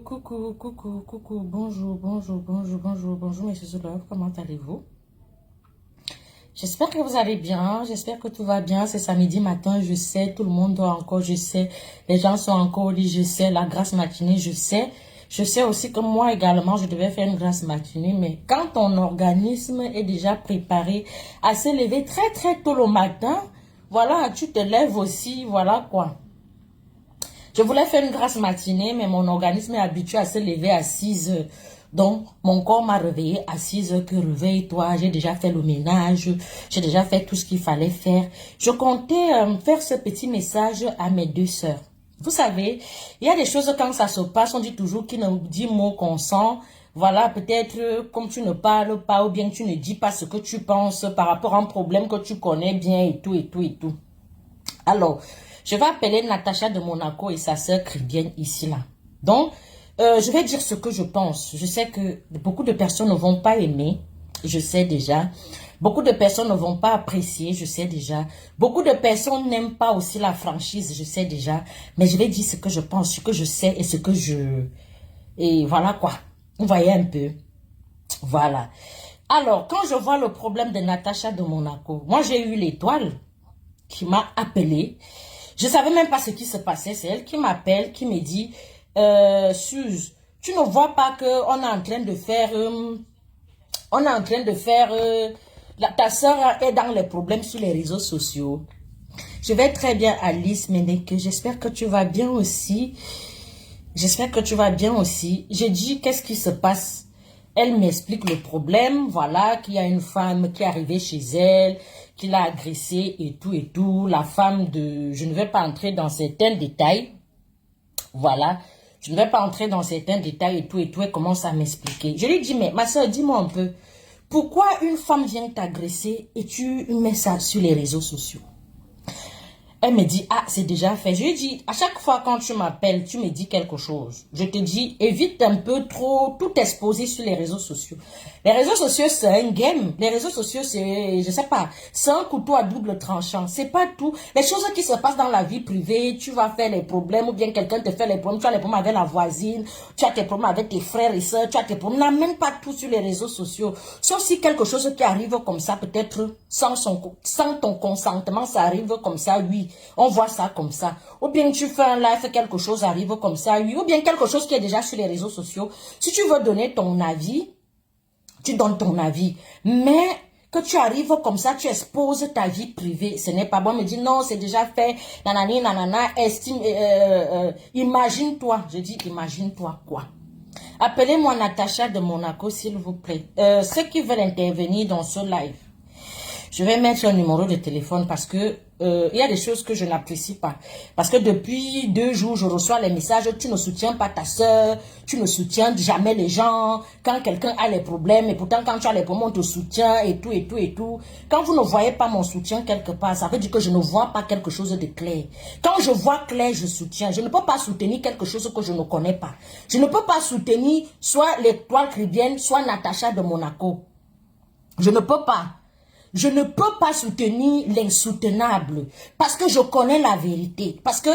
Coucou, bonjour, messieurs Love, comment allez-vous? J'espère que vous allez bien, j'espère que tout va bien, c'est samedi matin, je sais, tout le monde dort encore, je sais, les gens sont encore au lit, je sais, la grasse matinée, je sais aussi que moi également, je devais faire une grasse matinée, mais quand ton organisme est déjà préparé à se lever très tôt le matin, voilà, tu te lèves aussi, voilà quoi. Je voulais faire une grasse matinée, mais mon organisme est habitué à se lever à 6 heures. Donc, mon corps m'a réveillé à 6 heures que réveille-toi. J'ai déjà fait le ménage. J'ai déjà fait tout ce qu'il fallait faire. Je comptais faire ce petit message à mes deux sœurs. Vous savez, il y a des choses quand ça se passe, on dit toujours qui ne dit mot consent. Voilà, peut-être comme tu ne parles pas ou bien tu ne dis pas ce que tu penses par rapport à un problème que tu connais bien et tout. Alors, je vais appeler Natacha de Monaco et sa sœur Cribienne ici là. Donc, je vais dire ce que je pense. Je sais que beaucoup de personnes ne vont pas aimer, je sais déjà. Beaucoup de personnes ne vont pas apprécier, je sais déjà. Beaucoup de personnes n'aiment pas aussi la franchise, je sais déjà. Mais je vais dire ce que je pense, ce que je sais et ce que je... Et voilà quoi. Vous voyez un peu. Voilà. Alors, quand je vois le problème de Natacha de Monaco, moi j'ai eu l'étoile qui m'a appelé. Je savais même pas ce qui se passait. C'est elle qui m'appelle, qui me dit, Suze, tu ne vois pas que on est en train de faire, ta soeur est dans les problèmes sur les réseaux sociaux. Je vais très bien, Alice Meneke. J'espère que tu vas bien aussi. J'espère que tu vas bien aussi. J'ai dit, qu'est-ce qui se passe? Elle m'explique le problème, voilà, qu'il y a une femme qui est arrivée chez elle, qui l'a agressée et tout. La femme de... Je ne vais pas entrer dans certains détails. Voilà. Je ne vais pas entrer dans certains détails et tout. Elle commence à m'expliquer. Je lui dis, mais ma soeur, dis-moi un peu. Pourquoi une femme vient t'agresser et tu mets ça sur les réseaux sociaux? Elle me dit, ah, c'est déjà fait. Je lui dis, à chaque fois quand tu m'appelles, tu me dis quelque chose. Je te dis, évite un peu trop tout exposer sur les réseaux sociaux. Les réseaux sociaux, c'est un game. Les réseaux sociaux, c'est, je sais pas, c'est un couteau à double tranchant. C'est pas tout. Les choses qui se passent dans la vie privée, tu vas faire les problèmes ou bien quelqu'un te fait les problèmes. Tu as les problèmes avec la voisine, tu as tes problèmes avec tes frères et sœurs, tu as tes problèmes. N'amène pas tout sur les réseaux sociaux. Sauf si quelque chose qui arrive comme ça, peut-être sans ton consentement, ça arrive comme ça, oui. On voit ça comme ça. Ou bien tu fais un live, quelque chose arrive comme ça, oui. Ou bien quelque chose qui est déjà sur les réseaux sociaux. Si tu veux donner ton avis, tu donnes ton avis. Mais que tu arrives comme ça, tu exposes ta vie privée. Ce n'est pas bon. On me dit non, c'est déjà fait. Nanani, nanana, imagine-toi. Je dis imagine-toi quoi? Appelez-moi Natacha de Monaco, s'il vous plaît. Ceux qui veulent intervenir dans ce live. Je vais mettre un numéro de téléphone parce que il y a des choses que je n'apprécie pas. Parce que depuis 2 jours, je reçois les messages, tu ne soutiens pas ta soeur, tu ne soutiens jamais les gens, quand quelqu'un a les problèmes, et pourtant quand tu as les problèmes, on te soutient, et tout. Quand vous ne voyez pas mon soutien quelque part, ça veut dire que je ne vois pas quelque chose de clair. Quand je vois clair, je soutiens. Je ne peux pas soutenir quelque chose que je ne connais pas. Je ne peux pas soutenir soit l'étoile Cribienne, soit Natacha de Monaco. Je ne peux pas. Je ne peux pas soutenir l'insoutenable parce que je connais la vérité. Parce que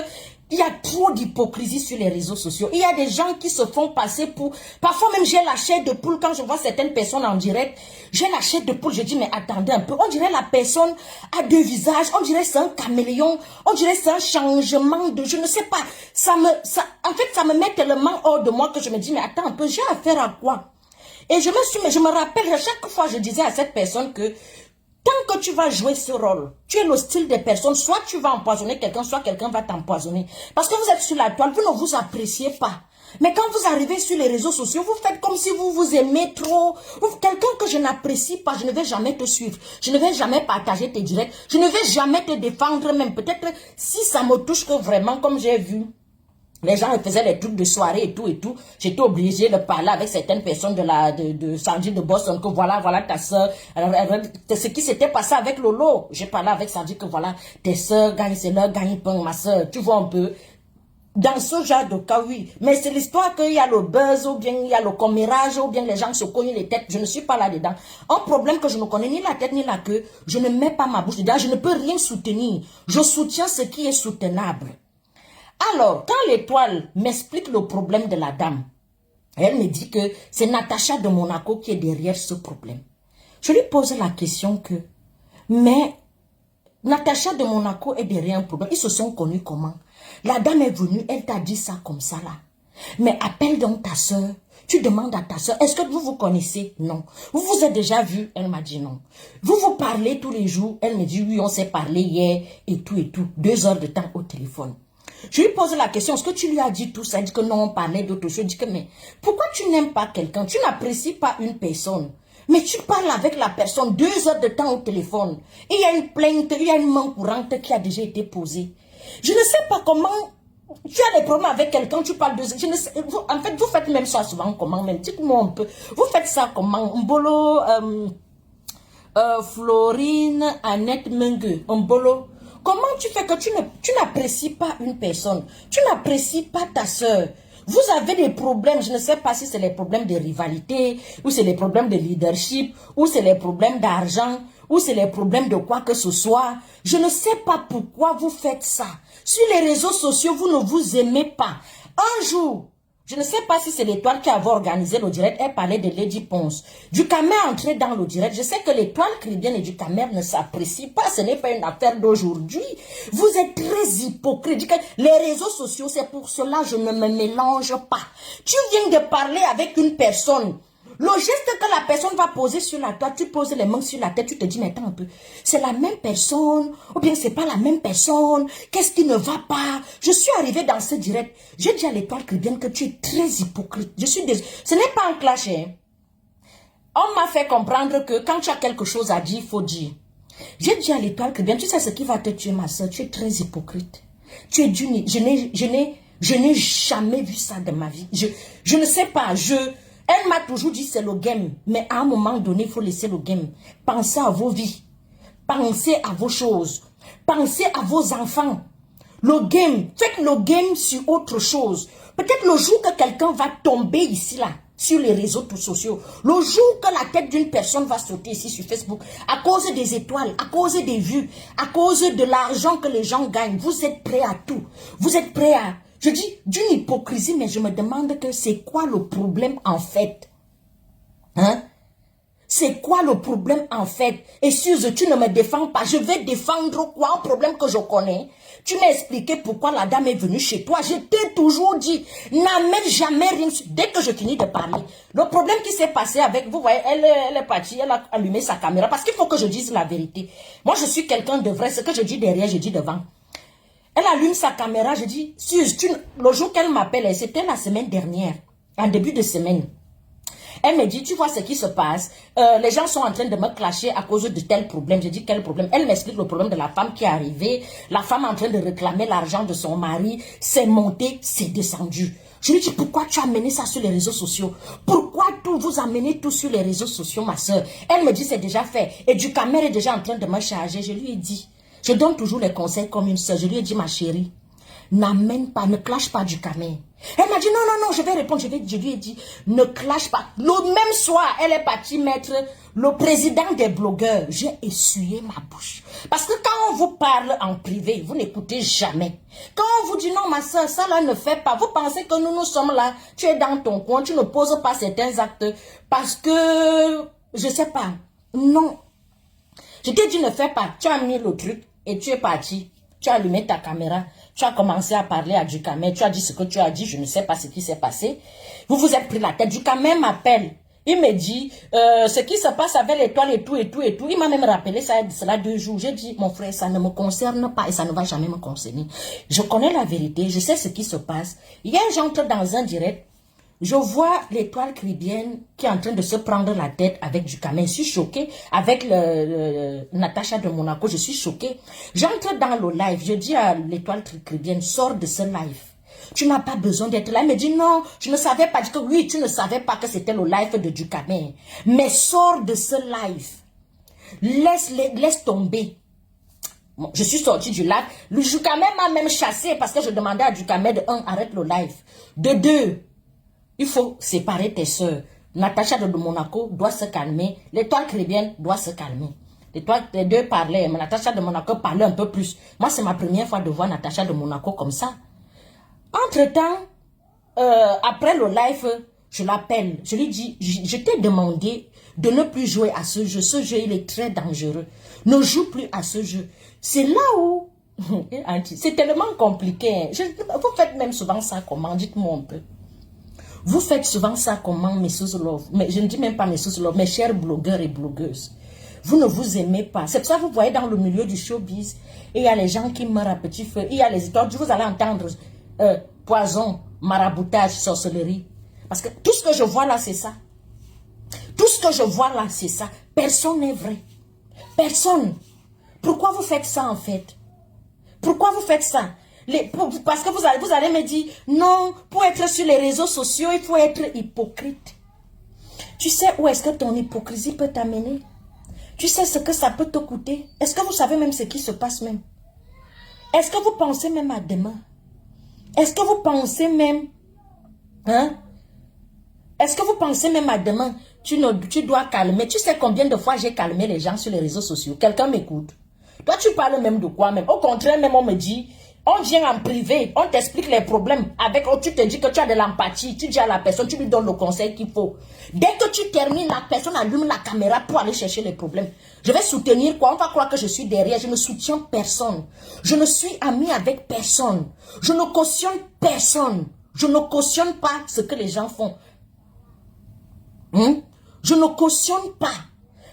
il y a trop d'hypocrisie sur les réseaux sociaux. Il y a des gens qui se font passer pour... Parfois même j'ai la chair de poule quand je vois certaines personnes en direct. J'ai la chair de poule, je dis mais attendez un peu. On dirait la personne a 2 visages. On dirait c'est un caméléon. On dirait c'est un changement de... Je ne sais pas. En fait ça me met tellement hors de moi que je me dis mais attends un peu, j'ai affaire à quoi? Et je me rappelle, à chaque fois je disais à cette personne que tant que tu vas jouer ce rôle, tu es le style des personnes, soit tu vas empoisonner quelqu'un, soit quelqu'un va t'empoisonner. Parce que vous êtes sur la toile, vous ne vous appréciez pas. Mais quand vous arrivez sur les réseaux sociaux, vous faites comme si vous vous aimez trop. Quelqu'un que je n'apprécie pas, je ne vais jamais te suivre. Je ne vais jamais partager tes directs. Je ne vais jamais te défendre même. Peut-être si ça me touche que vraiment, comme j'ai vu. Les gens faisaient les trucs de soirée et tout. J'étais obligée de parler avec certaines personnes de Sandy de Boston que voilà ta soeur. Ce qui s'était passé avec Lolo. J'ai parlé avec Sandy que voilà, tes soeurs gagnent, c'est leur gagne-pain, ma soeur. Tu vois un peu. Dans ce genre de cas, oui. Mais c'est l'histoire qu'il y a le buzz, ou bien il y a le commérage, ou bien les gens se cognent les têtes. Je ne suis pas là-dedans. Un problème que je ne connais ni la tête ni la queue, je ne mets pas ma bouche dedans. Je ne peux rien soutenir. Je soutiens ce qui est soutenable. Alors, quand l'étoile m'explique le problème de la dame, Et elle me dit que c'est Natacha de Monaco qui est derrière ce problème. Je lui pose la question que, mais Natacha de Monaco est derrière un problème. Ils se sont connus comment? La dame est venue, elle t'a dit ça comme ça là. Mais appelle donc ta soeur. Tu demandes à ta soeur, est-ce que vous vous connaissez? Non. Vous vous êtes déjà vu? Elle m'a dit non. Vous vous parlez tous les jours? Elle me dit oui, on s'est parlé hier et tout et tout. 2 heures de temps au téléphone. Je lui pose la question, est-ce que tu lui as dit tout ça? Elle dit que non, on parlait d'autre chose. Je dis que mais pourquoi tu n'aimes pas quelqu'un? Tu n'apprécies pas une personne. Mais tu parles avec la personne 2 heures de temps au téléphone. Et il y a une plainte, il y a une main courante qui a déjà été posée. Je ne sais pas comment... Tu as des problèmes avec quelqu'un, tu parles de... Je ne sais, en fait, vous faites même ça souvent comment même. Dites-moi un peu. Vous faites ça comment? Mbolo, Florine, Annette Mengue, Mbolo. Comment tu fais que tu n'apprécies pas une personne? Tu n'apprécies pas ta soeur. Vous avez des problèmes, je ne sais pas si c'est les problèmes de rivalité, ou c'est les problèmes de leadership, ou c'est les problèmes d'argent, ou c'est les problèmes de quoi que ce soit. Je ne sais pas pourquoi vous faites ça. Sur les réseaux sociaux, vous ne vous aimez pas. Un jour, je ne sais pas si c'est l'Étoile qui avait organisé le direct, elle parlait de Lady Ponce. Ducamer est entré dans le direct. Je sais que l'Étoile chrétienne et Ducamer ne s'apprécient pas. Ce n'est pas une affaire d'aujourd'hui. Vous êtes très hypocrite. Les réseaux sociaux, c'est pour cela que je ne me mélange pas. Tu viens de parler avec une personne. Le geste que la personne va poser sur la tête, tu poses les mains sur la tête, tu te dis, mais attends un peu, c'est la même personne, ou bien c'est pas la même personne, qu'est-ce qui ne va pas? Je suis arrivée dans ce direct, j'ai dit à l'Étoile chrétienne que tu es très hypocrite. Je suis désolée, ce n'est pas un clash, hein. On m'a fait comprendre que quand tu as quelque chose à dire, il faut dire. J'ai dit à l'Étoile chrétienne, tu sais ce qui va te tuer, ma soeur, tu es très hypocrite. Tu es d'une... Je n'ai jamais vu ça de ma vie. Je ne sais pas, Elle m'a toujours dit c'est le game, mais à un moment donné, il faut laisser le game. Pensez à vos vies, pensez à vos choses, pensez à vos enfants. Le game, faites le game sur autre chose. Peut-être le jour que quelqu'un va tomber ici, là, sur les réseaux sociaux, le jour que la tête d'une personne va sauter ici sur Facebook, à cause des étoiles, à cause des vues, à cause de l'argent que les gens gagnent, vous êtes prêts à tout. Vous êtes prêts à... Je dis d'une hypocrisie, mais je me demande que c'est quoi le problème en fait? Hein? C'est quoi le problème en fait? Et Suze, tu ne me défends pas. Je vais défendre quoi? Un problème que je connais. Tu m'as expliqué pourquoi la dame est venue chez toi. Je t'ai toujours dit, n'amène jamais rien. Dès que je finis de parler, le problème qui s'est passé avec vous, voyez, elle est partie, elle a allumé sa caméra. Parce qu'il faut que je dise la vérité. Moi, je suis quelqu'un de vrai. Ce que je dis derrière, je dis devant. Elle allume sa caméra, je dis, Suze, le jour qu'elle m'appelle, c'était la semaine dernière, en début de semaine. Elle me dit, tu vois ce qui se passe, les gens sont en train de me clasher à cause de tel problème. Je dis, quel problème? Elle m'explique le problème de la femme qui est arrivée, la femme en train de réclamer l'argent de son mari, c'est monté, c'est descendu. Je lui dis, pourquoi tu as amené ça sur les réseaux sociaux? Pourquoi vous amenez tout sur les réseaux sociaux, ma soeur? Elle me dit, c'est déjà fait. Et Ducamer est déjà en train de me charger. Je lui ai dit, je donne toujours les conseils comme une soeur. Je lui ai dit, ma chérie, n'amène pas, ne clash pas Ducamer. Elle m'a dit, non, non, non, je vais répondre. Je lui ai dit, ne clash pas. Le même soir, elle est partie mettre le président des blogueurs. J'ai essuyé ma bouche. Parce que quand on vous parle en privé, vous n'écoutez jamais. Quand on vous dit, non, ma soeur, ça là ne fait pas. Vous pensez que nous sommes là, tu es dans ton coin, tu ne poses pas certains actes parce que, je sais pas, non. Je t'ai dit, ne fais pas. Tu as mis le truc. Et tu es parti, tu as allumé ta caméra, tu as commencé à parler à Ducamer, tu as dit ce que tu as dit, je ne sais pas ce qui s'est passé. Vous vous êtes pris la tête. Ducamer m'appelle, il me dit ce qui se passe avec l'étoile et tout et tout et tout. Il m'a même rappelé ça, cela 2 jours. J'ai dit, mon frère, ça ne me concerne pas et ça ne va jamais me concerner. Je connais la vérité, je sais ce qui se passe. Hier, j'entre dans un direct. Je vois l'étoile chrétienne qui est en train de se prendre la tête avec Ducamer. Je suis choquée. Avec Natacha de Monaco, je suis choquée. J'entre dans le live. Je dis à l'étoile chrétienne, sors de ce live. Tu n'as pas besoin d'être là. Elle me dit non, je ne savais pas. Je dis que oui, tu ne savais pas que c'était le live de Ducamer. Mais sors de ce live. Laisse tomber. Bon, je suis sortie du live. Le Ducamer m'a même chassé parce que je demandais à Ducamer de 1, arrête le live. De 2, il faut séparer tes soeurs. Natacha de Monaco doit se calmer. L'étoile chrétienne doit se calmer. Les deux parlaient. Mais Natacha de Monaco parlait un peu plus. Moi, c'est ma première fois de voir Natacha de Monaco comme ça. Entre-temps, après le live, je l'appelle, je lui dis, je t'ai demandé de ne plus jouer à ce jeu. Ce jeu, il est très dangereux. Ne joue plus à ce jeu. C'est là où... C'est tellement compliqué. Vous faites même souvent ça comment? Dites-moi un peu. Vous faites souvent ça comment, mes sous love? Mais je ne dis même pas mes sous love, mes chers blogueurs et blogueuses. Vous ne vous aimez pas. C'est pour ça que vous voyez dans le milieu du showbiz, et il y a les gens qui meurent à petit feu. Il y a les histoires, vous allez entendre poison, maraboutage, sorcellerie. Parce que tout ce que je vois là, c'est ça. Tout ce que je vois là, c'est ça. Personne n'est vrai. Personne. Pourquoi vous faites ça en fait? Pourquoi vous faites ça? Parce que vous allez me dire, non, pour être sur les réseaux sociaux, il faut être hypocrite. Tu sais où est-ce que ton hypocrisie peut t'amener? Tu sais ce que ça peut te coûter? Est-ce que vous savez même ce qui se passe même? Est-ce que vous pensez même à demain? Est-ce que vous pensez même... Hein? Est-ce que vous pensez même à demain? Tu dois calmer. Tu sais combien de fois j'ai calmé les gens sur les réseaux sociaux? Quelqu'un m'écoute. Toi, tu parles même de quoi même? Au contraire, même on me dit... On vient en privé, on t'explique les problèmes. Tu te dis que tu as de l'empathie. Tu dis à la personne, tu lui donnes le conseil qu'il faut. Dès que tu termines, la personne allume la caméra pour aller chercher les problèmes. Je vais soutenir quoi? On va croire que je suis derrière. Je ne soutiens personne. Je ne suis ami avec personne. Je ne cautionne personne. Je ne cautionne pas ce que les gens font. Je ne cautionne pas.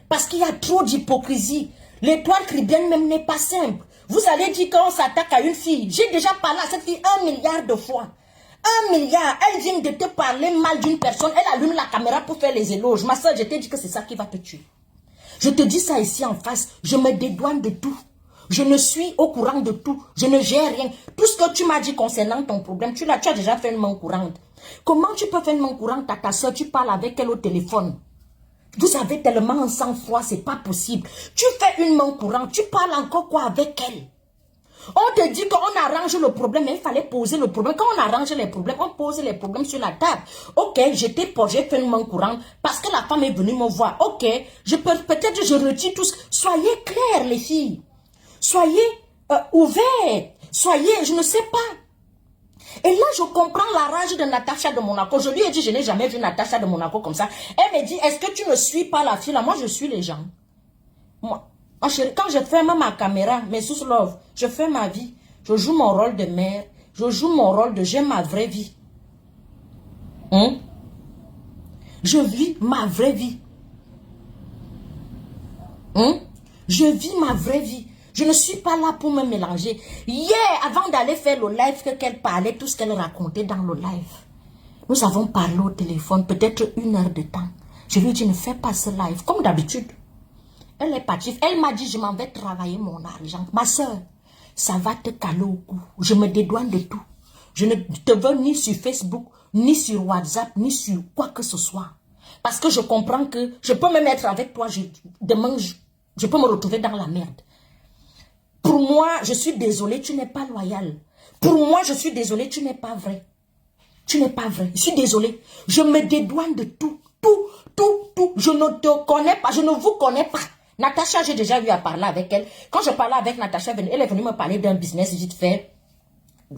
Parce qu'il y a trop d'hypocrisie. L'étoile chrétienne même n'est pas simple. Vous allez dire qu'on s'attaque à une fille. J'ai déjà parlé à cette fille 1 milliard de fois. 1 milliard. Elle vient de te parler mal d'une personne. Elle allume la caméra pour faire les éloges. Ma soeur, je t'ai dit que c'est ça qui va te tuer. Je te dis ça ici en face. Je me dédouane de tout. Je ne suis au courant de tout. Je ne gère rien. Tout ce que tu m'as dit concernant ton problème, tu as déjà fait une main courante. Comment tu peux faire une main courante à ta soeur? Tu parles avec elle au téléphone. Vous avez tellement un sang-froid, c'est pas possible. Tu fais une main courante, tu parles encore quoi avec elle? On te dit qu'on arrange le problème, mais il fallait poser le problème. Quand on arrange les problèmes, on pose les problèmes sur la table. Ok, j'ai fait une main courante parce que la femme est venue me voir. Ok, peut-être je retire tout ce... Soyez clairs, les filles. Soyez ouverts. Soyez, je ne sais pas. Et là, je comprends la rage de Natacha de Monaco. Je lui ai dit, je n'ai jamais vu Natacha de Monaco comme ça. Elle me dit, est-ce que tu ne suis pas la fille là? Moi, je suis les gens. Moi, chérie, quand je ferme ma caméra, mes sous love, je fais ma vie. Je joue mon rôle de mère. Je joue mon rôle de j'ai ma vraie vie. Je vis ma vraie vie. Je vis ma vraie vie. Je ne suis pas là pour me mélanger. Hier, avant d'aller faire le live, qu'elle parlait, tout ce qu'elle racontait dans le live. Nous avons parlé au téléphone, peut-être 1 heure de temps. Je lui ai dit, ne fais pas ce live, comme d'habitude. Elle est partie. Elle m'a dit, je m'en vais travailler mon argent. Ma soeur, ça va te caler au cou. Je me dédouane de tout. Je ne te veux ni sur Facebook, ni sur WhatsApp, ni sur quoi que ce soit. Parce que je comprends que je peux même être avec toi. Demain, je peux me retrouver dans la merde. Pour moi, je suis désolée, tu n'es pas loyal. Pour moi, je suis désolée, tu n'es pas vrai. Tu n'es pas vrai. Je suis désolée. Je me dédouane de tout. Tout. Je ne te connais pas. Je ne vous connais pas. Natacha, j'ai déjà eu à parler avec elle. Quand je parlais avec Natacha, elle est venue me parler d'un business vite fait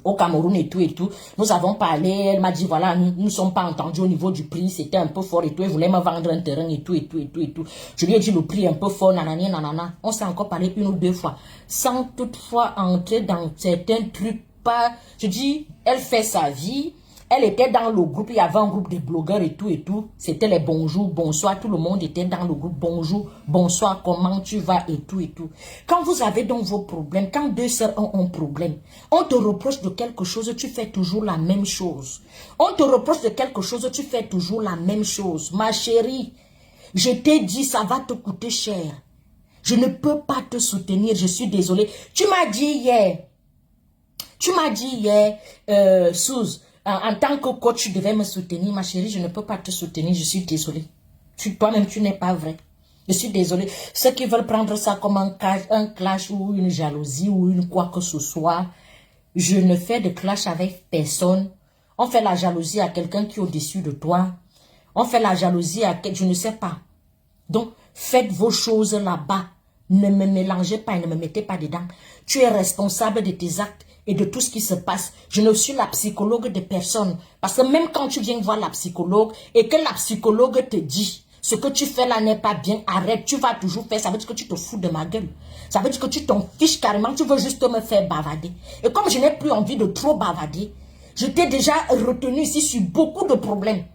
au Cameroun et tout. Nous avons parlé. Elle m'a dit, voilà, nous ne sommes pas entendus au niveau du prix. C'était un peu fort et tout. Elle voulait me vendre un terrain et tout. Je lui ai dit le prix un peu fort, nanana. On s'est encore parlé 1 ou 2 fois. Sans toutefois entrer dans certains trucs. Pas. Je dis, elle fait sa vie. Elle était dans le groupe, il y avait un groupe de blogueurs et tout. C'était les bonjours, bonsoir, tout le monde était dans le groupe. Bonjour, bonsoir, comment tu vas et tout. Quand vous avez donc vos problèmes, quand 2 sœurs ont un problème, on te reproche de quelque chose, tu fais toujours la même chose. On te reproche de quelque chose, tu fais toujours la même chose. Ma chérie, je t'ai dit, ça va te coûter cher. Je ne peux pas te soutenir, je suis désolée. Tu m'as dit hier, Suze, en tant que coach, tu devais me soutenir. Ma chérie, je ne peux pas te soutenir. Je suis désolée. Toi-même, tu n'es pas vrai. Je suis désolée. Ceux qui veulent prendre ça comme un clash ou une jalousie ou une quoi que ce soit, je ne fais de clash avec personne. On fait la jalousie à quelqu'un qui est au-dessus de toi. On fait la jalousie à quelqu'un, je ne sais pas. Donc, faites vos choses là-bas. Ne me mélangez pas et ne me mettez pas dedans. Tu es responsable de tes actes. et de tout ce qui se passe. Je ne suis la psychologue de personne. Parce que même quand tu viens voir la psychologue et que la psychologue te dit ce que tu fais là n'est pas bien, arrête, tu vas toujours faire. Ça veut dire que tu te fous de ma gueule. Ça veut dire que tu t'en fiches carrément, tu veux juste me faire bavader. Et comme je n'ai plus envie de trop bavader, je t'ai déjà retenu ici sur beaucoup de problèmes.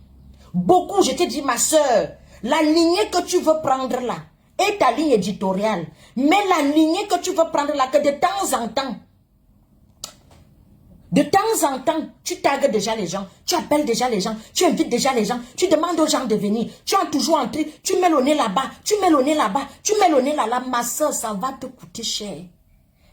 Beaucoup, je t'ai dit, ma soeur, la lignée que tu veux prendre là est ta ligne éditoriale. Mais la lignée que tu veux prendre là, que de temps en temps, tu tagues déjà les gens, tu appelles déjà les gens, tu invites déjà les gens, tu demandes aux gens de venir, tu as toujours entré, tu mets le nez là-bas, tu mets le nez là-bas, tu mets le nez là-là, ma soeur, ça va te coûter cher.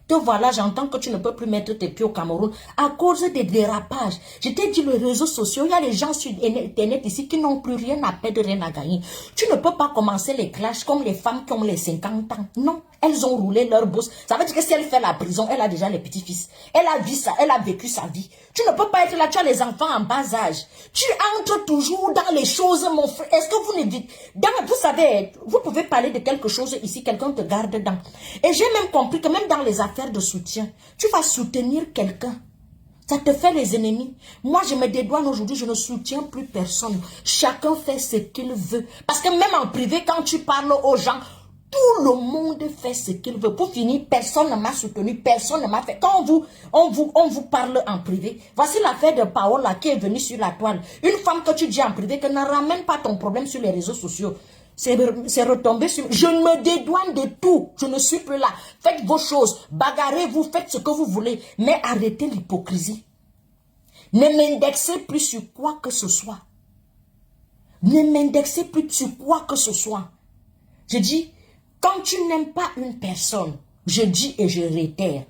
Te voilà, j'entends que tu ne peux plus mettre tes pieds au Cameroun à cause des dérapages. Je t'ai dit, les réseaux sociaux, il y a des gens sur Internet ici qui n'ont plus rien à perdre, rien à gagner. Tu ne peux pas commencer les clashs comme les femmes qui ont les 50 ans. Non, elles ont roulé leur bourse. Ça veut dire que si elle fait la prison, elle a déjà les petits-fils. Elle a vécu sa vie. Tu ne peux pas être là, tu as les enfants en bas âge. Tu entres toujours dans les choses, mon frère. Est-ce que vous ne dites... Vous savez, vous pouvez parler de quelque chose ici, quelqu'un te garde dedans. Et j'ai même compris que même dans les affaires de soutien, tu vas soutenir quelqu'un. Ça te fait les ennemis. Moi, je me dédouane aujourd'hui, je ne soutiens plus personne. Chacun fait ce qu'il veut. Parce que même en privé, quand tu parles aux gens, tout le monde fait ce qu'il veut. Pour finir, personne ne m'a soutenu, personne ne m'a fait. Quand on vous parle en privé, voici l'affaire de Paola qui est venue sur la toile. Une femme que tu dis en privé, que ne ramène pas ton problème sur les réseaux sociaux. C'est retombé sur... Je me dédouane de tout. Je ne suis plus là. Faites vos choses. Bagarrez-vous. Faites ce que vous voulez. Mais arrêtez l'hypocrisie. Ne m'indexez plus sur quoi que ce soit. Ne m'indexez plus sur quoi que ce soit. Je dis, quand tu n'aimes pas une personne, je dis et je réitère,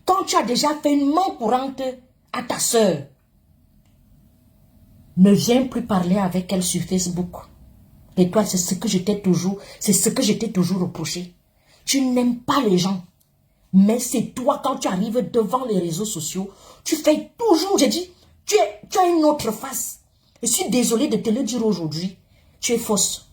quand tu as déjà fait une main courante à ta soeur, ne viens plus parler avec elle sur Facebook. Et toi, c'est ce que je t'ai toujours reproché. Tu n'aimes pas les gens. Mais c'est toi, quand tu arrives devant les réseaux sociaux, tu fais toujours, j'ai dit, tu as une autre face. Je suis désolée de te le dire aujourd'hui. Tu es fausse.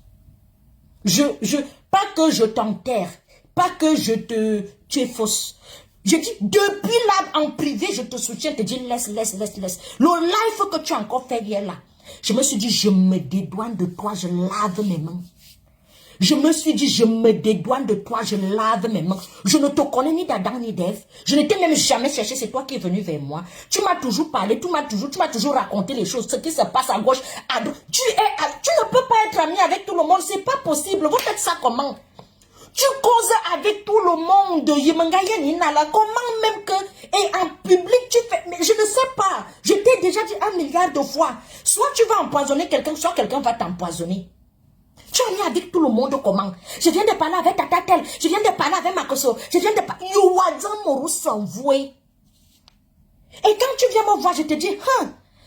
Pas que je t'enterre, pas que tu es fausse. Je dis, depuis là, en privé, je te soutiens, je te dis, laisse. Le live que tu as encore fait hier là, je me suis dit, je me dédouane de toi, je lave mes mains. Je me suis dit, je me dédouane de toi, je lave mes mains. Je ne te connais ni d'Adam ni d'Ève. Je ne t'ai même jamais cherché, c'est toi qui es venu vers moi. Tu m'as toujours parlé, tu m'as toujours raconté les choses, ce qui se passe à gauche, à droite. Tu ne peux pas être ami avec tout le monde, c'est pas possible. Vous faites ça comment? Tu causes avec tout le monde. Comment même que... Et en public, tu fais... Mais je ne sais pas. Je t'ai déjà dit 1 milliard de fois. Soit tu vas empoisonner quelqu'un, soit quelqu'un va t'empoisonner. Tu en es avec tout le monde comment? Je viens de parler avec Tatatel. Je viens de parler avec Makoso. Je viens de parler... Et quand tu viens me voir, je te dis...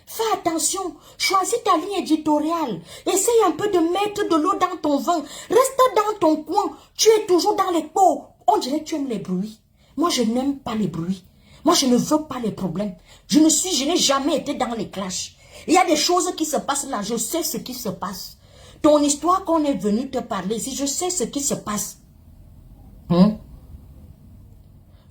Fais attention, choisis ta ligne éditoriale. Essaye un peu de mettre de l'eau dans ton vin. Reste dans ton coin. Tu es toujours dans les pots. On dirait que tu aimes les bruits. Moi, je n'aime pas les bruits. Moi, je ne veux pas les problèmes. Je n'ai jamais été dans les clashs. Il y a des choses qui se passent là. Je sais ce qui se passe. Ton histoire qu'on est venu te parler ici, je sais ce qui se passe.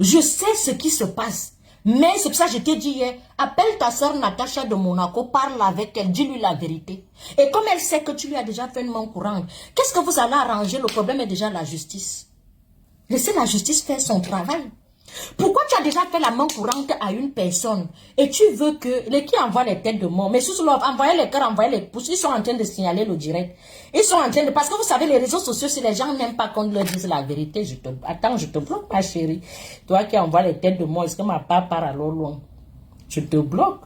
Je sais ce qui se passe. Mais c'est pour ça que je t'ai dit hier, appelle ta soeur Natacha de Monaco, parle avec elle, dis-lui la vérité. Et comme elle sait que tu lui as déjà fait une main courante, qu'est-ce que vous allez arranger? Le problème est déjà la justice. Laissez la justice faire son travail. Pourquoi tu as déjà fait la main courante à une personne et tu veux que les qui envoient les têtes de mort, mais sous l'offre, envoyer les cœurs, envoyer les pouces, ils sont en train de signaler le direct. Ils sont en train de... Parce que vous savez, les réseaux sociaux, si les gens n'aiment pas qu'on leur dise la vérité, attends, je te bloque, ma chérie. Toi qui envoies les têtes de mort, est-ce que ma part part alors loin? Je te bloque.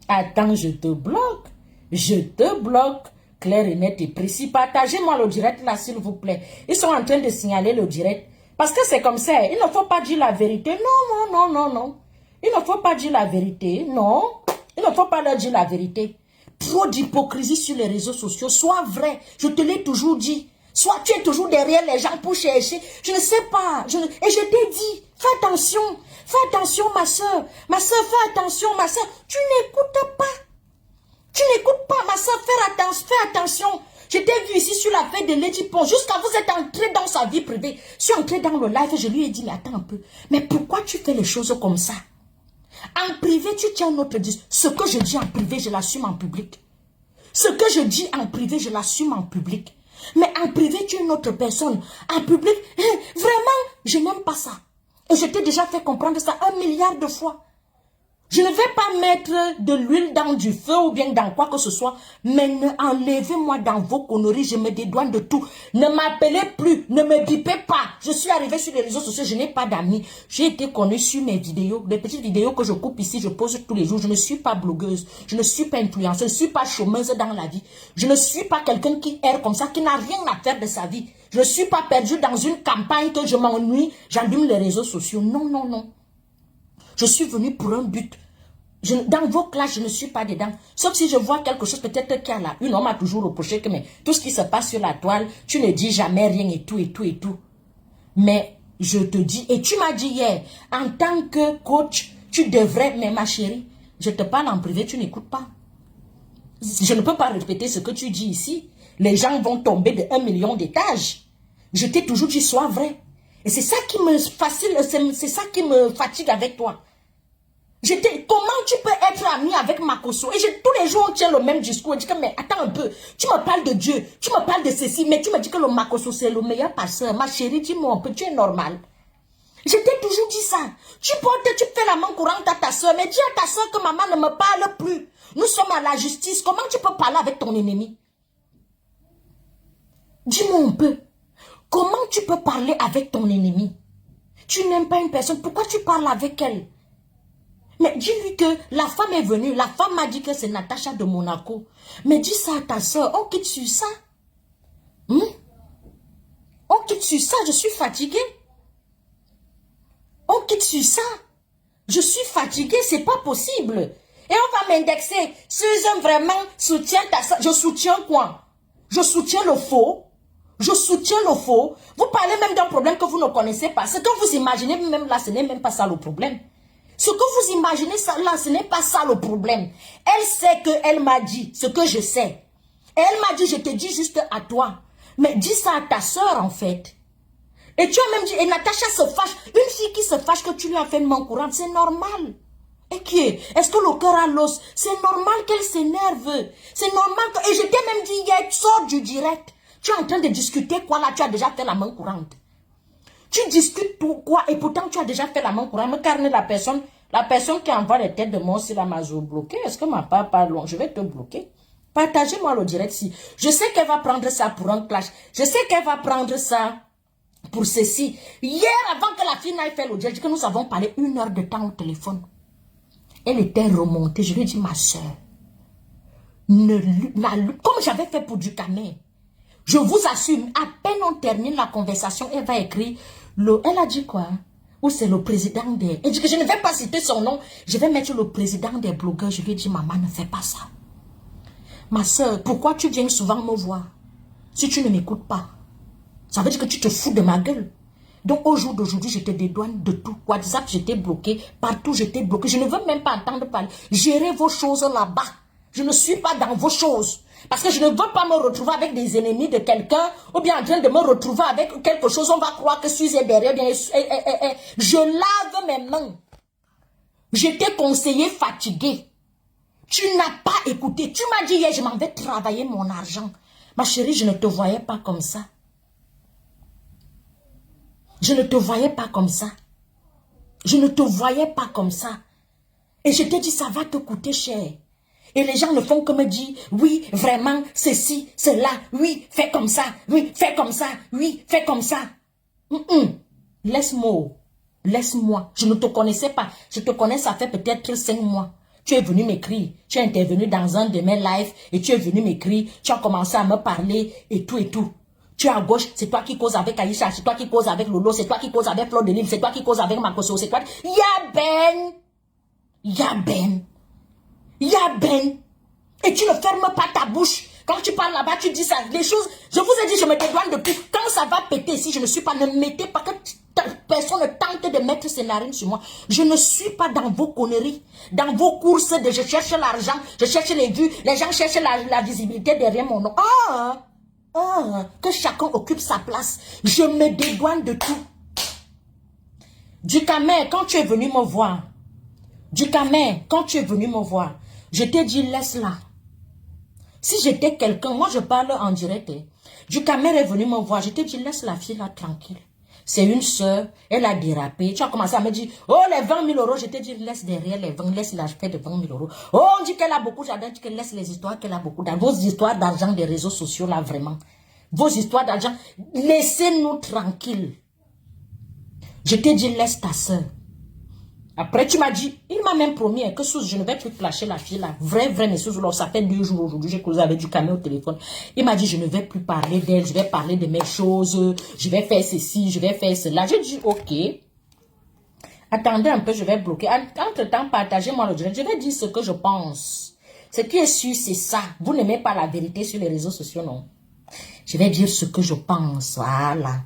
Attends, je te bloque. Je te bloque. Clair et net et précis. Partagez-moi le direct là, s'il vous plaît. Ils sont en train de signaler le direct. Parce que c'est comme ça, il ne faut pas dire la vérité. Non. Il ne faut pas dire la vérité, non. Il ne faut pas leur dire la vérité. Trop d'hypocrisie sur les réseaux sociaux. Sois vrai, je te l'ai toujours dit. Soit tu es toujours derrière les gens pour chercher. Je ne sais pas. Et je t'ai dit, fais attention. Fais attention, ma soeur. Ma soeur, fais attention, ma soeur. Tu n'écoutes pas. Tu n'écoutes pas, ma soeur. Fais attention. Je t'ai vu ici sur la fête de Lady Pont, jusqu'à vous êtes entré dans sa vie privée. Je suis entré dans le live et je lui ai dit, mais attends un peu. Mais pourquoi tu fais les choses comme ça? En privé, tu tiens un autre discours. Ce que je dis en privé, je l'assume en public. Ce que je dis en privé, je l'assume en public. Mais en privé, tu es une autre personne. En public, vraiment, je n'aime pas ça. Et je t'ai déjà fait comprendre ça 1 milliard de fois. Je ne vais pas mettre de l'huile dans du feu ou bien dans quoi que ce soit, mais enlevez-moi dans vos conneries, je me dédouane de tout. Ne m'appelez plus, ne me bipez pas. Je suis arrivée sur les réseaux sociaux, je n'ai pas d'amis. J'ai été connue sur mes vidéos, les petites vidéos que je coupe ici, je pose tous les jours. Je ne suis pas blogueuse, je ne suis pas influenceuse, je ne suis pas chômeuse dans la vie. Je ne suis pas quelqu'un qui erre comme ça, qui n'a rien à faire de sa vie. Je ne suis pas perdue dans une campagne que je m'ennuie, j'allume les réseaux sociaux. Non, non, non. Je suis venue pour un but. Dans vos classes, je ne suis pas dedans. Sauf si je vois quelque chose, peut-être qu'il y a là. On m'a toujours reproché que mais, tout ce qui se passe sur la toile, tu ne dis jamais rien et tout, et tout, et tout. Mais je te dis, et tu m'as dit hier, en tant que coach, tu devrais, mais ma chérie, je te parle en privé, tu n'écoutes pas. Je ne peux pas répéter ce que tu dis ici. Les gens vont tomber de 1 million d'étages. Je t'ai toujours dit, sois vrai. Et c'est ça qui me c'est ça qui me fatigue avec toi. Comment tu peux être ami avec Makosso? Et tous les jours, on tient le même discours. Je dis que, mais attends un peu, tu me parles de Dieu, tu me parles de ceci, mais tu me dis que le Makosso, c'est le meilleur pasteur. Ma chérie, dis-moi un peu, tu es normal. Je t'ai toujours dit ça. Tu fais la main courante à ta soeur, mais dis à ta soeur que maman ne me parle plus. Nous sommes à la justice. Comment tu peux parler avec ton ennemi? Dis-moi un peu. Comment tu peux parler avec ton ennemi? Tu n'aimes pas une personne, pourquoi tu parles avec elle? Mais dis-lui que la femme est venue, la femme m'a dit que c'est Natacha de Monaco. Mais dis ça à ta soeur, on quitte sur ça. On quitte sur ça, je suis fatiguée. On quitte sur ça. Je suis fatiguée, c'est pas possible. Et on va m'indexer. Susan vraiment soutient ta soeur. Je soutiens quoi? Je soutiens le faux. Je soutiens le faux. Vous parlez même d'un problème que vous ne connaissez pas. Ce que vous imaginez même là, ce n'est même pas ça le problème. Ce que vous imaginez ça, là, ce n'est pas ça le problème. Elle sait qu'elle m'a dit ce que je sais. Et elle m'a dit, je te dis juste à toi. Mais dis ça à ta soeur, en fait. Et tu as même dit, et Natacha se fâche. Une fille qui se fâche que tu lui as fait une main courante, c'est normal. Et qui est-ce que le cœur a l'os? C'est normal qu'elle s'énerve. C'est normal que... Et je t'ai même dit hier, sors du direct. Tu es en train de discuter quoi là? Tu as déjà fait la main courante. Tu discutes pourquoi et pourtant tu as déjà fait la main courante. Me carne la personne qui envoie les têtes de mort sur la mazo bloquée. Est-ce que ma part pas loin? Je vais te bloquer. Partagez-moi le direct si. Je sais qu'elle va prendre ça pour un clash. Je sais qu'elle va prendre ça pour ceci. Hier, avant que la fille n'aille faire le direct, que nous avons parlé 1 heure de temps au téléphone. Elle était remontée. Je lui ai dit, ma soeur, comme j'avais fait pour du camé. Je vous assure, à peine on termine la conversation, elle va écrire, elle a dit quoi? Ou c'est le président des... Elle dit que je ne vais pas citer son nom, je vais mettre le président des blogueurs. Je lui ai dit, maman, ne fais pas ça. Ma soeur, pourquoi tu viens souvent me voir? Si tu ne m'écoutes pas, ça veut dire que tu te fous de ma gueule. Donc au jour d'aujourd'hui, je te dédouane de tout. WhatsApp, j'étais bloqué, partout j'étais bloqué. Je ne veux même pas entendre parler. Gérez vos choses là-bas. Je ne suis pas dans vos choses. Parce que je ne veux pas me retrouver avec des ennemis de quelqu'un, ou bien en train de me retrouver avec quelque chose, on va croire que je suis derrière. Bien, je lave mes mains. J'étais conseiller fatigué. Tu n'as pas écouté. Tu m'as dit hier, je m'en vais travailler mon argent. Ma chérie, je ne te voyais pas comme ça. Je ne te voyais pas comme ça. Je ne te voyais pas comme ça. Et je t'ai dit, ça va te coûter cher. Et les gens ne font que me dire, oui, vraiment, ceci, cela, oui, fais comme ça, oui, fais comme ça, oui, fais comme ça. Laisse-moi, laisse-moi. Je ne te connaissais pas. Je te connais, ça fait peut-être 5 mois. Tu es venu m'écrire. Tu es intervenu dans un de mes lives et tu es venu m'écrire. Tu as commencé à me parler et tout et tout. Tu es à gauche, c'est toi qui causes avec Aïcha, c'est toi qui causes avec Lolo, c'est toi qui causes avec Fleur de Lille, c'est toi qui causes avec Makosso, c'est toi. Ya Ben. Et tu ne fermes pas ta bouche. Quand tu parles là-bas, tu dis ça. Les choses, je vous ai dit, je me dédouane de tout. Quand ça va péter, si je ne suis pas, ne mettez pas, que personne ne tente de mettre ses narines sur moi. Je ne suis pas dans vos conneries, dans vos courses de je cherche l'argent, je cherche les vues, les gens cherchent la visibilité derrière mon nom. Que chacun occupe sa place. Je me dédouane de tout. Du Camer, quand tu es venu me voir, Du Camer, quand tu es venu me voir, je t'ai dit laisse-la. Si j'étais quelqu'un, moi je parle en direct. Du Camer est venu me voir, je t'ai dit laisse la fille là tranquille. C'est une soeur, elle a dérapé. Tu as commencé à me dire, oh les 20 000 euros, je t'ai dit laisse derrière les 20, laisse l'aspect de 20 000 euros. Oh on dit qu'elle a beaucoup d'argent, tu laisse les histoires qu'elle a beaucoup d'argent. Vos histoires d'argent des réseaux sociaux là vraiment. Vos histoires d'argent, laissez-nous tranquilles. Je t'ai dit laisse ta soeur. Après, tu m'as dit, il m'a même promis que je ne vais plus clasher la fille là. Vrai, mais ça fait 2 jours aujourd'hui, j'ai causé avec du Camer au téléphone. Il m'a dit, je ne vais plus parler d'elle, je vais parler de mes choses, je vais faire ceci, je vais faire cela. J'ai dit, ok. Attendez un peu, je vais bloquer. Entre-temps, partagez-moi le direct. Je vais dire ce que je pense. Ce qui est sûr, c'est ça. Vous n'aimez pas la vérité sur les réseaux sociaux, non? Je vais dire ce que je pense, voilà.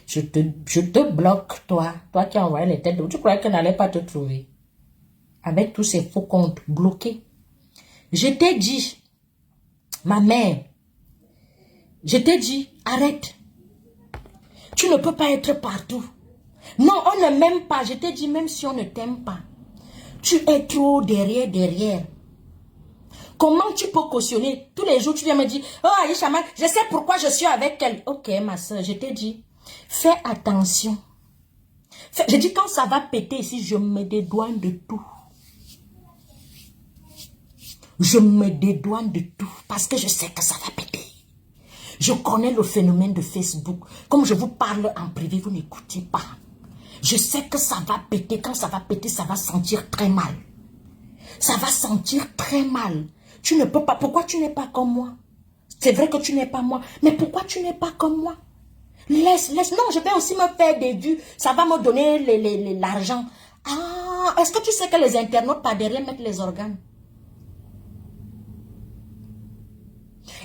Je te bloque, toi. Toi qui as envoyé les têtes. Tu croyais qu'elle n'allait pas te trouver. Avec tous ces faux comptes bloqués. Je t'ai dit, ma mère, je t'ai dit, arrête. Tu ne peux pas être partout. Non, on ne m'aime pas. Je t'ai dit, même si on ne t'aime pas, tu es trop derrière. Comment tu peux cautionner? Tous les jours, tu viens me dire, oh Aïcha, je sais pourquoi je suis avec elle. Ok, ma soeur, je t'ai dit. Fais attention. Je dis quand ça va péter ici, je me dédouane de tout. Je me dédouane de tout parce que je sais que ça va péter. Je connais le phénomène de Facebook. Comme je vous parle en privé, vous n'écoutez pas. Je sais que ça va péter. Quand ça va péter, ça va sentir très mal. Ça va sentir très mal. Tu ne peux pas. Pourquoi tu n'es pas comme moi? C'est vrai que tu n'es pas moi. Mais pourquoi tu n'es pas comme moi? Laisse. Non, je vais aussi me faire des vues. Ça va me donner l'argent. Ah, est-ce que tu sais que les internautes par derrière mettent les organes?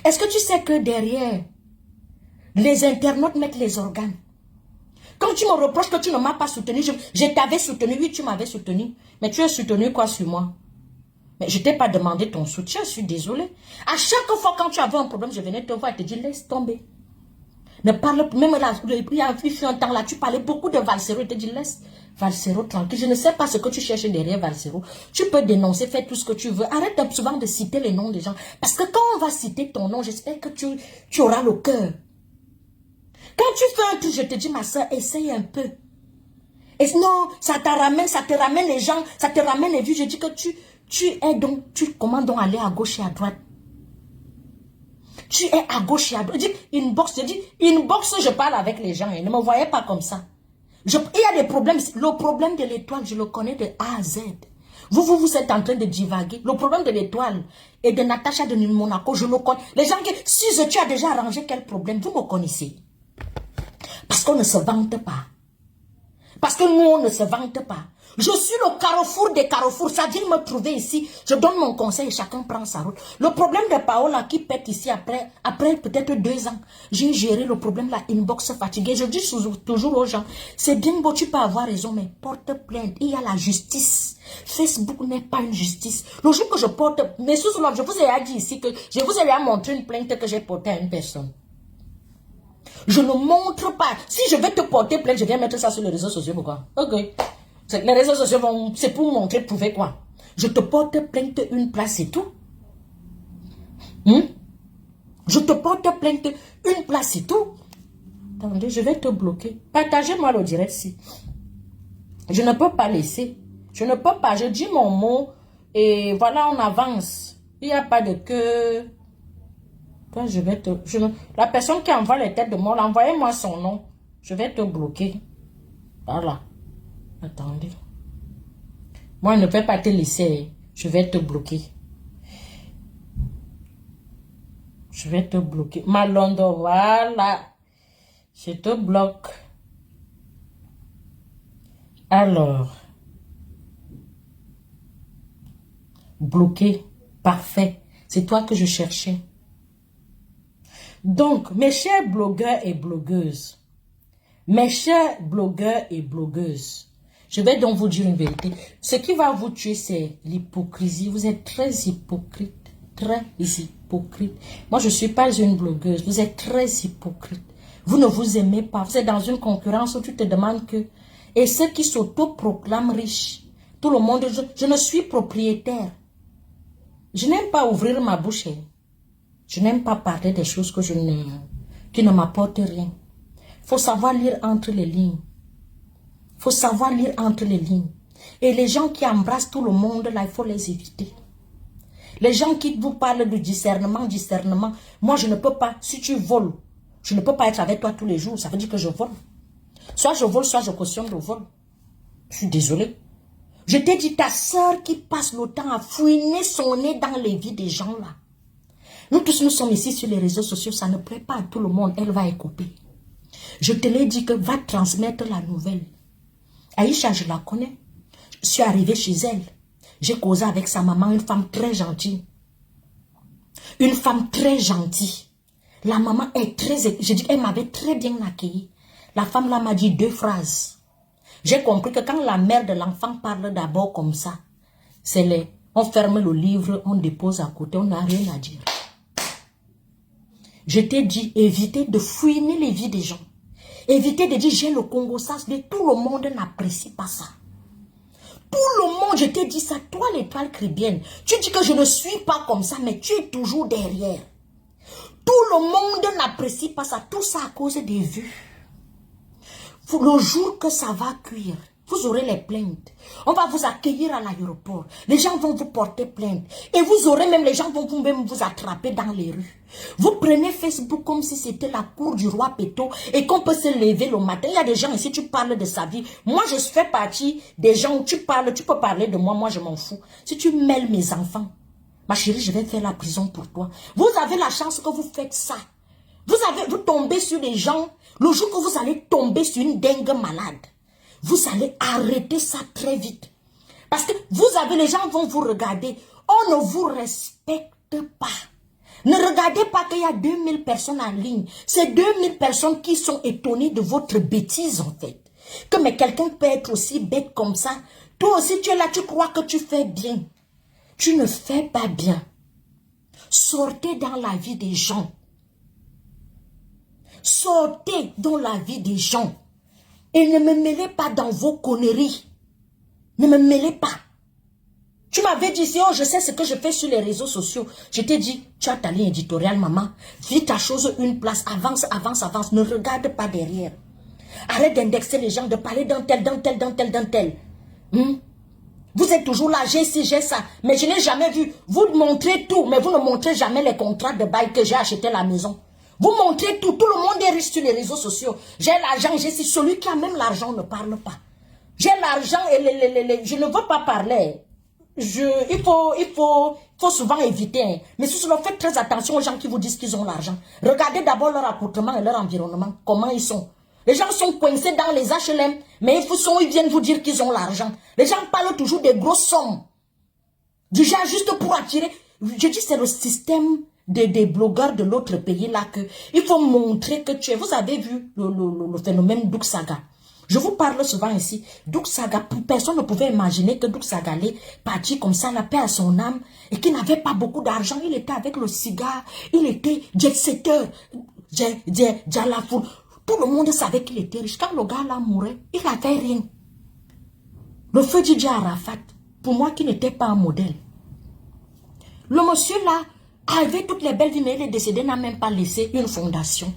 Est-ce que tu sais que derrière, les internautes mettent les organes? Quand tu me reproches que tu ne m'as pas soutenu, je t'avais soutenu. Oui, tu m'avais soutenu. Mais tu as soutenu quoi sur moi? Mais je ne t'ai pas demandé ton soutien, je suis désolée. À chaque fois quand tu avais un problème, je venais te voir et te dire, laisse tomber. Ne parle plus, même là, il y a un temps là, tu parlais beaucoup de Valsero, et te dis, laisse Valsero tranquille. Je ne sais pas ce que tu cherches derrière Valsero. Tu peux dénoncer, faire tout ce que tu veux. Arrête souvent de citer les noms des gens. Parce que quand on va citer ton nom, j'espère que tu auras le cœur. Quand tu fais un truc, je te dis, ma soeur, essaye un peu. Et non, ça te ramène les gens, ça te ramène les vues. Je dis que comment donc aller à gauche et à droite? Tu es à gauche et à droite. Inbox, je parle avec les gens. Ils ne me voyaient pas comme ça. Il y a des problèmes. Le problème de l'étoile, je le connais de A à Z. Vous êtes en train de divaguer. Le problème de l'étoile et de Natacha de Monaco, je le connais. Les gens qui, si tu as déjà arrangé quel problème, vous me connaissez. Parce qu'on ne se vante pas. Parce que nous, on ne se vante pas. Je suis le carrefour des carrefours. Ça vient me trouver ici. Je donne mon conseil et chacun prend sa route. Le problème de Paola qui pète ici après peut-être 2 ans. J'ai géré le problème de la inbox fatiguée. Je dis toujours aux gens, c'est bien beau, tu peux avoir raison, mais porte plainte. Il y a la justice. Facebook n'est pas une justice. Le jour que je porte, mais je vous ai dit ici que je vous ai montré une plainte que j'ai portée à une personne. Je ne montre pas. Si je vais te porter plainte, je viens mettre ça sur les réseaux sociaux. Pourquoi? Ok. Les réseaux sociaux c'est pour montrer, prouver quoi? Je te porte plainte une place et tout. Je te porte plainte une place et tout. Attendez, je vais te bloquer. Partagez-moi le direct si. Je ne peux pas laisser. Je ne peux pas. Je dis mon mot et voilà, on avance. Il n'y a pas de que... Toi, la personne qui envoie les têtes de mort, envoyez-moi son nom. Je vais te bloquer. Voilà. Attendez. Moi, je ne vais pas te laisser. Je vais te bloquer. Je vais te bloquer. Malondo, voilà. Je te bloque. Alors. Bloqué. Parfait. C'est toi que je cherchais. Donc, mes chers blogueurs et blogueuses, je vais donc vous dire une vérité. Ce qui va vous tuer, c'est l'hypocrisie. Vous êtes très hypocrite. Très hypocrite. Moi, je ne suis pas une blogueuse. Vous êtes très hypocrite. Vous ne vous aimez pas. Vous êtes dans une concurrence où tu te demandes que... Et ceux qui s'autoproclament riches, Tout le monde, je ne suis propriétaire. Je n'aime pas ouvrir ma bouche. Je n'aime pas parler des choses que qui ne m'apportent rien. Il faut savoir lire entre les lignes. Il faut savoir lire entre les lignes. Et les gens qui embrassent tout le monde, là, il faut les éviter. Les gens qui vous parlent de discernement, moi je ne peux pas, si tu voles, je ne peux pas être avec toi tous les jours, ça veut dire que je vole. Soit je vole, soit je cautionne le vol. Je suis désolée. Je t'ai dit, ta soeur qui passe le temps à fouiner son nez dans les vies des gens là. Nous tous, nous sommes ici sur les réseaux sociaux, ça ne plaît pas à tout le monde, elle va écouter. Je te l'ai dit que va transmettre la nouvelle. Aïcha, je la connais. Je suis arrivée chez elle. J'ai causé avec sa maman, une femme très gentille. Une femme très gentille. La maman est très... Je dis qu'elle m'avait très bien accueillie. La femme là m'a dit 2 phrases. J'ai compris que quand la mère de l'enfant parle d'abord comme ça, c'est les... On ferme le livre, on dépose à côté, on n'a rien à dire. Je t'ai dit, évitez de fouiner les vies des gens. Évitez de dire, j'ai le Congo, ça, tout le monde n'apprécie pas ça. Tout le monde, je t'ai dit ça, toi l'étoile caribéenne, tu dis que je ne suis pas comme ça, mais tu es toujours derrière. Tout le monde n'apprécie pas ça, tout ça à cause des vues. Le jour que ça va cuire, vous aurez les plaintes. On va vous accueillir à l'aéroport. Les gens vont vous porter plainte. Et vous aurez même, les gens vont même vous attraper dans les rues. Vous prenez Facebook comme si c'était la cour du roi Péto et qu'on peut se lever le matin. Il y a des gens ici, tu parles de sa vie. Moi, je fais partie des gens où tu parles, tu peux parler de moi, moi je m'en fous. Si tu mêles mes enfants, ma chérie, je vais faire la prison pour toi. Vous avez la chance que vous faites ça. Vous tombez sur des gens, le jour que vous allez tomber sur une dingue malade, vous allez arrêter ça très vite. Parce que les gens vont vous regarder. On ne vous respecte pas. Ne regardez pas qu'il y a 2000 personnes en ligne. C'est 2000 personnes qui sont étonnées de votre bêtise en fait. Que mais quelqu'un peut être aussi bête comme ça. Toi aussi tu es là, tu crois que tu fais bien. Tu ne fais pas bien. Sortez dans la vie des gens. Sortez dans la vie des gens. Et ne me mêlez pas dans vos conneries. Ne me mêlez pas. Tu m'avais dit, oh, je sais ce que je fais sur les réseaux sociaux. Je t'ai dit, tu as ta ligne éditoriale, maman. Vis ta chose une place. Avance, avance, avance. Ne regarde pas derrière. Arrête d'indexer les gens, de parler d'un tel. Vous êtes toujours là, j'ai ci, j'ai ça. Mais je n'ai jamais vu. Vous montrez tout, mais vous ne montrez jamais les contrats de bail que j'ai acheté la maison. Vous montrez tout. Tout le monde est riche sur les réseaux sociaux. J'ai l'argent, j'ai ci. Celui qui a même l'argent ne parle pas. J'ai l'argent et je ne veux pas parler. Il faut souvent éviter. Hein. Mais surtout, faites très attention aux gens qui vous disent qu'ils ont l'argent. Regardez d'abord leur accoutrement et leur environnement. Comment ils sont. Les gens sont coincés dans les HLM, mais ils viennent vous dire qu'ils ont l'argent. Les gens parlent toujours des grosses sommes. Du genre juste pour attirer. Je dis c'est le système des blogueurs de l'autre pays là que il faut montrer que tu es. Vous avez vu le phénomène Douk Saga. Je vous parle souvent ici. Douk Saga, personne ne pouvait imaginer que Douk Saga allait partir comme ça, la paix à son âme, et qu'il n'avait pas beaucoup d'argent. Il était avec le cigare, il était jet-setter, Djalafour. Tout le monde savait qu'il était riche. Quand le gars là mourait, il n'avait rien. Le feu Didier Arafat, pour moi qui n'était pas un modèle. Le monsieur là avait toutes les belles vies, mais il est décédé, n'a même pas laissé une fondation.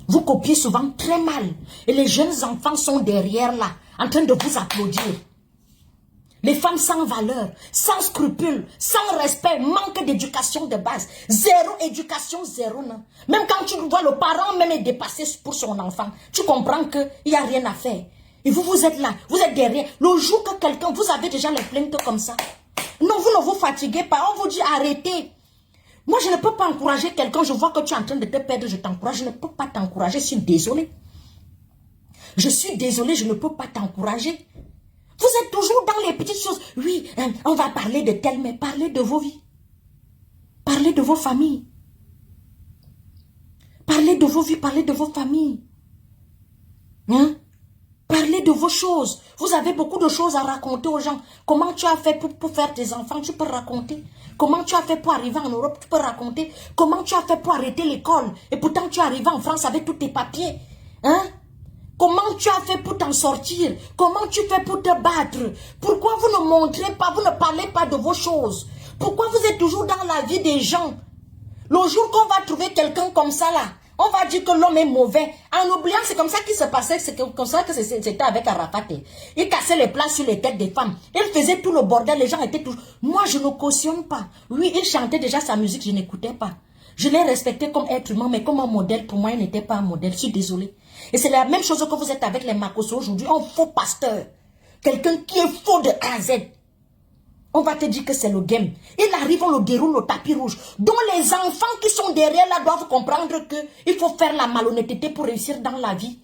Vous copiez souvent très mal. Et les jeunes enfants sont derrière là, en train de vous applaudir. Les femmes sans valeur, sans scrupules, sans respect, manque d'éducation de base. Zéro éducation, zéro non. Même quand tu vois le parent même est dépassé pour son enfant, tu comprends qu'il n'y a rien à faire. Et vous êtes là, vous êtes derrière. Le jour que quelqu'un, vous avez déjà les plaintes comme ça. Non, vous ne vous fatiguez pas, on vous dit arrêtez. Moi, je ne peux pas encourager quelqu'un, je vois que tu es en train de te perdre, je t'encourage, je ne peux pas t'encourager, je suis désolée. Je suis désolée, je ne peux pas t'encourager. Vous êtes toujours dans les petites choses. Oui, on va parler de tel, mais parlez de vos vies. Parlez de vos familles. Parlez de vos vies, parlez de vos familles. Hein? Parlez de vos choses. Vous avez beaucoup de choses à raconter aux gens. Comment tu as fait pour faire tes enfants, tu peux raconter. Comment tu as fait pour arriver en Europe, tu peux raconter. Comment tu as fait pour arrêter l'école. Et pourtant tu es arrivé en France avec tous tes papiers. Hein? Comment tu as fait pour t'en sortir? Comment tu fais pour te battre? Pourquoi vous ne montrez pas, vous ne parlez pas de vos choses? Pourquoi vous êtes toujours dans la vie des gens? Le jour qu'on va trouver quelqu'un comme ça là, on va dire que l'homme est mauvais. En oubliant, c'est comme ça qu'il se passait, c'est comme ça que c'était avec Arafat. Il cassait les plats sur les têtes des femmes. Il faisait tout le bordel, les gens étaient toujours... Moi, je ne cautionne pas. Lui, il chantait déjà sa musique, je n'écoutais pas. Je l'ai respecté comme être humain, mais comme un modèle, pour moi, il n'était pas un modèle. Je suis désolée. Et c'est la même chose que vous êtes avec les Makosso aujourd'hui, un faux pasteur. Quelqu'un qui est faux de A à Z. On va te dire que c'est le game. Il arrive, on le déroule au tapis rouge. Donc les enfants qui sont derrière là doivent comprendre qu'il faut faire la malhonnêteté pour réussir dans la vie.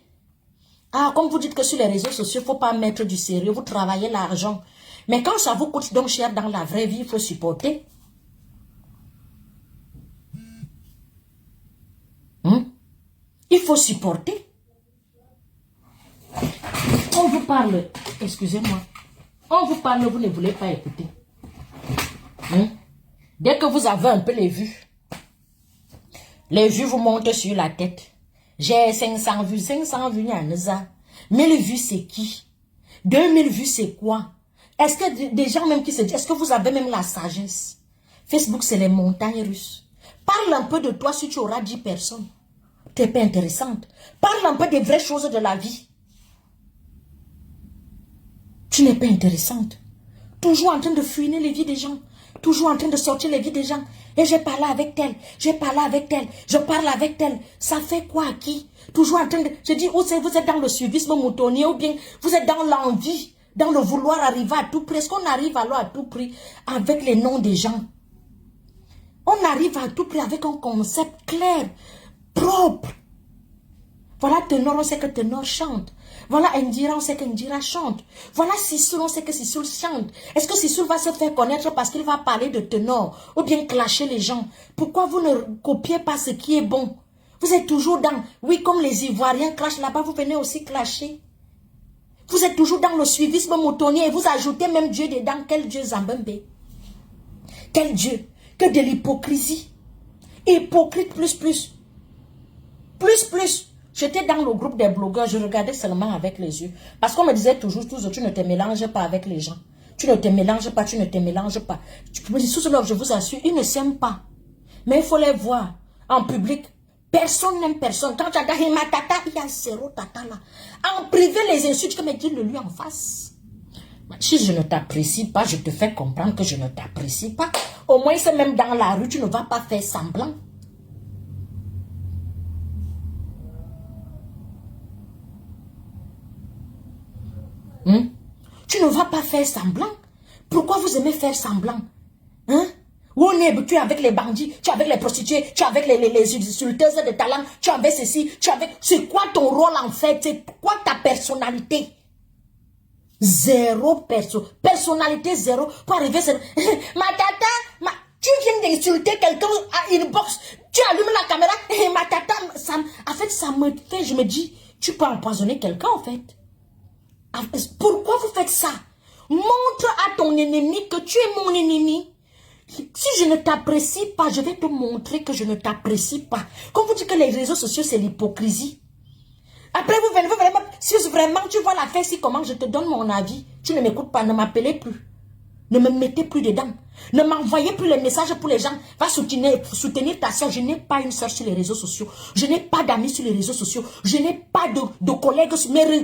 Ah, comme vous dites que sur les réseaux sociaux, il ne faut pas mettre du sérieux, vous travaillez l'argent. Mais quand ça vous coûte donc cher dans la vraie vie, il faut supporter. Il faut supporter. On vous parle, excusez-moi, on vous parle, vous ne voulez pas écouter. Dès que vous avez un peu les vues vous montent sur la tête. J'ai 500 vues, 1000 vues c'est qui? 2000 vues c'est quoi? Est-ce que des gens même qui se disent, est-ce que vous avez même la sagesse? Facebook c'est les montagnes russes. Parle un peu de toi si tu auras 10 personnes. Tu n'es pas intéressante. Parle un peu des vraies choses de la vie. Tu n'es pas intéressante. Toujours en train de fuiner les vies des gens. Toujours en train de sortir les vies des gens. Et j'ai parlé avec tel, j'ai parlé avec tel, je parle avec tel. Ça fait quoi à qui? Toujours en train de... Je dis, vous êtes dans le suivisme moutonnier ou bien vous êtes dans l'envie, dans le vouloir arriver à tout prix. Est-ce qu'on arrive alors à tout prix avec les noms des gens? On arrive à tout prix avec un concept clair, propre. Voilà Tenor, on sait que Tenor chante. Voilà Indira, on sait qu'Indira chante. Voilà Sissoul, on sait que Sissoul chante. Est-ce que Sissoul va se faire connaître parce qu'il va parler de Tenor ou bien clasher les gens? Pourquoi vous ne copiez pas ce qui est bon? Vous êtes toujours dans, oui, comme les Ivoiriens clashent là-bas, vous venez aussi clasher. Vous êtes toujours dans le suivisme moutonnier et vous ajoutez même Dieu dedans. Quel Dieu Zambembe? Quel Dieu? Que de l'hypocrisie. Hypocrite plus. J'étais dans le groupe des blogueurs, je regardais seulement avec les yeux. Parce qu'on me disait toujours, tu ne te mélanges pas avec les gens. Tu ne te mélanges pas, tu ne te mélanges pas. Je vous assure, ils ne s'aiment pas. Mais il faut les voir en public. Personne n'aime personne. Quand tu as dit, ma tata, il y a zéro tata là. En privé, les insultes, comme dis-le lui en face. Si je ne t'apprécie pas, je te fais comprendre que je ne t'apprécie pas. Au moins, c'est même dans la rue, tu ne vas pas faire semblant. Tu ne vas pas faire semblant. Pourquoi vous aimez faire semblant? Où on est habitué avec les bandits, tu es avec les prostituées, tu es avec les insulteuses de talent, tu es avec ceci, tu es avec... C'est quoi ton rôle en fait? C'est quoi ta personnalité? Zéro personnalité zéro. Pour arriver, c'est... ma tata, tu viens d'insulter quelqu'un à une box, tu allumes la caméra, ma tata, en fait, ça me fait, je me dis, tu peux empoisonner quelqu'un en fait. Pourquoi vous faites ça? Montre à ton ennemi que tu es mon ennemi. Si je ne t'apprécie pas, je vais te montrer que je ne t'apprécie pas. Comme vous dites que les réseaux sociaux, c'est l'hypocrisie. Après, vous venez vraiment... Si vraiment tu vois la faire, si comment je te donne mon avis, tu ne m'écoutes pas, ne m'appelez plus. Ne me mettez plus dedans. Ne m'envoyez plus les messages pour les gens. Va soutenir ta soeur. Je n'ai pas une soeur sur les réseaux sociaux. Je n'ai pas d'amis sur les réseaux sociaux. Je n'ai pas de collègues.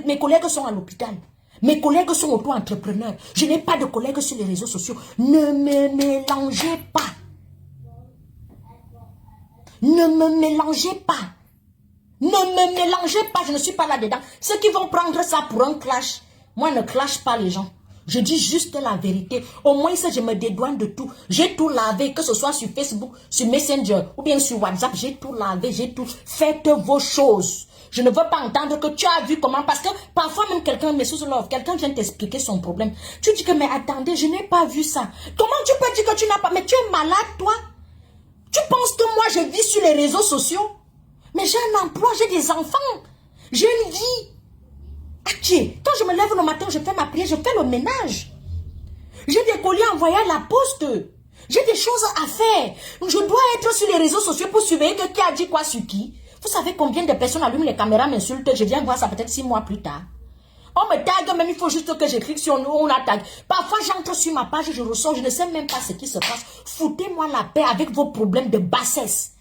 Mes collègues sont à l'hôpital. Mes collègues sont auto-entrepreneurs. Je n'ai pas de collègues sur les réseaux sociaux. Ne me mélangez pas. Ne me mélangez pas. Ne me mélangez pas. Je ne suis pas là-dedans. Ceux qui vont prendre ça pour un clash, moi, ne clash pas les gens. Je dis juste la vérité. Au moins, ça, je me dédouane de tout. J'ai tout lavé, que ce soit sur Facebook, sur Messenger ou bien sur WhatsApp. J'ai tout lavé, j'ai tout. Faites vos choses. Je ne veux pas entendre que tu as vu comment. Parce que parfois, même quelqu'un, quelqu'un vient t'expliquer son problème. Tu dis que, mais attendez, je n'ai pas vu ça. Comment tu peux dire que tu n'as pas... Mais tu es malade, toi. Tu penses que moi, je vis sur les réseaux sociaux? Mais j'ai un emploi, j'ai des enfants. J'ai une vie. Quand je me lève le matin, je fais ma prière, je fais le ménage. J'ai des colis envoyés à la poste. J'ai des choses à faire. Je dois être sur les réseaux sociaux pour surveiller qui a dit quoi sur qui. Vous savez combien de personnes allument les caméras, m'insultent, je viens voir ça peut-être 6 mois plus tard. On me tag, même il faut juste que je clique sur nous, on a tag. Parfois j'entre sur ma page, je ressors, je ne sais même pas ce qui se passe. Foutez-moi la paix avec vos problèmes de bassesse.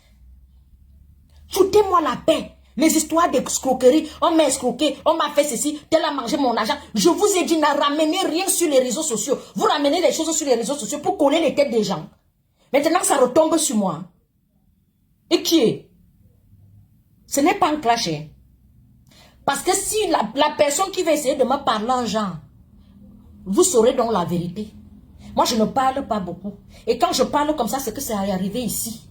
Foutez-moi la paix. Les histoires d'escroquerie, on m'a escroqué, on m'a fait ceci, tel a mangé mon argent. Je vous ai dit, ne ramenez rien sur les réseaux sociaux. Vous ramenez les choses sur les réseaux sociaux pour coller les têtes des gens. Maintenant, ça retombe sur moi. Et qui est? Ce n'est pas un clash. Hein? Parce que si la personne qui va essayer de me parler en genre, vous saurez donc la vérité. Moi, je ne parle pas beaucoup. Et quand je parle comme ça, c'est que c'est arrivé ici.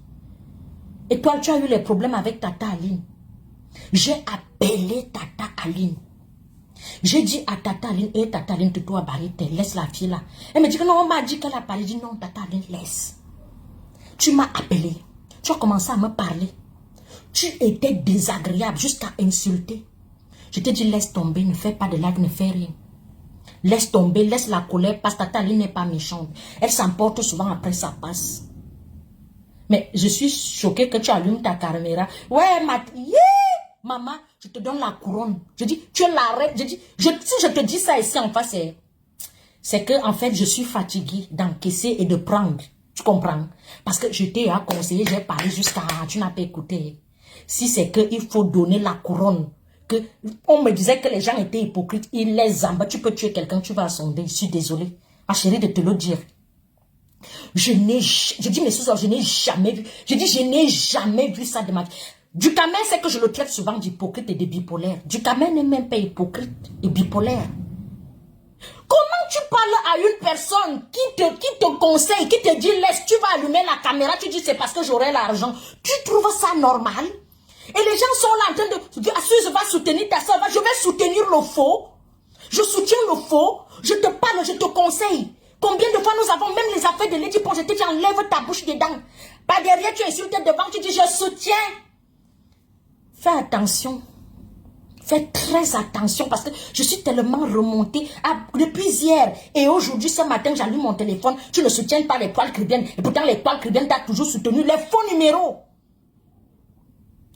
Et toi, tu as eu les problèmes avec Tata Aline. J'ai appelé Tata Aline. J'ai dit à Tata Aline, Tata Aline, tu dois barrer, laisse la fille là. Elle me dit que non, on m'a dit qu'elle a parlé. Je dis non, Tata Aline, laisse. Tu m'as appelé. Tu as commencé à me parler. Tu étais désagréable jusqu'à insulter. Je te dis, laisse tomber, ne fais pas de live, ne fais rien. Laisse tomber, laisse la colère, parce que Tata Aline n'est pas méchante. Elle s'emporte souvent, après ça passe. Mais je suis choquée que tu allumes ta caméra. Ouais, maman, je te donne la couronne. Je dis, tu l'arrêtes. Je dis, si je te dis ça ici en face, c'est que en fait, je suis fatiguée d'encaisser et de prendre. Tu comprends? Parce que je t'ai conseillé, j'ai parlé jusqu'à... Tu n'as pas écouté. Si c'est qu'il faut donner la couronne, que on me disait que les gens étaient hypocrites, ils les embêtent. Tu peux tuer quelqu'un, tu vas sonder. Je suis désolée. Ma chérie, de te le dire. Je dis mes sous, je n'ai jamais vu. Je dis, je n'ai jamais vu ça de ma vie. Ducamel, c'est que je le traite souvent d'hypocrite et de bipolaire. Ducamel n'est même pas hypocrite et bipolaire. Comment tu parles à une personne qui te conseille, qui te dit, laisse, tu vas allumer la caméra, tu dis, c'est parce que j'aurai l'argent. Tu trouves ça normal? Et les gens sont là en train de dire, je vais soutenir ta soeur, je vais soutenir le faux. Je soutiens le faux. Je te parle, je te conseille. Combien de fois nous avons même les affaires de Lady Pon, je te dis, enlève ta bouche dedans. Pas derrière, tu insultes devant, tu dis, je soutiens. Fais attention. Fais très attention parce que je suis tellement remontée depuis hier. Et aujourd'hui, ce matin, j'allume mon téléphone. Tu ne soutiens pas les toiles caribéennes. Et pourtant, les toiles caribéennes, tu as toujours soutenu les faux numéros.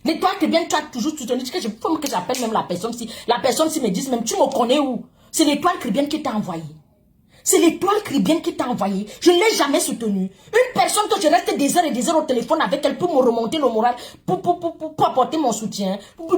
Les toiles caribéennes, tu as toujours soutenu. Il faut que j'appelle même la personne. Si la personne me dit même, tu me connais où? C'est les toiles caribéennes qui t'a envoyé. C'est l'étoile caribéenne qui t'a envoyé. Je ne l'ai jamais soutenu. Une personne que je reste des heures et des heures au téléphone avec elle pour me remonter le moral, pour apporter mon soutien,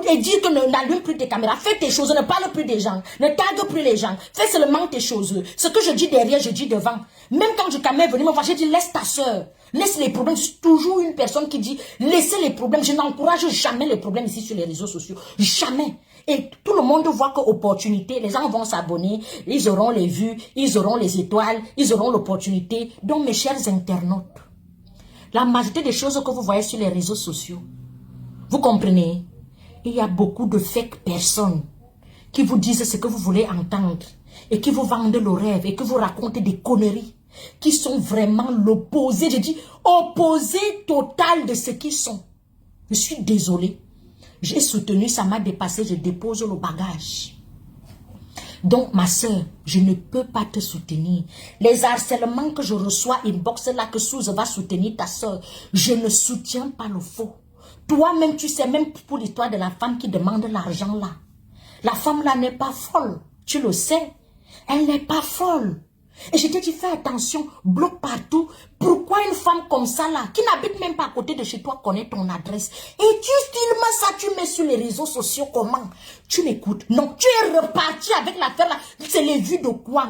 et dire que n'allume plus tes caméras, fais tes choses, ne parle plus des gens, ne tague plus les gens, fais seulement tes choses. Ce que je dis derrière, je dis devant. Même quand je quand même venu me voir, j'ai dit laisse ta soeur, laisse les problèmes. Je suis toujours une personne qui dit laissez les problèmes. Je n'encourage jamais les problèmes ici sur les réseaux sociaux. Jamais. Et tout le monde voit qu'opportunité, les gens vont s'abonner, ils auront les vues, ils auront les étoiles, ils auront l'opportunité. Donc mes chers internautes, la majorité des choses que vous voyez sur les réseaux sociaux, vous comprenez, il y a beaucoup de fake personnes qui vous disent ce que vous voulez entendre et qui vous vendent le rêve et qui vous racontent des conneries qui sont vraiment l'opposé, je dis opposé total de ce qu'ils sont. Je suis désolée. J'ai soutenu, ça m'a dépassé, je dépose le bagage. Donc, ma soeur, je ne peux pas te soutenir. Les harcèlements que je reçois, inbox là, que Suze va soutenir ta soeur, je ne soutiens pas le faux. Toi-même, tu sais, même pour l'histoire de la femme qui demande l'argent là. La femme là n'est pas folle, tu le sais. Elle n'est pas folle. Et je te dis, fais attention, bloque partout. Pourquoi une femme comme ça là, qui n'habite même pas à côté de chez toi, connaît ton adresse? Et tu filmes ça, tu mets sur les réseaux sociaux, comment? Tu m'écoutes? Non, tu es reparti avec l'affaire là. C'est les vues de quoi?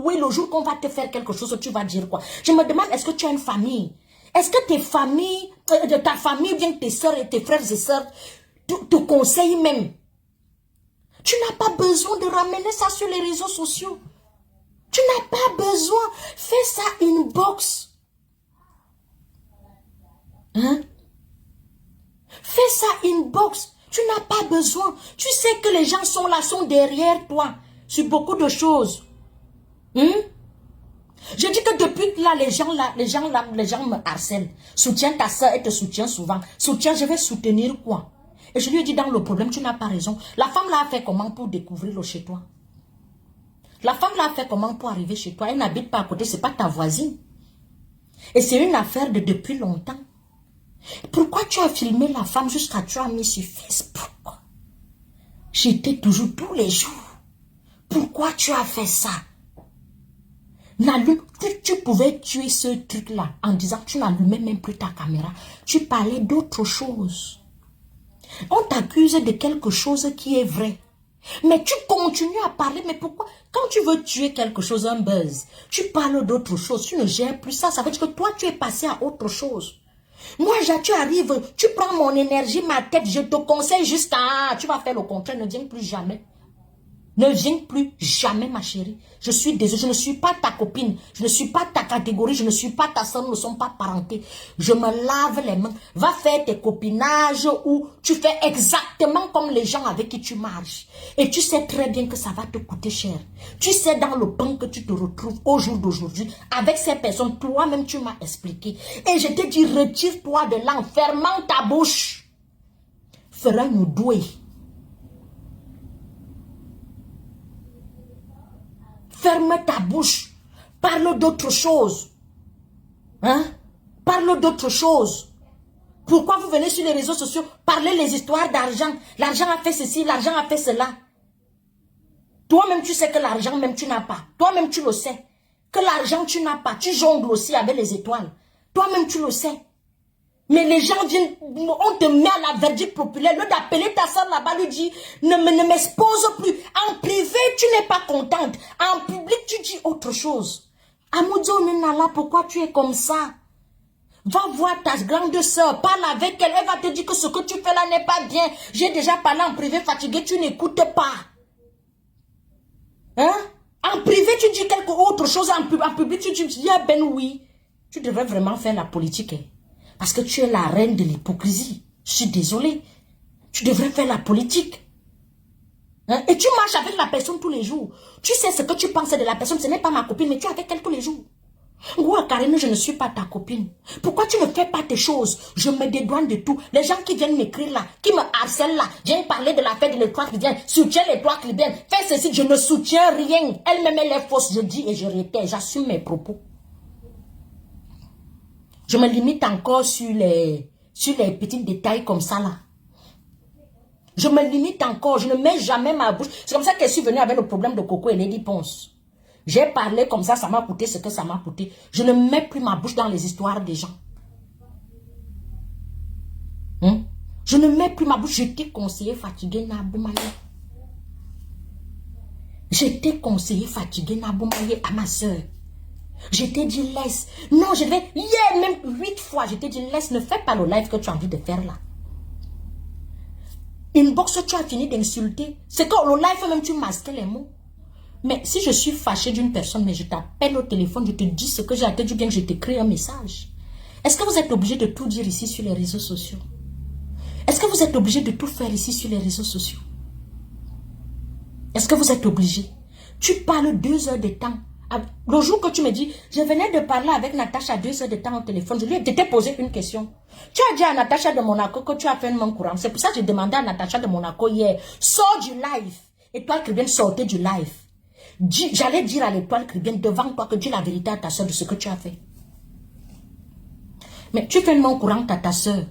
Oui, le jour qu'on va te faire quelque chose, tu vas dire quoi? Je me demande, est-ce que tu as une famille? Est-ce que tes familles, ta famille, bien tes soeurs et tes frères et sœurs, te conseillent même? Tu n'as pas besoin de ramener ça sur les réseaux sociaux. Tu n'as pas besoin. Fais ça inbox. Hein? Fais ça inbox. Tu n'as pas besoin. Tu sais que les gens sont là, sont derrière toi. Sur beaucoup de choses. Hein? Je dis que depuis là, les gens me harcèlent. Soutiens ta soeur, elle te soutient souvent. Soutiens, je vais soutenir quoi? Et je lui ai dit dans le problème, tu n'as pas raison. La femme là a fait comment pour découvrir le chez toi? La femme là a fait comment pour arriver chez toi? Elle n'habite pas à côté, c'est pas ta voisine. Et c'est une affaire de depuis longtemps. Pourquoi tu as filmé la femme jusqu'à tu as mis sur Facebook? J'étais toujours tous les jours. Pourquoi tu as fait ça? Tu pouvais tuer ce truc-là en disant que tu n'allumais même plus ta caméra. Tu parlais d'autre chose. On t'accuse de quelque chose qui est vrai. Mais tu continues à parler. Mais pourquoi? Quand tu veux tuer quelque chose, un buzz, tu parles d'autre chose. Tu ne gères plus ça. Ça veut dire que toi, tu es passé à autre chose. Moi, tu arrives, tu prends mon énergie, ma tête, je te conseille jusqu'à... Tu vas faire le contraire, ne viens plus jamais. Ne viens plus jamais, ma chérie. Je suis désolée, je ne suis pas ta copine. Je ne suis pas ta catégorie, je ne suis pas ta soeur, nous ne sommes pas parentés. Je me lave les mains. Va faire tes copinages où tu fais exactement comme les gens avec qui tu marches. Et tu sais très bien que ça va te coûter cher. Tu sais dans le pain que tu te retrouves au jour d'aujourd'hui avec ces personnes. Toi-même, tu m'as expliqué. Et je te dis, retire-toi de là en fermant ta bouche. Fera nous douer. Ferme ta bouche. Parle d'autre chose. Hein? Parle d'autre chose. Pourquoi vous venez sur les réseaux sociaux parler les histoires d'argent? L'argent a fait ceci, l'argent a fait cela. Toi-même, tu sais que l'argent, même tu n'as pas. Toi-même, tu le sais. Que l'argent, tu n'as pas. Tu jongles aussi avec les étoiles. Toi-même, tu le sais. Mais les gens viennent, on te met à la verdict populaire. Le d'appeler ta soeur là-bas, lui dit, ne m'expose plus. En privé, tu n'es pas contente. En public, tu dis autre chose. Amoudzo Nenala, pourquoi tu es comme ça? Va voir ta grande soeur, parle avec elle. Elle va te dire que ce que tu fais là n'est pas bien. J'ai déjà parlé en privé, fatigué, tu n'écoutes pas. Hein? En privé, tu dis quelque autre chose. En public, tu dis, ah ben oui. Tu devrais vraiment faire la politique. Hein? Parce que tu es la reine de l'hypocrisie. Je suis désolée. Tu devrais faire la politique. Hein? Et tu marches avec la personne tous les jours. Tu sais ce que tu penses de la personne. Ce n'est pas ma copine, mais tu es avec elle tous les jours. Ouah, Karine, je ne suis pas ta copine. Pourquoi tu ne fais pas tes choses? Je me dédouane de tout. Les gens qui viennent m'écrire là, qui me harcèlent là, viennent parler de la fête de l'étoile chrétienne, soutiens l'étoile chrétienne, fais ceci, je ne soutiens rien. Elle-même, elle est fausse, je dis et je réitère, j'assume mes propos. Je me limite encore sur les petits détails comme ça là. Je me limite encore, je ne mets jamais ma bouche. C'est comme ça que je suis venue avec le problème de Coco et Lady Ponce. J'ai parlé comme ça m'a coûté ce que ça m'a coûté. Je ne mets plus ma bouche dans les histoires des gens. Je ne mets plus ma bouche. Je t'ai conseillé fatigué Naboumaye. Je t'ai conseillé fatigué Naboumaye à ma soeur. Je t'ai dit laisse. Non, je vais. Hier même 8 fois, je t'ai dit laisse. Ne fais pas le live que tu as envie de faire là. Inbox, tu as fini d'insulter. C'est que le live même tu masquais les mots. Mais si je suis fâchée d'une personne, mais je t'appelle au téléphone, je te dis ce que j'ai à te dire, bien que je t'écris un message. Est-ce que vous êtes obligé de tout dire ici sur les réseaux sociaux? Est-ce que vous êtes obligé de tout faire ici sur les réseaux sociaux? Est-ce que vous êtes obligé? Tu parles 2 heures de temps. Le jour que tu me dis, je venais de parler avec Natacha 2 heures de temps au téléphone, je lui ai posé une question. Tu as dit à Natacha de Monaco que tu as fait une main courante. C'est pour ça que j'ai demandé à Natacha de Monaco hier, sors du live. Étoile Chrétienne, sortez du live. J'allais dire à l'étoile Chrétienne devant toi que dis la vérité à ta soeur de ce que tu as fait. Mais tu fais une main courante à ta soeur.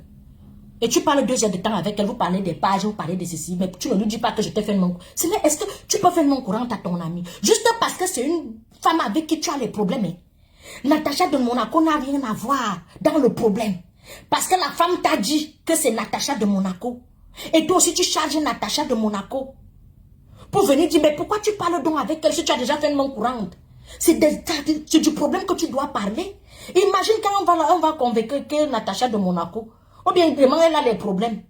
Et tu parles 2 heures de temps avec elle, vous parlez des pages, vous parlez de ceci, mais tu ne lui dis pas que je t'ai fait une main courante. Est-ce que tu peux faire une main courante à ton ami? Juste parce que c'est une femme avec qui tu as les problèmes. Hein? Natacha de Monaco n'a rien à voir dans le problème. Parce que la femme t'a dit que c'est Natacha de Monaco. Et toi aussi tu charges Natacha de Monaco. Pour venir dire, mais pourquoi tu parles donc avec elle si tu as déjà fait une main courante? C'est du problème que tu dois parler. Imagine quand on va convaincre que Natacha de Monaco, ou bien vraiment elle a les problèmes.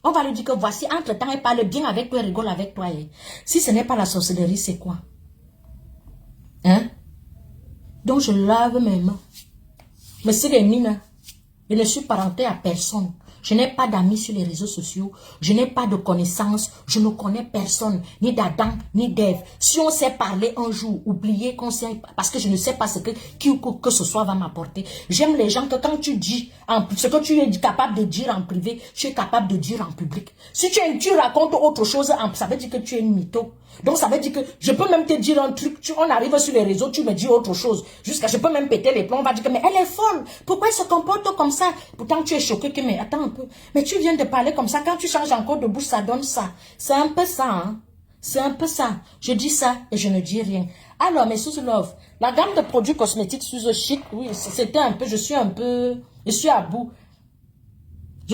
On va lui dire que voici, entre-temps, elle parle bien avec toi, elle rigole avec toi. Et si ce n'est pas la sorcellerie, c'est quoi? Hein? Donc je lave mes mains. Mais c'est les mines. Je ne suis parenté à personne. Je n'ai pas d'amis sur les réseaux sociaux. Je n'ai pas de connaissances. Je ne connais personne. Ni d'Adam, ni d'Ève. Si on sait parler un jour, oubliez qu'on sait. Parce que je ne sais pas ce que ce soit va m'apporter. J'aime les gens que quand tu dis, ce que tu es capable de dire en privé, tu es capable de dire en public. Si tu racontes autre chose, ça veut dire que tu es une mytho. Donc ça veut dire que je peux même te dire un truc, on arrive sur les réseaux, tu me dis autre chose. Jusqu'à je peux même péter les plombs, on va dire que mais elle est folle. Pourquoi elle se comporte comme ça? Pourtant tu es choqué que mais attends un peu. Mais tu viens de parler comme ça, quand tu changes encore de bouche, ça donne ça. C'est un peu ça, hein. C'est un peu ça. Je dis ça et je ne dis rien. Alors, mes Suze Love, la gamme de produits cosmétiques Suze Chic, oui, c'était un peu, je suis à bout. Je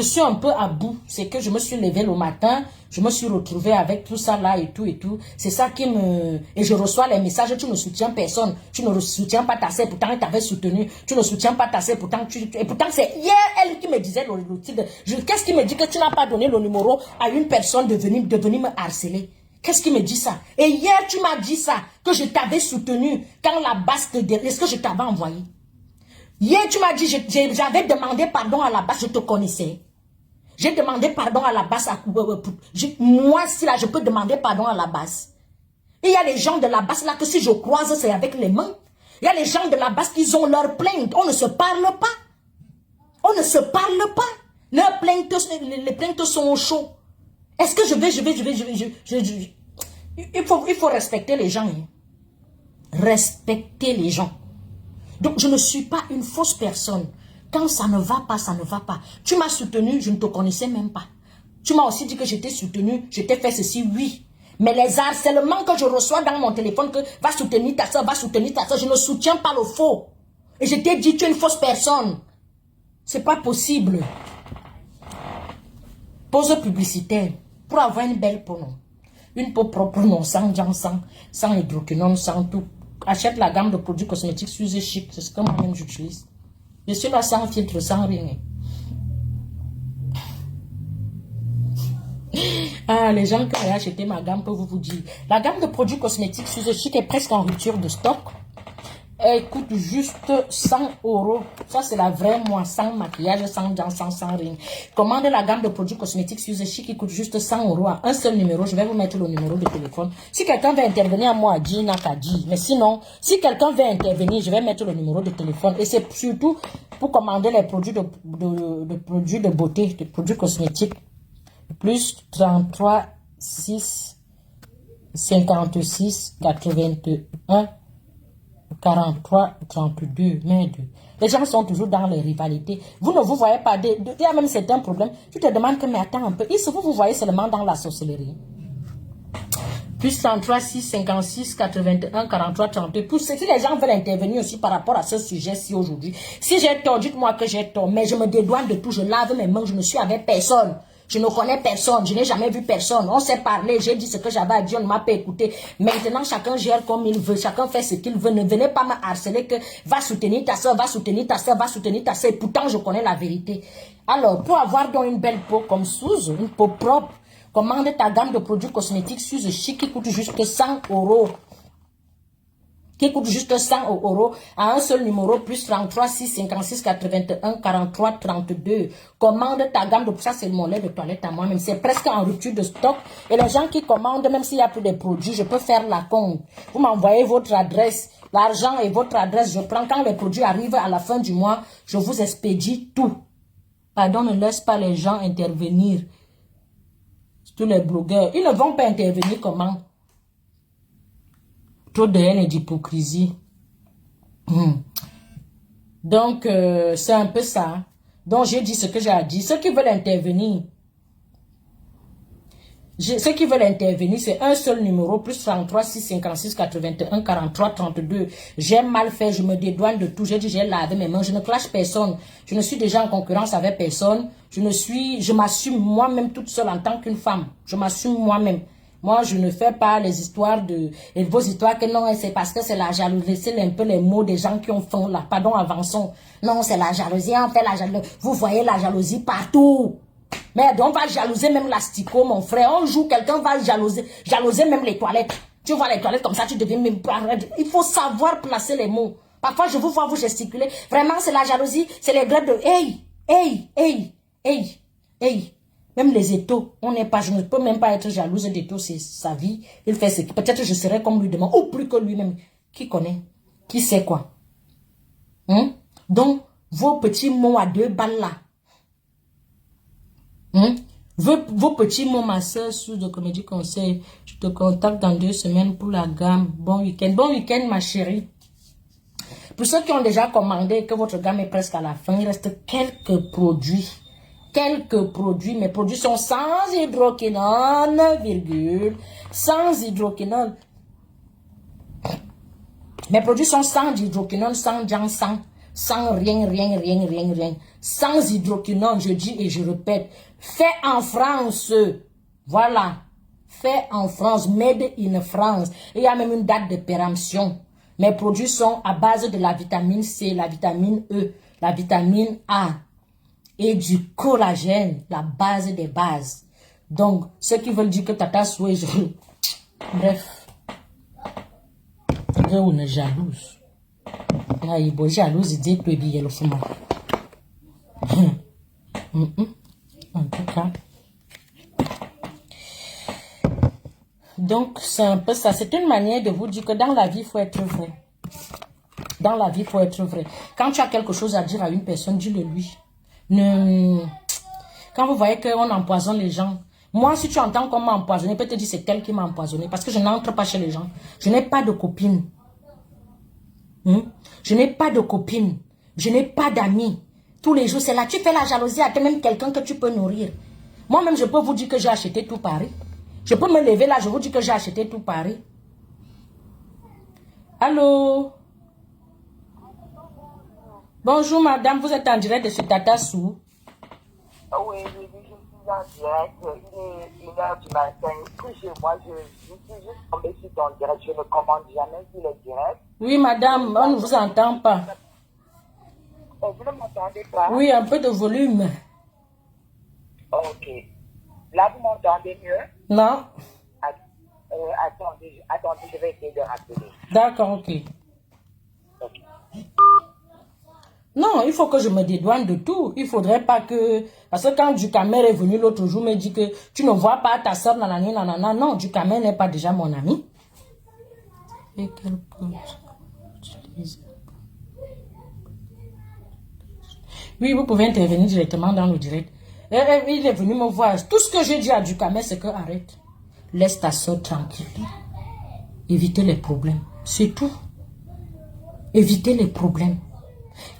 suis un peu à bout. C'est que je me suis levée le matin, je me suis retrouvée avec tout ça là et tout et tout. C'est ça qui me... Et je reçois les messages, tu ne soutiens personne. Tu ne soutiens pas ta sœur, pourtant elle t'avait soutenu. Tu ne soutiens pas ta sœur, pourtant tu... Et pourtant c'est hier elle qui me disait le titre. Qu'est-ce qui me dit que tu n'as pas donné le numéro à une personne de venir me harceler? Qu'est-ce qui me dit ça? Et hier tu m'as dit ça, que je t'avais soutenu quand la basse te... Est-ce que je t'avais envoyé? Hier, tu m'as dit, j'avais demandé pardon à la base, je te connaissais. J'ai demandé pardon à la base. Moi, si là, je peux demander pardon à la base. Et il y a les gens de la base là que si je croise, c'est avec les mains. Il y a les gens de la base qui ont leur plainte. On ne se parle pas. On ne se parle pas. Leurs plaintes, les plaintes sont chaudes. Est-ce que il faut respecter les gens. Hein. Respecter les gens. Donc, je ne suis pas une fausse personne. Quand ça ne va pas, ça ne va pas. Tu m'as soutenu, je ne te connaissais même pas. Tu m'as aussi dit que j'étais soutenu, je t'ai fait ceci, oui. Mais les harcèlements que je reçois dans mon téléphone, que va soutenir ta soeur, je ne soutiens pas le faux. Et je t'ai dit, tu es une fausse personne. C'est pas possible. Pause publicitaire. Pour avoir une belle peau, non. Une peau propre, non, sans hydroquinone, sans tout. Achète la gamme de produits cosmétiques Suze Chic, c'est ce que moi-même j'utilise. Je suis là sans filtre, sans rien. Ah, les gens qui ont acheté ma gamme peuvent vous dire. La gamme de produits cosmétiques Suze Chic est presque en rupture de stock. Elle coûte juste 100 €. Ça, c'est la vraie moi, sans maquillage, sans dents, sans rien. Commandez la gamme de produits cosmétiques Suze Chic qui coûte juste 100 € à un seul numéro. Je vais vous mettre le numéro de téléphone. Si quelqu'un veut intervenir à moi, dit, n'a qu'à dire. Mais sinon, si quelqu'un veut intervenir, je vais mettre le numéro de téléphone. Et c'est surtout pour commander les produits produits de beauté, de produits cosmétiques. Plus 33 6 56 81 43, 32, merde. Les gens sont toujours dans les rivalités. Vous ne vous voyez pas. Il y a même certains problèmes. Tu te demandes que, mais attends un peu. Vous voyez seulement dans la sorcellerie. Plus 33, 6, 56, 81, 43, 32. Pour si les gens veulent intervenir aussi par rapport à ce sujet-ci aujourd'hui. Si j'ai tort, dites-moi que j'ai tort. Mais je me dédouane de tout. Je lave mes mains. Je ne suis avec personne. Je ne connais personne, je n'ai jamais vu personne. On s'est parlé, j'ai dit ce que j'avais à dire, on ne m'a pas écouté. Maintenant, chacun gère comme il veut, chacun fait ce qu'il veut. Ne venez pas me harceler que va soutenir ta soeur, va soutenir ta soeur, va soutenir ta soeur. Pourtant, je connais la vérité. Alors, pour avoir donc une belle peau comme Suze, une peau propre, commande ta gamme de produits cosmétiques Suze Chic qui coûte juste 100 €. Qui coûte juste 100 € à un seul numéro, plus 33 6 56 81 43 32. Commande ta gamme de... Ça, c'est mon lait de toilette à moi-même. C'est presque en rupture de stock. Et les gens qui commandent, même s'il n'y a plus de produits, je peux faire la compte. Vous m'envoyez votre adresse, l'argent et votre adresse. Je prends quand les produits arrivent à la fin du mois, je vous expédie tout. Pardon, ne laisse pas les gens intervenir. Tous les blogueurs, ils ne vont pas intervenir comment? Trop de haine et d'hypocrisie. Donc, c'est un peu ça. Donc, j'ai dit ce que j'ai à dire. Ceux qui veulent intervenir, c'est un seul numéro, plus 33 6 56 81 43 32. J'ai mal fait, je me dédouane de tout. J'ai dit, j'ai lavé mes mains. Je ne clash personne. Je ne suis déjà en concurrence avec personne. Je m'assume moi-même toute seule en tant qu'une femme. Je m'assume moi-même. Moi, je ne fais pas les histoires et vos histoires que non, c'est parce que c'est la jalousie. C'est un peu les mots des gens qui ont faim là. Pardon, avançons. Non, c'est la jalousie. On fait la jalousie. Vous voyez la jalousie partout. Merde, on va jalouser même l'asticot, mon frère. Un jour, quelqu'un va jalouser même les toilettes. Tu vois les toilettes comme ça, tu deviens même pas... Il faut savoir placer les mots. Parfois, je vous vois vous gesticuler. Vraiment, c'est la jalousie. C'est les grades de... Hey. Même les étaux, je ne peux même pas être jalouse d'étaux, c'est sa vie. Il fait ce qu'il... Peut-être je serai comme lui demain, ou plus que lui-même. Qui connaît? Qui sait quoi? Donc, vos petits mots à 2 balles là. Vos petits mots, ma soeur, sous de Comédie Conseil. Je te contacte dans 2 semaines pour la gamme. Bon week-end. Bon week-end, ma chérie. Pour ceux qui ont déjà commandé et que votre gamme est presque à la fin, il reste quelques produits. Quelques produits. Mes produits sont sans hydroquinone, virgule. Sans hydroquinone. Mes produits sont sans hydroquinone, sans ginseng, sans rien. Sans hydroquinone, je dis et je répète. Fait en France. Voilà. Fait en France. Made in France. Et il y a même une date de péremption. Mes produits sont à base de la vitamine C, la vitamine E, la vitamine A et du collagène, la base des bases. Donc, ceux qui veulent dire que Tata Soué, bref. On est jalouse. Il est jalouse, il dit que il est le fou. En tout cas. Donc, c'est un peu ça. C'est une manière de vous dire que dans la vie, il faut être vrai. Dans la vie, il faut être vrai. Quand tu as quelque chose à dire à une personne, dis-le lui. Quand vous voyez qu'on empoisonne les gens, moi, si tu entends qu'on m'a empoisonné, peut te dire c'est elle qui m'a empoisonné. Parce que je n'entre pas chez les gens. Je n'ai pas de copine. Je n'ai pas de copine. Je n'ai pas d'amis. Tous les jours, c'est là. Tu fais la jalousie à toi-même quelqu'un que tu peux nourrir. Moi-même, je peux vous dire que j'ai acheté tout Paris. Je peux me lever là, je vous dis que j'ai acheté tout Paris. Allô? Bonjour madame, vous êtes en direct de ce Tata Sou. Oui, je suis en direct. Il est 1h du matin. Moi, je suis juste tombée sur ton direct. Je ne commande jamais sur les directs. Oui madame, on ne vous entend pas. Vous ne m'entendez pas? Oui, un peu de volume. Ok. Là, vous m'entendez mieux? Non. Attendez, je vais essayer de rappeler. D'accord, ok. Non, il faut que je me dédouane de tout. Il faudrait pas que... Parce que quand Ducamer est venu l'autre jour, me dit que tu ne vois pas ta soeur, nanana. Non, Ducamer n'est pas déjà mon ami. Et quel code utiliser? Oui, vous pouvez intervenir directement dans le direct. Il est venu me voir. Tout ce que j'ai dit à Ducamer, c'est que arrête. Laisse ta soeur tranquille. Évitez les problèmes. C'est tout. Évitez les problèmes.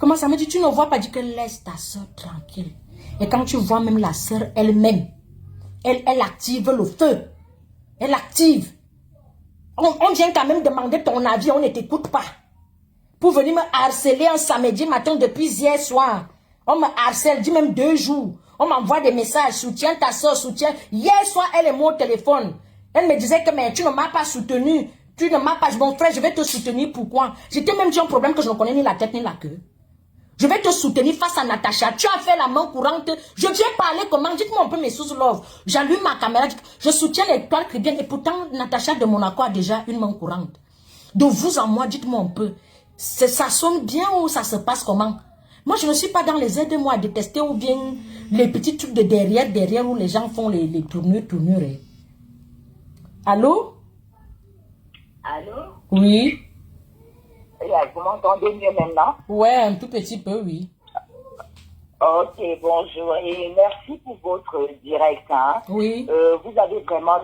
Comment ça me dit, tu ne vois pas, dit que laisse ta soeur tranquille. Et quand tu vois même la soeur elle-même, elle active le feu. Elle active. On vient quand même demander ton avis, on ne t'écoute pas. Pour venir me harceler un samedi matin depuis hier soir. On me harcèle, dit même 2 jours. On m'envoie des messages, soutiens ta soeur, soutiens. Hier soir, elle est moi au téléphone. Elle me disait que mais tu ne m'as pas soutenu. Tu ne m'as pas... Mon frère, je vais te soutenir. Pourquoi? J'étais même dit un problème que je ne connais ni la tête ni la queue. Je vais te soutenir face à Natacha. Tu as fait la main courante. Je viens parler comment? Dites-moi un peu mes sources love. J'allume ma caméra. Je soutiens l'étoile chrétienne. Et pourtant, Natacha de Monaco a déjà une main courante. De vous à moi, dites-moi un peu. Ça sonne bien ou ça se passe comment? Moi, je ne suis pas dans les aides-moi à détester ou bien les petits trucs de derrière où les gens font les tournures. Allô? Allô? Oui. Vous m'entendez mieux maintenant? Ouais, un tout petit peu, oui. Ok, bonjour et merci pour votre direct. Hein. Oui. Vous avez vraiment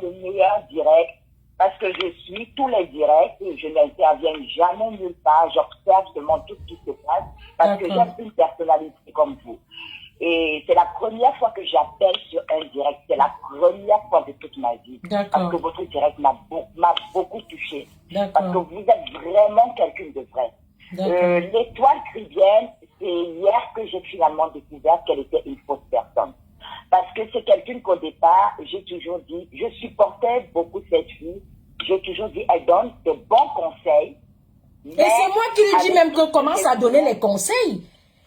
le meilleur direct parce que je suis tous les directs et je n'interviens jamais nulle part. J'observe seulement tout ce qui se passe parce que j'aime une personnalité comme vous. Et c'est la première fois que j'appelle sur un direct. C'est la première fois de toute ma vie. Parce que votre direct m'a beaucoup touché. Parce que vous êtes vraiment quelqu'un de vrai. L'étoile chrétienne, c'est hier que j'ai finalement découvert qu'elle était une fausse personne. Parce que c'est quelqu'un qu'au départ, j'ai toujours dit, je supportais beaucoup cette fille. J'ai toujours dit, elle donne de bons conseils. Et c'est moi qui lui dis même que commence à donner les conseils.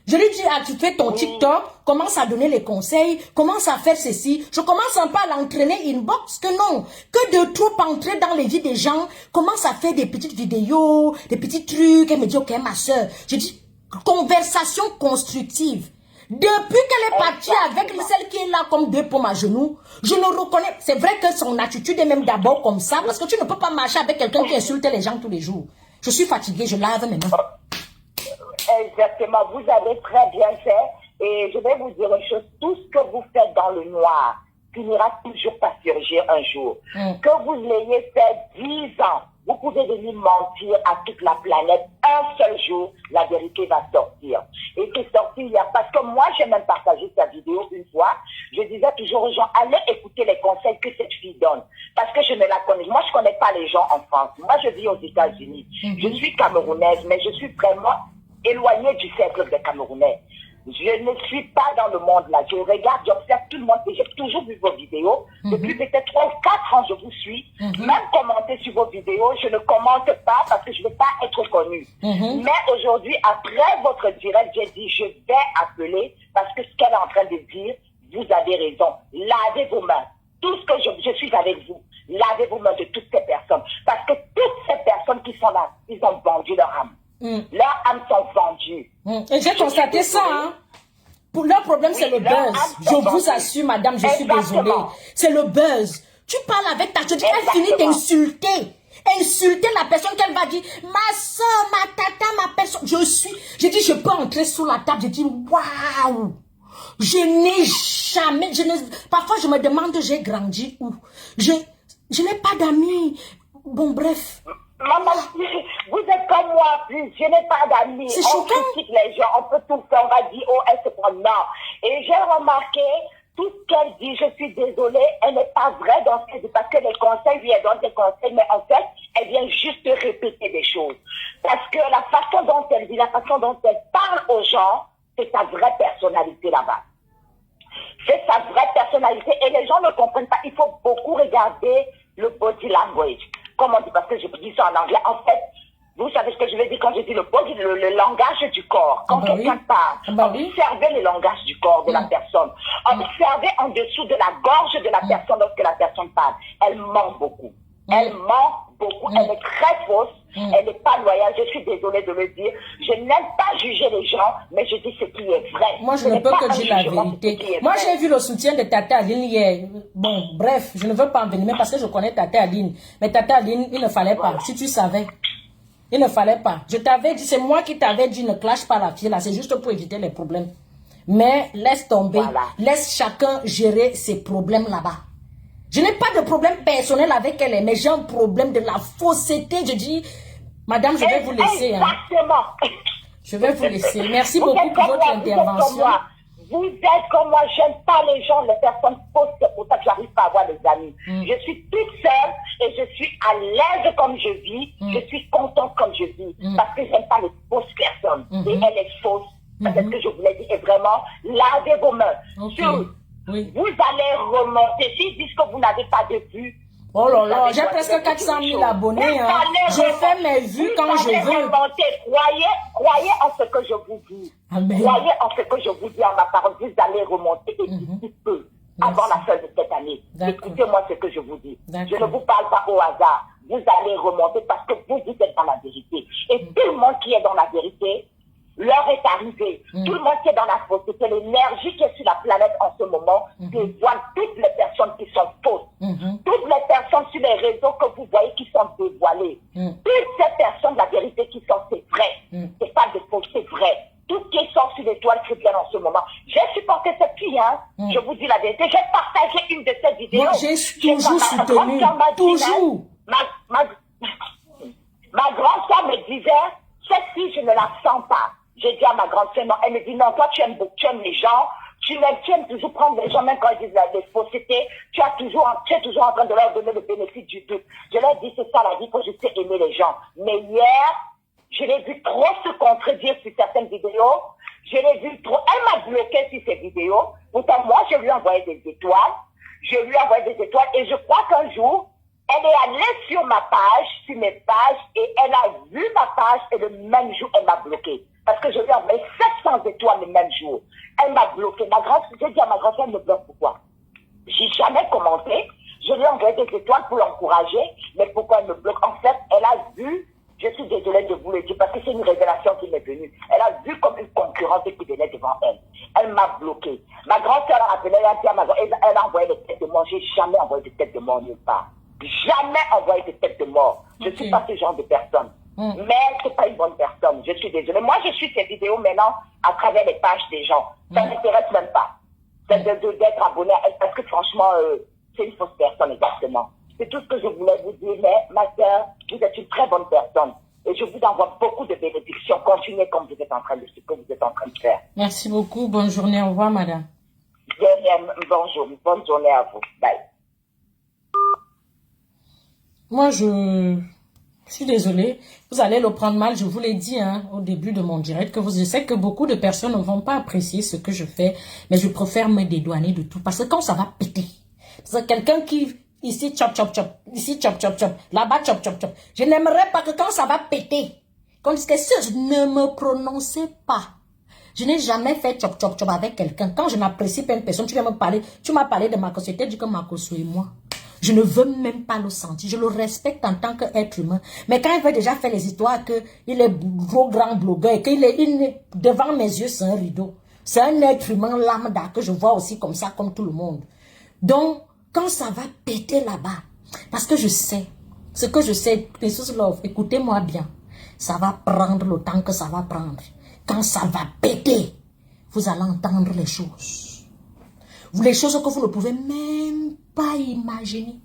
Je lui dis, ah, tu fais ton TikTok, commence à donner les conseils, commence à faire ceci. Je commence un peu à l'entraîner inbox, que non. Que de trop entrer dans les vies des gens, commence à faire des petites vidéos, des petits trucs. Elle me dit, ok, ma soeur. Je dis, conversation constructive. Depuis qu'elle est partie avec celle qui est là comme 2 pommes à genoux, je le reconnais. C'est vrai que son attitude est même d'abord comme ça, parce que tu ne peux pas marcher avec quelqu'un qui insulte les gens tous les jours. Je suis fatiguée, je lave mes mains. Exactement, vous avez très bien fait. Et je vais vous dire une chose, tout ce que vous faites dans le noir finira toujours par surgir un jour. Que vous l'ayez fait 10 ans, vous pouvez venir mentir à toute la planète. Un seul jour, la vérité va sortir. Et c'est sorti il y a... Parce que moi, j'ai même partagé sa vidéo une fois. Je disais toujours aux gens, allez écouter les conseils que cette fille donne. Parce que je ne la connais. Moi, je ne connais pas les gens en France. Moi, je vis aux États-Unis. Je suis camerounaise, mais je suis vraiment éloignée du cercle des Camerounais. Je ne suis pas dans le monde là. Je regarde, j'observe tout le monde et j'ai toujours vu vos vidéos. Depuis peut-être 3 ou 4 ans, je vous suis. Même commenter sur vos vidéos, je ne commente pas parce que je ne veux pas être connue. Mais aujourd'hui, après votre direct, j'ai dit, je vais appeler parce que ce qu'elle est en train de dire, vous avez raison. Lavez vos mains. Tout ce que je suis avec vous. Lavez vos mains de toutes ces personnes. Parce que toutes ces personnes qui sont là, ils ont vendu leur âme. Leurs âmes sont vendues. Et j'ai constaté ça, hein. Pour leur problème, c'est le buzz. Je vous assure, madame, je suis désolée. C'est le buzz. Tu parles avec ta... Je dis, elle finit d'insulter. Insulter la personne qu'elle va dire, ma soeur, ma tata, ma personne. J'ai dit, je peux entrer sous la table. J'ai dit, waouh. Je n'ai jamais... Parfois, je me demande, j'ai grandi où? Je n'ai pas d'amis. Bon, bref. Maman, vous êtes comme moi, plus. Je n'ai pas d'amis. C'est on choquant. critique les gens, on peut tout faire. On va dire, oh, elle se prend. Non. Et j'ai remarqué, tout ce qu'elle dit, je suis désolée, elle n'est pas vraie dans ce qu'elle dit. Parce que les conseils, lui, elle donne des conseils, mais en fait, elle vient juste répéter des choses. Parce que la façon dont elle dit, la façon dont elle parle aux gens, c'est sa vraie personnalité là-bas. C'est sa vraie personnalité. Et les gens ne comprennent pas. Il faut beaucoup regarder le body language. Comme on dit, parce que je dis ça en anglais. En fait, vous savez ce que je veux dire quand je dis le body, le langage du corps. Quand quelqu'un parle, observez le langage du corps de la personne. Observez en dessous de la gorge de la personne lorsque la personne parle. Elle ment beaucoup. Elle ment beaucoup. Elle est très fausse. Elle n'est pas loyale. Je suis désolée de le dire. Je n'aime pas juger les gens, mais je dis ce qui est vrai. Moi, je ne peux que dire la vérité. Moi, j'ai vu le soutien de Tata Aline hier. Bon, bref, je ne veux pas envenimer parce que je connais Tata Aline. Mais Tata Aline, il ne fallait pas. Si tu savais, il ne fallait pas. Je t'avais dit, c'est moi qui t'avais dit, ne clash pas la fille là. C'est juste pour éviter les problèmes. Mais laisse tomber. Voilà. Laisse chacun gérer ses problèmes là-bas. Je n'ai pas de problème personnel avec elle, mais j'ai un problème de la fausseté. Je dis, madame, je vais vous laisser. Exactement. Hein. Je vais vous laisser. Merci beaucoup pour votre intervention. Vous êtes comme moi, j'aime pas les gens, les personnes fausses, c'est pour ça que j'arrive pas à avoir des amis. Je suis toute seule et je suis à l'aise comme je vis, je suis contente comme je vis, parce que j'aime pas les fausses personnes. Et elle est fausse. C'est ce que je voulais dire, et vraiment, lavez vos mains. Oui. Vous allez remonter. S'ils disent que vous n'avez pas de vues. Oh là là, j'ai presque 400 000 abonnés. Hein. Je fais mes vues quand je veux. Croyez en ce que je vous dis. Amen. Croyez en ce que je vous dis en ma parole. Vous allez remonter et d'ici peu, avant la fin de cette année. Écoutez-moi ce que je vous dis. Je ne vous parle pas au hasard. Vous allez remonter parce que vous êtes dans la vérité. Et tout le monde qui est dans la vérité, l'heure est arrivée. Tout le monde qui est dans la fausseté, l'énergie qui est sur la planète en ce moment, dévoile toutes les personnes qui sont fausses. Toutes les personnes sur les réseaux que vous voyez qui sont dévoilées. Toutes ces personnes, la vérité qui sont, c'est vrai. C'est pas de faux, c'est vrai. Tout ce qui sort sur l'étoile chrétienne en ce moment. J'ai supporté cette fille, hein. Je vous dis la vérité. J'ai partagé une de ces vidéos. Moi, j'ai toujours soutenu. Toujours. Ma grande soeur me disait, cette fille, je ne la sens pas. J'ai dit à ma grande sœur, non, elle me dit, non, toi, tu aimes les gens, tu aimes toujours prendre les gens, même quand ils disent des faussetés, tu es toujours en train de leur donner le bénéfice du doute. Je leur dis, c'est ça la vie, il faut juste aimer les gens. Mais hier, je l'ai vu trop se contredire sur certaines vidéos, je l'ai vu trop, elle m'a bloqué sur ces vidéos, pourtant moi, je lui ai envoyé des étoiles, et je crois qu'un jour, elle est allée sur ma page, sur mes pages, et elle a vu ma page, et le même jour, elle m'a bloqué. Parce que je lui ai envoyé 700 étoiles le même jour. Elle m'a bloqué. J'ai dit à ma grand-mère, elle me bloque pourquoi? J'ai jamais commenté. Je lui ai envoyé des étoiles pour l'encourager. Mais pourquoi elle me bloque? En fait, elle a vu, je suis désolée de vous le dire, parce que c'est une révélation qui m'est venue. Elle a vu comme une concurrente qui venait devant elle. Elle m'a bloqué. Ma grand-sœur a appelé, elle a dit à ma grand-mère, elle a envoyé des têtes de mort. J'ai jamais envoyé des têtes de mort nulle part. Jamais envoyé des têtes de mort. Je ne suis pas ce genre de personne. Mais c'est pas une bonne personne. Je suis désolée. Moi, je suis ces vidéos maintenant à travers les pages des gens. Ça ne m'intéresse même pas. C'est d'être abonné à elle parce que franchement, c'est une fausse personne exactement. C'est tout ce que je voulais vous dire. Mais ma soeur, vous êtes une très bonne personne. Et je vous envoie beaucoup de bénédictions. Continuez comme vous êtes en train de ce que vous êtes en train de faire. Merci beaucoup. Bonne journée. Au revoir, madame. Bonjour. Bonne journée à vous. Bye. Moi, je suis désolée. Vous allez le prendre mal. Je vous l'ai dit au début de mon direct que je sais que beaucoup de personnes ne vont pas apprécier ce que je fais. Mais je préfère me dédouaner de tout. Parce que quand ça va péter, c'est quelqu'un qui... Ici, chop, chop, chop. Ici, chop, chop, chop. Là-bas, chop, chop, chop. Je n'aimerais pas que quand ça va péter, qu'on dise que je ne me prononçais pas. Je n'ai jamais fait chop, chop, chop avec quelqu'un. Quand je n'apprécie pas une personne, tu viens me parler. Tu m'as parlé de Marcos. Tu t'es dit que Marcos et moi. Je ne veux même pas le sentir. Je le respecte en tant qu'être humain. Mais quand il veut déjà faire les histoires qu'il est gros grand blogueur et qu'il est devant mes yeux, c'est un rideau. C'est un être humain lambda que je vois aussi comme ça, comme tout le monde. Donc, quand ça va péter là-bas, parce que je sais, ce que je sais, Precious Love, écoutez-moi bien, ça va prendre le temps que ça va prendre. Quand ça va péter, vous allez entendre les choses. Les choses que vous ne pouvez même pas imaginer.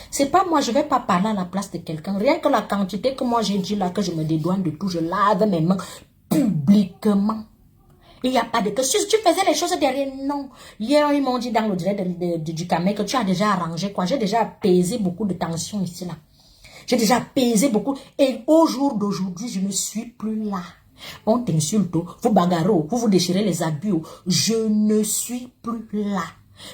C'est pas moi, je vais pas parler à la place de quelqu'un. Rien que la quantité que moi j'ai dit là, que je me dédouane de tout, je lave mes mains publiquement. Il n'y a pas de que si tu faisais les choses derrière, non. Hier, ils m'ont dit dans le direct du Camé que tu as déjà arrangé quoi. J'ai déjà apaisé beaucoup de tensions ici là. J'ai déjà apaisé beaucoup. Et au jour d'aujourd'hui, je ne suis plus là. On t'insulte, vous bagarrez, vous déchirez les habits. Je ne suis plus là.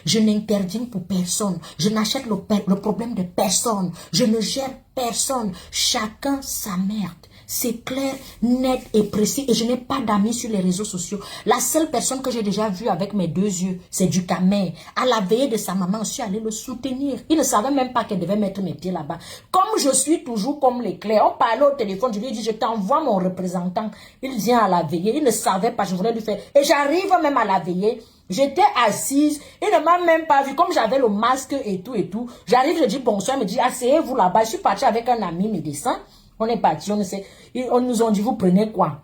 Je n'interviens pour personne. Je n'achète le problème de personne. Je ne gère personne. Chacun sa merde. C'est clair, net et précis. Et je n'ai pas d'amis sur les réseaux sociaux. La seule personne que j'ai déjà vue avec mes deux yeux, c'est du Camer. À la veillée de sa maman, je suis allée le soutenir. Il ne savait même pas qu'elle devait mettre mes pieds là-bas. Comme je suis toujours comme l'éclair, on parlait au téléphone, je lui ai dit, je t'envoie mon représentant. Il vient à la veillée. Il ne savait pas, je voulais lui faire. Et j'arrive même à la veillée. J'étais assise, il ne m'a même pas vu, comme j'avais le masque et tout et tout. J'arrive, je dis bonsoir, il me dit, asseyez-vous là-bas. Je suis partie avec un ami médecin. On est parti, on ne sait. On nous ont dit, vous prenez quoi?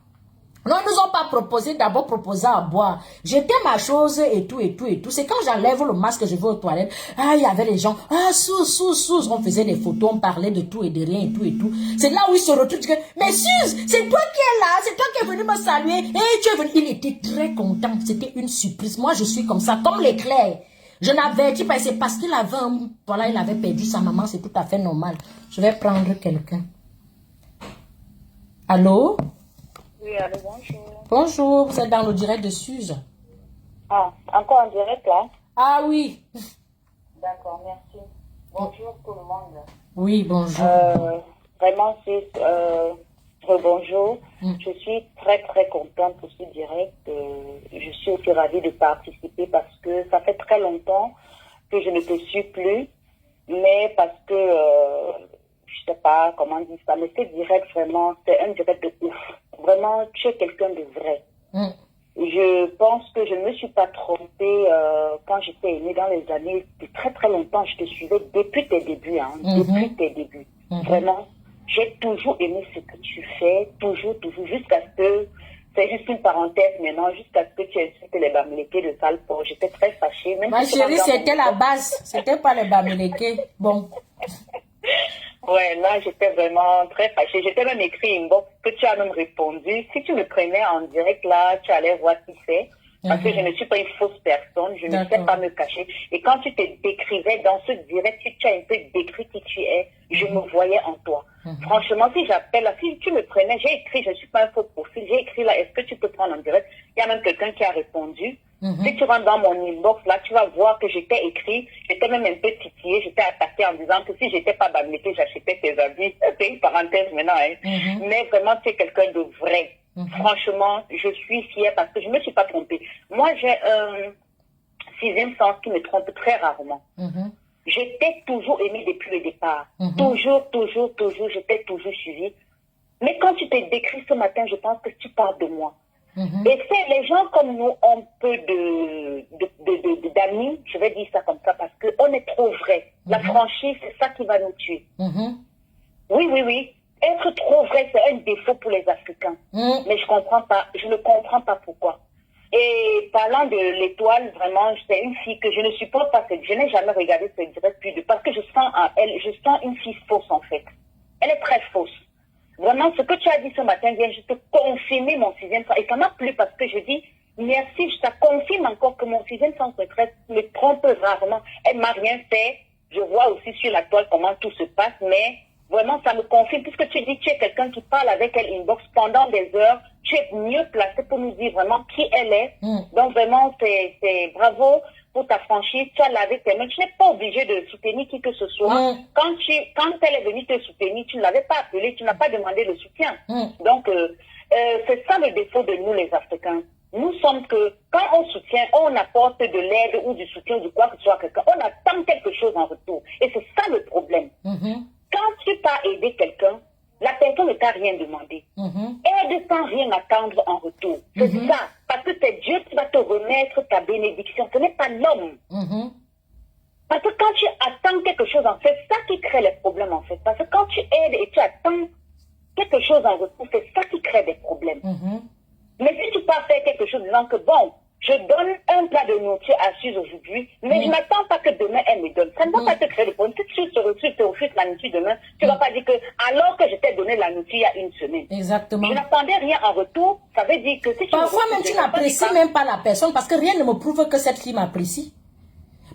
Non, ils nous ont pas proposé, d'abord proposé à boire. J'étais ma chose et tout et tout et tout. C'est quand j'enlève le masque, je vais aux toilettes. Ah, il y avait les gens. Ah, sous. On faisait des photos, on parlait de tout et de rien et tout et tout. C'est là où ils se retrouvent. Mais Suze, c'est toi qui es là, c'est toi qui es venu me saluer. Et tu es venu. Il était très content. C'était une surprise. Moi, je suis comme ça, comme l'éclair. Je n'avertis pas. C'est parce qu'il avait voilà, il avait perdu sa maman. C'est tout à fait normal. Je vais prendre quelqu'un. Allô? Oui, allô, bonjour. Bonjour, vous êtes dans le direct de Suze. Ah, encore en direct là? Ah oui. D'accord, merci. Bonjour tout le monde. Oui, bonjour. Vraiment, c'est bonjour. Je suis très très contente pour ce direct. Je suis aussi ravie de participer parce que ça fait très longtemps que je ne te suis plus, mais parce que je sais pas comment dire ça, mais ce direct vraiment, c'est un direct de ouf. Vraiment, tu es quelqu'un de vrai. Je pense que je ne me suis pas trompée quand j'étais née dans les années de très très longtemps. Je te suivais depuis tes débuts, depuis tes débuts. Vraiment, j'ai toujours aimé ce que tu fais, toujours, jusqu'à ce que, c'est juste une parenthèse maintenant, jusqu'à ce que tu insultes les Bamileke de Salford. J'étais très fâchée. Même Ma si chérie, c'était la base, c'était pas les Bamileke. Bon. Ouais, là, j'étais vraiment très fâchée. J'étais même écrit inbox que tu as même répondu. Si tu me prenais en direct, là, tu allais voir qui c'est. Parce que je ne suis pas une fausse personne. Je ne sais pas me cacher. Et quand tu te décrivais dans ce direct, tu as un peu décrit qui tu es. Je me voyais en toi. Franchement, si j'appelle là, si tu me prenais, j'ai écrit, je ne suis pas un faux profil. J'ai écrit là, est-ce que tu peux prendre en direct? Il y a même quelqu'un qui a répondu. Si tu rentres dans mon inbox, là, tu vas voir que j'étais écrit, j'étais même un peu titillée, j'étais attaquée en disant que si j'étais pas Bamileke, j'achetais tes habits. C'est une parenthèse maintenant, hein. Mais vraiment, tu es quelqu'un de vrai. Franchement, je suis fière parce que je me suis pas trompée. Moi, j'ai un sixième sens qui me trompe très rarement. J'étais toujours aimée depuis le départ. Toujours, j'étais toujours suivie. Mais quand tu t'es décrit ce matin, je pense que tu parles de moi. Et c'est les gens comme nous ont peu d'amis, je vais dire ça comme ça, parce qu'on est trop vrai. La franchise, c'est ça qui va nous tuer. Oui. Être trop vrai, c'est un défaut pour les Africains. Mais je comprends pas, je ne comprends pas pourquoi. Et parlant de l'étoile, vraiment, c'est une fille que je ne supporte pas. Je n'ai jamais regardé ce direct plus de parce que je sens en elle, je sens une fille fausse en fait. Elle est très fausse. Vraiment, ce que tu as dit ce matin vient juste confirmer mon sixième sens. Et ça m'a plu parce que je dis, merci, ça confirme encore que mon sixième sens me trompe rarement. Elle m'a rien fait. Je vois aussi sur la toile comment tout se passe, mais vraiment, ça me confirme. Puisque tu dis, tu es quelqu'un qui parle avec elle inbox pendant des heures, tu es mieux placé pour nous dire vraiment qui elle est. Donc vraiment, c'est bravo pour ta franchise. Tu as lavé tes mains. Tu n'es pas obligé de soutenir qui que ce soit. Quand elle est venue te soutenir, tu ne l'avais pas appelé, tu n'as pas demandé le soutien. Donc, c'est ça le défaut de nous les Africains. Nous sommes que, quand on soutient, on apporte de l'aide ou du soutien du quoi que ce soit à quelqu'un, on attend quelque chose en retour. Et c'est ça le problème. Quand tu t'as aidé quelqu'un, la personne ne t'a rien demandé. Aide sans rien attendre en retour. C'est ça. Parce que c'est Dieu qui va te remettre ta bénédiction. Ce n'est pas l'homme. Parce que quand tu attends quelque chose, en fait, c'est ça qui crée les problèmes, en fait. Parce que quand tu aides et tu attends quelque chose en retour, c'est ça qui crée des problèmes. Mais si tu peux faire quelque chose disant que, bon, je donne un plat de nourriture à Suze aujourd'hui, mais je n'attends pas que demain elle me donne. Ça ne va pas te créer de problème. Si tu te refuses la nourriture demain, tu ne vas pas dire que, alors que je t'ai donné la nourriture il y a une semaine. Exactement. Je n'attendais rien en retour. Ça veut dire que si tu parfois même tu n'apprécies même pas la personne parce que rien ne me prouve que cette fille m'apprécie.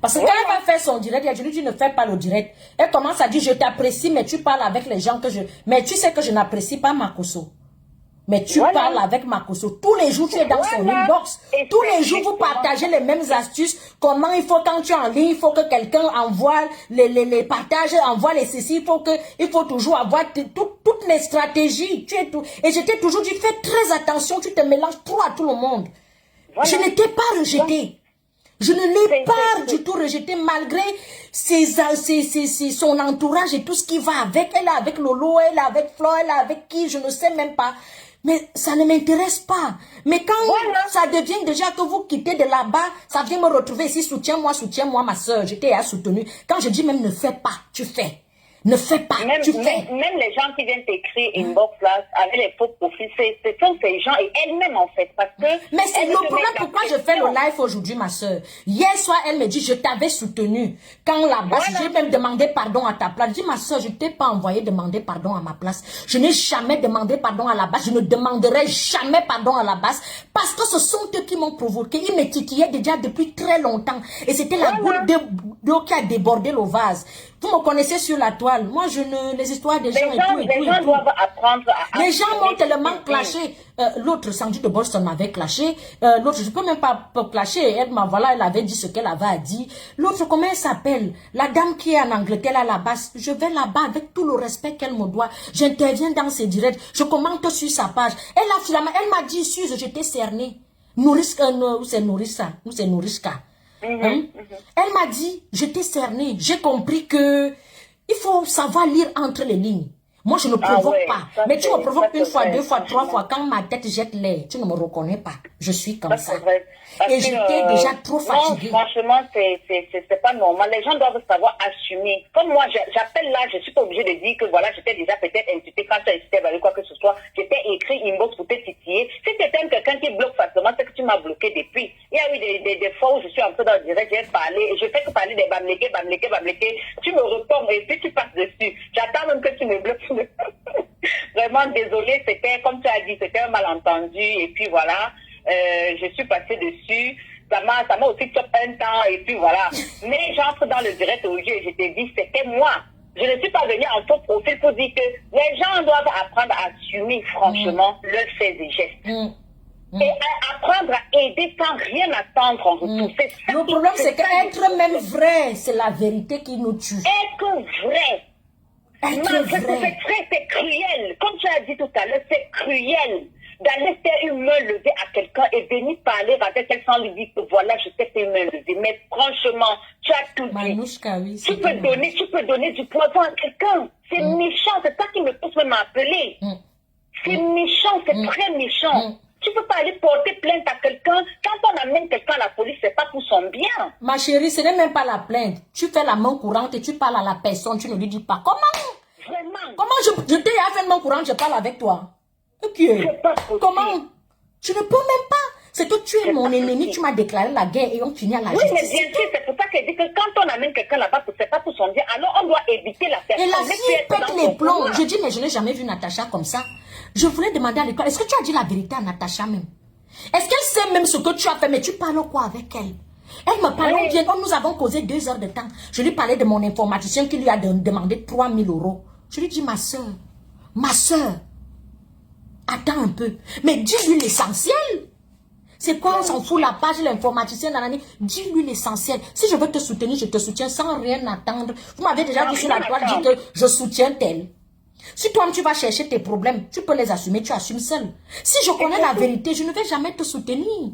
Parce que quand elle va faire son direct, je lui dis ne fais pas le direct. Elle commence à dire je t'apprécie mais tu parles avec les gens que je... Mais tu sais que je n'apprécie pas Makosso. Mais tu parles avec Makosso. Tous les jours, tu es dans son inbox. Tous les jours, vous partagez les mêmes astuces. Comment il faut, quand tu es en ligne, il faut que quelqu'un envoie les partages, envoie les ceci. Il faut toujours avoir toutes les stratégies. Et je t'ai toujours dit, fais très attention, tu te mélanges trop à tout le monde. Je ne t'ai pas rejeté. Je ne l'ai pas du tout rejeté malgré son entourage et tout ce qui va avec. Elle est avec Lolo, elle est avec Flo, elle est avec qui, je ne sais même pas. Mais ça ne m'intéresse pas. Mais quand ça devient déjà que vous quittez de là-bas, ça vient me retrouver ici, soutiens-moi, ma soeur. J'étais soutenue. Quand je dis même ne fais pas, tu fais. Ne fais pas, tu fais. Même les gens qui viennent t'écrire inbox là, avec les faux profils, ce sont ces gens et elles-mêmes en fait. Parce que mais c'est le problème pourquoi je fais le live aujourd'hui, ma soeur. Hier soir, elle me dit, je t'avais soutenu. Quand là-bas, j'ai même demandé pardon à ta place. Je dis, ma soeur, je ne t'ai pas envoyé demander pardon à ma place. Je n'ai jamais demandé pardon à la base. Je ne demanderai jamais pardon à la base. Parce que ce sont eux qui m'ont provoqué. Ils me titillaient déjà depuis très longtemps. Et c'était la goutte d'eau qui a débordé le vase. Vous me connaissez sur la toile. Moi, les histoires des gens les gens doivent apprendre à... Les gens m'ont tellement clashé. L'autre, Sandy de Boston m'avait clashé. L'autre, je ne peux même pas clasher. Elle avait dit ce qu'elle avait dit. L'autre, comment elle s'appelle? La dame qui est en Angleterre à la base. Je vais là-bas avec tout le respect qu'elle me doit. J'interviens dans ses directs. Je commente sur sa page. Elle m'a dit, Suze, je t'ai cerné. Nouriska, où c'est Nouriska? Où c'est Nouriska? Elle m'a dit, je t'ai cerné, j'ai compris que il faut savoir lire entre les lignes. Moi, je ne provoque pas. Mais tu me provoques une fois, deux fois, trois fois. Quand ma tête jette l'air, tu ne me reconnais pas. Je suis comme ça. Et j'étais déjà trop fatiguée. Non, franchement, c'est pas normal. Les gens doivent savoir assumer. Comme moi, j'appelle là, je suis pas obligée de dire que voilà, j'étais déjà peut-être incitée quand tu as incité à quoi que ce soit. J'étais écrit inbox pour te titiller. Si tu aimes quelqu'un qui bloque facilement, c'est que tu m'as bloqué depuis. Il y a eu des fois où je suis entrée dans le direct, j'ai parlé, et je fais que parler des bamléqués. Tu me retombes et puis tu passes dessus. J'attends même que tu me bloques. Vraiment désolée, c'était, comme tu as dit, c'était un malentendu. Et puis voilà. Je suis passée dessus, ça m'a aussi chopé un temps et puis voilà. Mais j'entre dans le direct aujourd'hui et je te dis, c'était moi. Je ne suis pas venue en faux profil pour dire que les gens doivent apprendre à assumer franchement leurs faits et gestes. Et à apprendre à aider sans rien attendre en retour. Le problème, c'est qu'être même vrai, c'est la vérité qui nous tue. Être vrai. C'est cruel. Comme tu as dit tout à l'heure, c'est cruel d'aller faire une main levée à quelqu'un et venir parler avec elle sans lui dire que voilà, je t'ai fait une main levée. Mais franchement, tu as tout dit. Tu peux donner du poison à quelqu'un. C'est méchant, c'est ça qui me pousse même à appeler. C'est méchant, c'est très méchant. Tu peux pas aller porter plainte à quelqu'un. Quand on amène quelqu'un à la police, c'est pas pour son bien. Ma chérie, ce n'est même pas la plainte. Tu fais la main courante et tu parles à la personne, tu ne lui dis pas comment. Vraiment. Comment je t'ai fait mon courant, je parle avec toi? Ok. Comment? Je ne peux même pas. C'est que tu es mon ennemi, tu m'as déclaré la guerre et on finit à la justice. Oui, mais bien sûr, c'est pour ça qu'elle dit que quand on amène quelqu'un là-bas, c'est pas pour son bien, alors on doit éviter la personne. Et la fille pète les plombs. Je dis, mais je n'ai jamais vu Natacha comme ça. Je voulais demander à l'école, est-ce que tu as dit la vérité à Natacha même? Est-ce qu'elle sait même ce que tu as fait, mais tu parles quoi avec elle? Elle me parlait bien, nous avons causé 2 heures de temps. Je lui parlais de mon informaticien qui lui a demandé 3 000 €. Je lui dis, ma soeur, attends un peu, mais dis-lui l'essentiel. C'est quoi, on s'en fout la page, l'informaticien, dis-lui l'essentiel. Si je veux te soutenir, je te soutiens sans rien attendre. Vous m'avez déjà dit sur la toile, dit que je soutiens tel. Si toi, tu vas chercher tes problèmes, tu peux les assumer, tu assumes seul. Si je connais la vérité, je ne vais jamais te soutenir.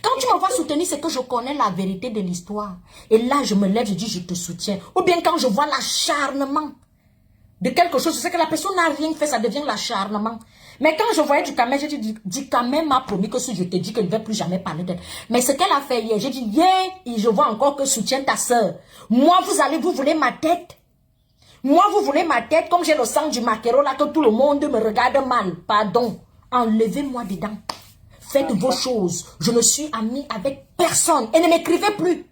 Quand tu me vois soutenir, c'est que je connais la vérité de l'histoire. Et là, je me lève, je dis, je te soutiens. Ou bien quand je vois l'acharnement de quelque chose, je sais que la personne n'a rien fait, ça devient l'acharnement. Mais quand je voyais Dukamel, j'ai dit, Dukamel m'a promis que si je te dis que je ne vais plus jamais parler d'elle. Mais ce qu'elle a fait hier, j'ai dit, hier, je vois encore que soutient ta soeur. Moi, vous voulez ma tête. Moi, vous voulez ma tête, comme j'ai le sang du maquereau là, que tout le monde me regarde mal. Pardon. Enlevez-moi dedans. Faites vos choses. Je ne suis amie avec personne. Et ne m'écrivez plus.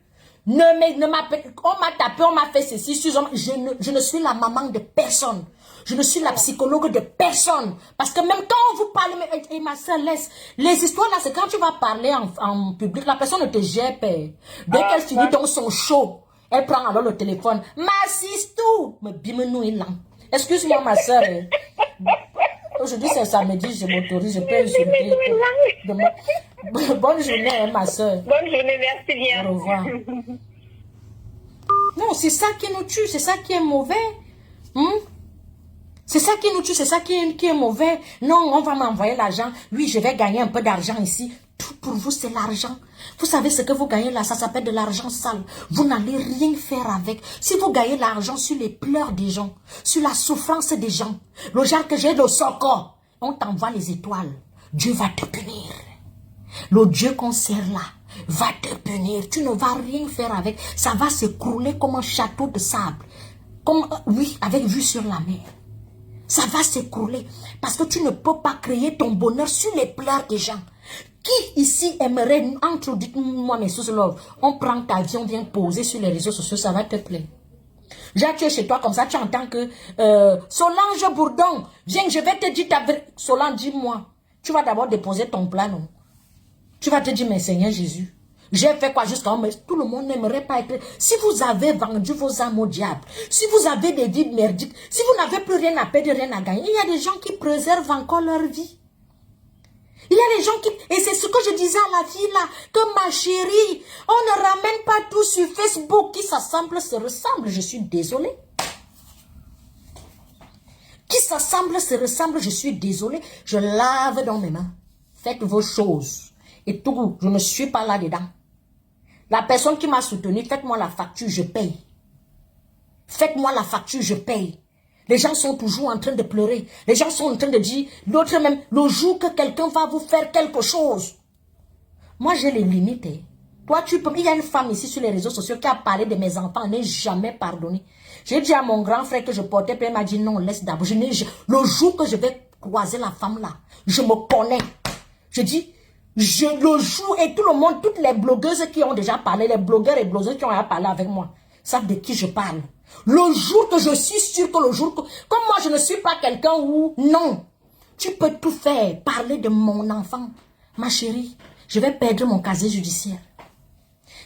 On m'a tapé, on m'a fait ceci. Je ne suis la maman de personne. Je ne suis la psychologue de personne. Parce que même quand vous parlez, et ma soeur, laisse. Les histoires là, c'est quand tu vas parler en public, la personne ne te gère pas. Dès qu'elle finit dans son show, elle prend alors le téléphone. M'assiste-tout. Mais bime-nous, il l'a. Excuse-moi, ma soeur. Aujourd'hui, c'est samedi, je m'autorise, je peux insulter. Bonne journée, ma soeur. Bonne journée, merci bien. Au revoir. Non, c'est ça qui nous tue, c'est ça qui est mauvais. C'est ça qui nous tue, c'est ça qui est mauvais. Non, on va m'envoyer l'argent. Oui, je vais gagner un peu d'argent ici. Tout pour vous, c'est l'argent. Vous savez ce que vous gagnez là, ça s'appelle de l'argent sale. Vous n'allez rien faire avec. Si vous gagnez l'argent sur les pleurs des gens, sur la souffrance des gens, le genre que j'ai de Soko, on t'envoie les étoiles. Dieu va te punir. Le Dieu qu'on sert là va te punir. Tu ne vas rien faire avec. Ça va s'écrouler comme un château de sable. Comme, oui, avec vue sur la mer. Ça va s'écrouler. Parce que tu ne peux pas créer ton bonheur sur les pleurs des gens. Qui ici aimerait, entre, dites-moi mes sous love, on prend ta vie, on vient poser sur les réseaux sociaux, ça va te plaire. Genre, tu es chez toi comme ça, tu entends que Solange Bourdon, viens, je vais te dire ta vérité. Solange, dis-moi, tu vas d'abord déposer ton plan, non? Tu vas te dire, mais Seigneur Jésus, j'ai fait quoi jusqu'à mais tout le monde n'aimerait pas être. Si vous avez vendu vos âmes au diable, si vous avez des vies merdiques, si vous n'avez plus rien à perdre, rien à gagner, il y a des gens qui préservent encore leur vie. Il y a des gens qui... Et c'est ce que je disais à la fille là, que ma chérie, on ne ramène pas tout sur Facebook. Qui s'assemble se ressemble, je suis désolée. Qui s'assemble se ressemble, je suis désolée. Je lave dans mes mains. Faites vos choses. Et tout, je ne suis pas là-dedans. La personne qui m'a soutenu, faites-moi la facture, je paye. Faites-moi la facture, je paye. Les gens sont toujours en train de pleurer. Les gens sont en train de dire, l'autre même, le jour que quelqu'un va vous faire quelque chose. Moi, j'ai les limites. Toi, tu peux... Il y a une femme ici sur les réseaux sociaux qui a parlé de mes enfants, n'est jamais pardonné. J'ai dit à mon grand frère que je portais, puis il m'a dit non, laisse d'abord. Le jour que je vais croiser la femme là, je me connais. Je dis, le jour et tout le monde, toutes les blogueuses qui ont déjà parlé, les blogueurs et blogueuses qui ont déjà parlé avec moi, savent de qui je parle. Le jour que je suis sûr que le jour que... Comme moi, je ne suis pas quelqu'un où... Non. Tu peux tout faire. Parler de mon enfant. Ma chérie, je vais perdre mon casier judiciaire.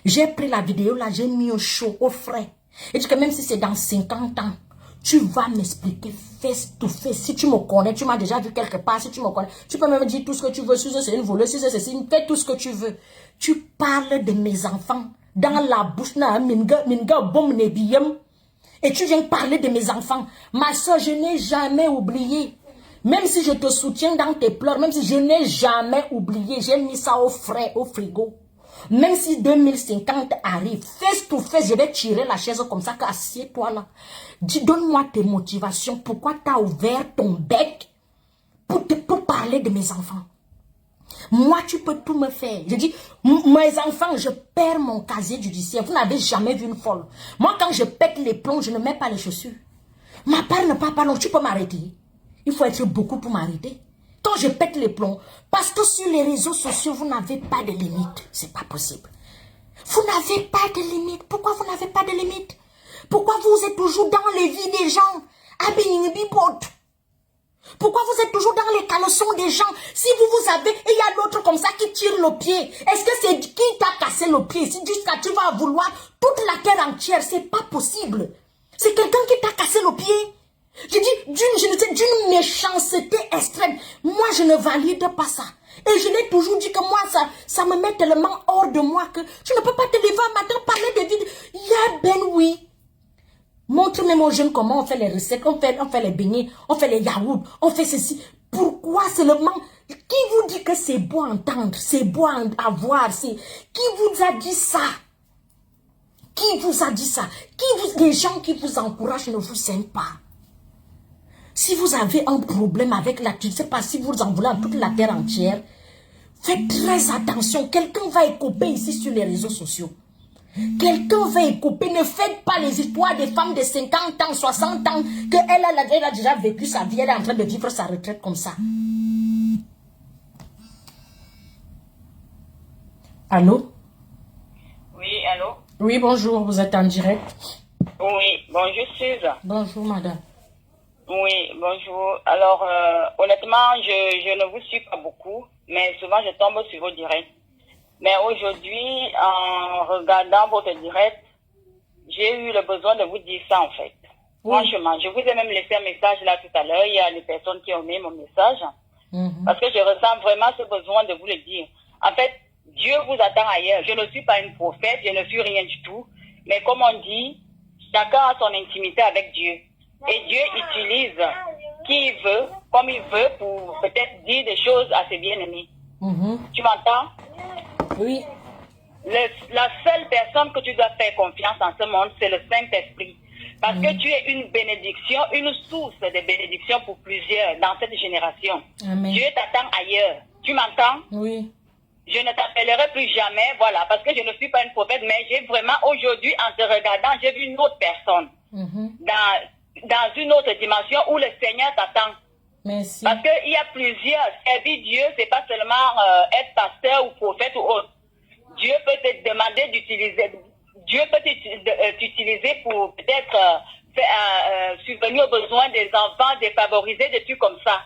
J'ai pris la vidéo là, j'ai mis au chaud, au frais. Et dis que même si c'est dans 50 ans, tu vas m'expliquer face to face. Si tu me connais, tu m'as déjà vu quelque part, si tu me connais, tu peux même dire tout ce que tu veux. Si c'est une voleuse, si c'est ceci, fais tout ce que tu veux. Tu parles de mes enfants dans la bouche. Et tu viens parler de mes enfants. Ma soeur, je n'ai jamais oublié. Même si je te soutiens dans tes pleurs, même si je n'ai jamais oublié, j'ai mis ça au frais, au frigo. Même si 2050 arrive, face to face, je vais tirer la chaise comme ça, assieds-toi là. Dis, donne-moi tes motivations. Pourquoi tu as ouvert ton bec pour parler de mes enfants? Moi, tu peux tout me faire. Je dis, mes enfants, je perds mon casier judiciaire. Vous n'avez jamais vu une folle. Moi, quand je pète les plombs, je ne mets pas les chaussures. Ma part ne part pas, non, tu peux m'arrêter. Il faut être beaucoup pour m'arrêter. Quand je pète les plombs, parce que sur les réseaux sociaux, vous n'avez pas de limite. C'est pas possible. Vous n'avez pas de limite. Pourquoi vous n'avez pas de limite? Pourquoi vous êtes toujours dans les vies des gens? Pourquoi vous êtes toujours dans les caleçons des gens? Si vous avez, et il y a d'autres comme ça qui tirent le pied. Est-ce que c'est qui t'a cassé le pied? Si jusqu'à tu vas vouloir toute la terre entière, c'est pas possible. C'est quelqu'un qui t'a cassé le pied. Je dis d'une méchanceté extrême. Moi, je ne valide pas ça. Et je l'ai toujours dit que moi, ça me met tellement hors de moi que je ne peux pas te lever un matin, parler de vie. Il y a ben oui. Montre même aux jeunes comment on fait les recettes, on fait les beignets, on fait les yaourts, on fait ceci. Pourquoi seulement? Qui vous dit que c'est beau à entendre, c'est beau à voir? Qui vous a dit ça? Qui vous a dit ça? Les gens qui vous encouragent ne vous aiment pas. Si vous avez un problème avec la, je ne sais pas si vous en voulez à toute la terre entière, faites très attention. Quelqu'un va écoper ici sur les réseaux sociaux. Quelqu'un va écoper. Ne faites pas les histoires des femmes de 50 ans, 60 ans, qu'elle a déjà vécu sa vie, elle est en train de vivre sa retraite comme ça. Allô? Oui, allô? Oui, bonjour, vous êtes en direct. Oui, bonjour Suze. Bonjour, madame. Oui, bonjour. Alors, honnêtement, je ne vous suis pas beaucoup, mais souvent je tombe sur vos directs. Mais aujourd'hui, en regardant votre direct, j'ai eu le besoin de vous dire ça en fait. Oui. Franchement, je vous ai même laissé un message là tout à l'heure. Il y a des personnes qui ont mis mon message. Parce que je ressens vraiment ce besoin de vous le dire. En fait, Dieu vous attend ailleurs. Je ne suis pas une prophète, je ne suis rien du tout. Mais comme on dit, chacun a son intimité avec Dieu. Et Dieu utilise qui il veut, comme il veut, pour peut-être dire des choses à ses bien-aimés. Tu m'entends? Oui. La seule personne que tu dois faire confiance en ce monde, c'est le Saint-Esprit. Parce que tu es une bénédiction, une source de bénédiction pour plusieurs dans cette génération. Amen. Dieu t'attend ailleurs. Tu m'entends? Oui. Je ne t'appellerai plus jamais, voilà, parce que je ne suis pas une prophète, mais j'ai vraiment, aujourd'hui, en te regardant, j'ai vu une autre personne. Dans une autre dimension où le Seigneur t'attend. Merci. Parce qu'il y a plusieurs. Servir Dieu, c'est pas seulement être pasteur ou prophète ou autre. Dieu peut te demander d'utiliser, Dieu peut t'utiliser pour peut-être subvenir aux besoins des enfants, défavoriser, des trucs comme ça.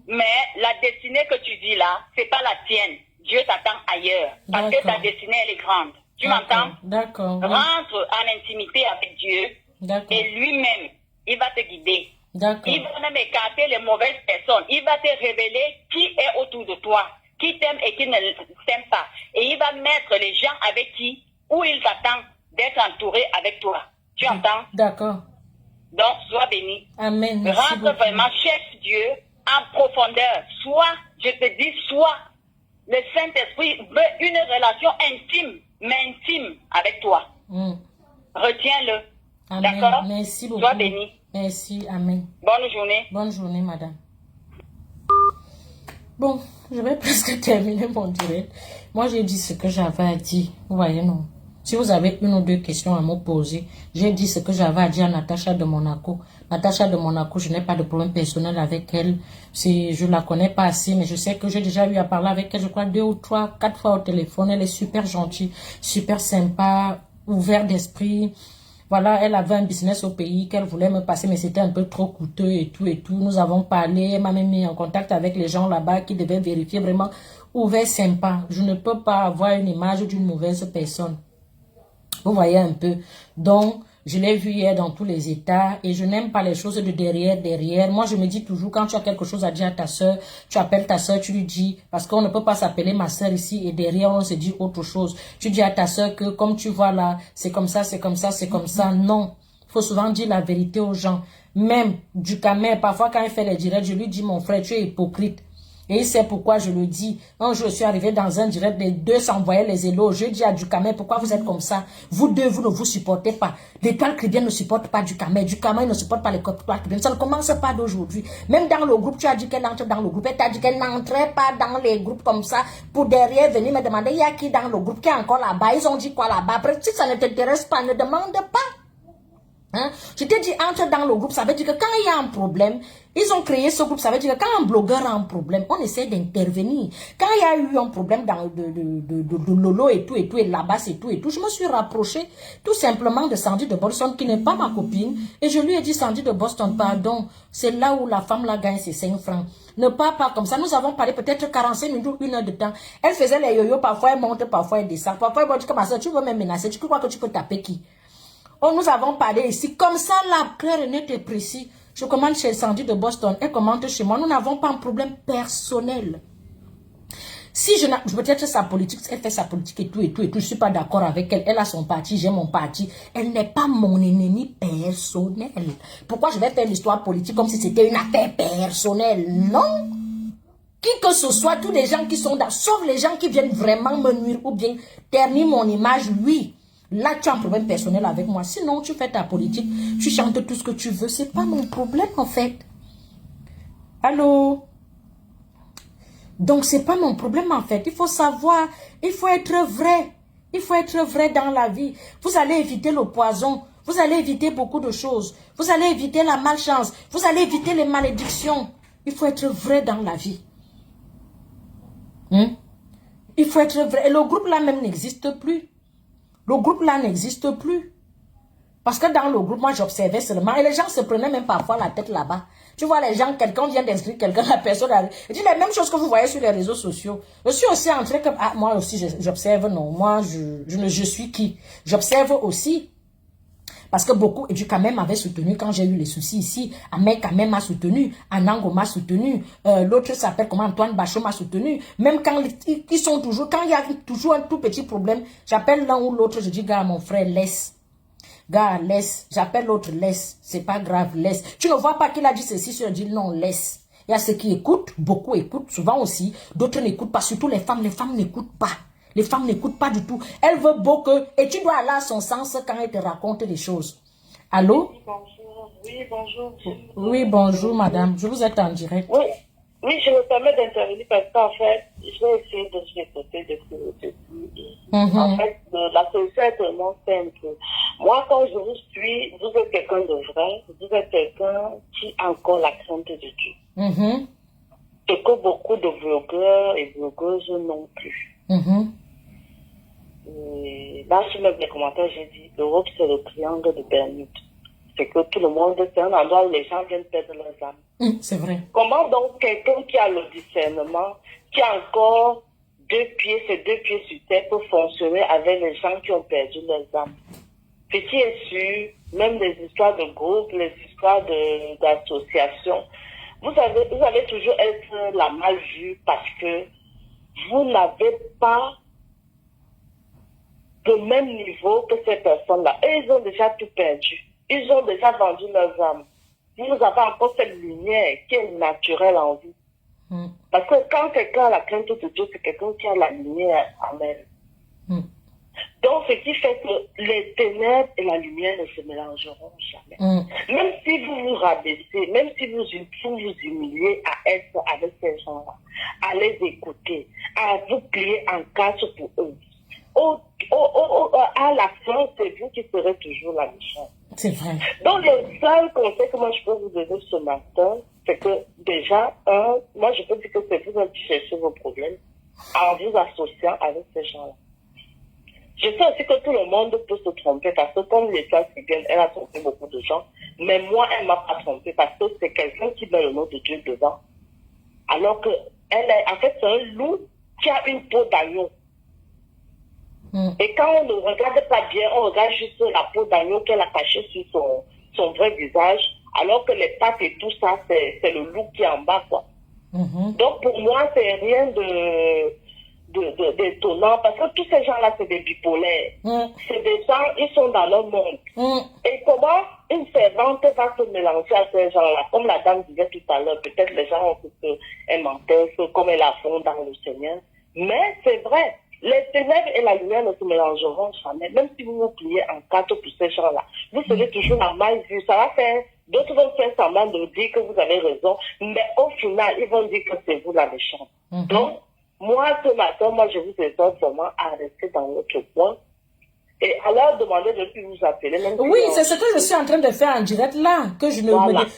Mais la destinée que tu dis là, c'est pas la tienne. Dieu t'attend ailleurs. Parce que ta destinée, elle est grande. Tu m'entends? D'accord. Oui. Rentre en intimité avec Dieu. Et lui-même, il va te guider. Il va même écarter les mauvaises personnes. Il va te révéler qui est autour de toi, qui t'aime et qui ne t'aime pas. Et il va mettre les gens avec qui, où il t'attend d'être entouré avec toi. Tu entends? D'accord. Donc, sois béni. Amen. Rentre vraiment, cherche Dieu en profondeur. Je te dis, le Saint-Esprit veut une relation intime, mais intime avec toi. Retiens-le. D'accord? Merci beaucoup. Sois béni. Merci. Amen. Bonne journée. Bonne journée, madame. Bon, je vais presque terminer mon direct. Moi, j'ai dit ce que j'avais à dire. Vous voyez, non? Si vous avez une ou deux questions à me poser, j'ai dit ce que j'avais à dire à Natacha de Monaco. Natacha de Monaco, je n'ai pas de problème personnel avec elle. Je la connais pas assez, mais je sais que j'ai déjà eu à parler avec elle, je crois 2 ou 3, 4 fois au téléphone. Elle est super gentille, super sympa, ouverte d'esprit. Voilà, elle avait un business au pays qu'elle voulait me passer, mais c'était un peu trop coûteux et tout et tout. Nous avons parlé, elle m'a même mis en contact avec les gens là-bas qui devaient vérifier vraiment ouvert, sympa. Je ne peux pas avoir une image d'une mauvaise personne. Vous voyez un peu. Donc, je l'ai vu hier dans tous les états et je n'aime pas les choses de derrière. Moi, je me dis toujours, quand tu as quelque chose à dire à ta soeur, tu appelles ta soeur, tu lui dis, parce qu'on ne peut pas s'appeler ma soeur ici et derrière, on se dit autre chose. Tu dis à ta soeur que, comme tu vois là, c'est comme ça, c'est comme ça, c'est comme ça. Non. Il faut souvent dire la vérité aux gens. Même du Camer, parfois quand il fait les directs, je lui dis, mon frère, tu es hypocrite. Et il sait pourquoi je le dis. Un jour, je suis arrivé dans un direct, les deux s'envoyaient les éloges. Je dis à Ducamer, pourquoi vous êtes comme ça? Vous deux, vous ne vous supportez pas. L'étoile chrétienne ne supporte pas Ducamer. Ducamer ne supporte pas l'étoile chrétienne. Ça ne commence pas d'aujourd'hui. Même dans le groupe, tu as dit qu'elle entre dans le groupe. Elle t'a dit qu'elle n'entrait pas dans les groupes comme ça. Pour derrière venir me demander, il y a qui dans le groupe qui est encore là-bas? Ils ont dit quoi là-bas? Après, si ça ne t'intéresse pas, ne demande pas. Hein? Je t'ai dit, entre dans le groupe, ça veut dire que quand il y a un problème, ils ont créé ce groupe, ça veut dire que quand un blogueur a un problème, on essaie d'intervenir. Quand il y a eu un problème de Lolo et tout, et là-bas, et tout, je me suis rapprochée tout simplement de Sandy de Boston, qui n'est pas ma copine, et je lui ai dit, Sandy de Boston, pardon, c'est là où la femme là gagne ses 5 francs. Ne pas comme ça. Nous avons parlé peut-être 45 minutes ou 1 heure de temps. Elle faisait les yo-yo, parfois elle monte, parfois elle descend. Parfois elle dit, comme ça, tu veux me menacer, tu crois que tu peux taper qui? Oh, nous avons parlé ici, comme ça, là, clair et net et précis. Je commande chez Sandy de Boston, elle commente chez moi. Nous n'avons pas un problème personnel. Si peut-être sa politique, elle fait sa politique et tout, je suis pas d'accord avec elle. Elle a son parti, j'ai mon parti. Elle n'est pas mon ennemi personnel. Pourquoi je vais faire l'histoire politique comme si c'était une affaire personnelle? Non. Qui que ce soit, tous les gens qui sont là, sauf les gens qui viennent vraiment me nuire ou bien ternir mon image, oui. Là, tu as un problème personnel avec moi. Sinon, tu fais ta politique, tu chantes tout ce que tu veux. C'est pas mon problème, en fait. Allô? Donc, c'est pas mon problème, en fait. Il faut savoir, il faut être vrai. Il faut être vrai dans la vie. Vous allez éviter le poison. Vous allez éviter beaucoup de choses. Vous allez éviter la malchance. Vous allez éviter les malédictions. Il faut être vrai dans la vie. Il faut être vrai. Et le groupe là même n'existe plus. Le groupe là n'existe plus. Parce que dans le groupe, moi j'observais seulement. Et les gens se prenaient même parfois la tête là-bas. Tu vois les gens, quelqu'un vient d'inscrire quelqu'un, la personne arrive. Et dit les mêmes choses que vous voyez sur les réseaux sociaux. Je suis aussi entré comme, ah, moi aussi j'observe, non. Moi je suis qui? J'observe aussi. Parce que beaucoup, et du quand même avait soutenu quand j'ai eu les soucis ici. Ahmed quand même m'a soutenu. Anango m'a soutenu. L'autre s'appelle comment? Antoine Bachot m'a soutenu. Même quand ils sont toujours, quand il y a toujours un tout petit problème, j'appelle l'un ou l'autre, je dis, gars, mon frère, laisse. Gars, laisse. J'appelle l'autre, laisse. C'est pas grave, laisse. Tu ne vois pas qu'il a dit ceci, je dis non, laisse. Il y a ceux qui écoutent, beaucoup écoutent, souvent aussi. D'autres n'écoutent pas, surtout les femmes n'écoutent pas. Les femmes n'écoutent pas du tout. Elle veut beaucoup. Et tu dois aller à son sens quand elle te raconte des choses. Allô? Oui, bonjour. Oui, bonjour. Oui, bonjour, madame. Je vous êtes en direct. Oui, oui, je me permets d'intervenir parce qu'en fait, je vais essayer de se côté de ce que je dis. En fait, la solution est tellement simple. Moi, quand je vous suis, vous êtes quelqu'un de vrai. Vous êtes quelqu'un qui a encore la crainte de Dieu. Ce que beaucoup de blogueurs et blogueuses n'ont plus. Et là, sur les commentaires, j'ai dit, l'Europe, c'est le triangle de Bermude. C'est que tout le monde, c'est un endroit où les gens viennent perdre leurs âmes. C'est vrai. Comment donc quelqu'un qui a le discernement, qui a encore ses 2 pieds sur terre, peut fonctionner avec les gens qui ont perdu leurs âmes? Ce qui est sûr, même les histoires de groupe, les histoires d'associations, vous allez toujours être la mal vue parce que vous n'avez pas le même niveau que ces personnes-là. Et ils ont déjà tout perdu. Ils ont déjà vendu leurs âmes. Vous avez encore cette lumière qui est naturelle en vous. Parce que quand quelqu'un a la crainte de Dieu, c'est quelqu'un qui a la lumière en elle. Donc, ce qui fait que les ténèbres et la lumière ne se mélangeront jamais. Même si vous vous rabaissez, même si vous vous humiliez à être avec ces gens-là, à les écouter, à vous plier en casse pour eux, à la fin, c'est vous qui serez toujours la méchante. C'est vrai. Donc, le seul conseil que moi je peux vous donner ce matin, c'est que déjà, moi je peux dire que c'est vous qui cherchez vos problèmes en vous associant avec ces gens-là. Je sais aussi que tout le monde peut se tromper parce que comme l'État civile, elle a trompé beaucoup de gens, mais moi, elle ne m'a pas trompé parce que c'est quelqu'un qui met le nom de Dieu devant. Alors que en fait, c'est un loup qui a une peau d'agneau. Et quand on ne regarde pas bien, on regarde juste la peau d'agneau qu'elle a cachée sur son vrai visage, alors que les pattes et tout ça, c'est le loup qui est en bas, quoi. Donc pour moi, c'est rien d'étonnant, parce que tous ces gens-là, c'est des bipolaires. C'est des gens, ils sont dans leur monde. Et comment une servante va se mélanger à ces gens-là? Comme la dame disait tout à l'heure, peut-être les gens ont cru qu'elle mentait, comme elle a fond dans le Seigneur. Mais c'est vrai. Les ténèbres et la lumière ne se mélangeront jamais. Même si vous vous pliez en quatre pour ces gens-là, vous serez toujours la mal vue. Ça va faire, d'autres vont faire semblant de dire que vous avez raison, mais au final, ils vont dire que c'est vous la méchante. Donc, moi, ce matin, je vous exhorte vraiment à rester dans votre coin, Et à leur demander de plus vous appeler. Même Oui, c'est ce que je suis en train de faire en direct là. Que je ne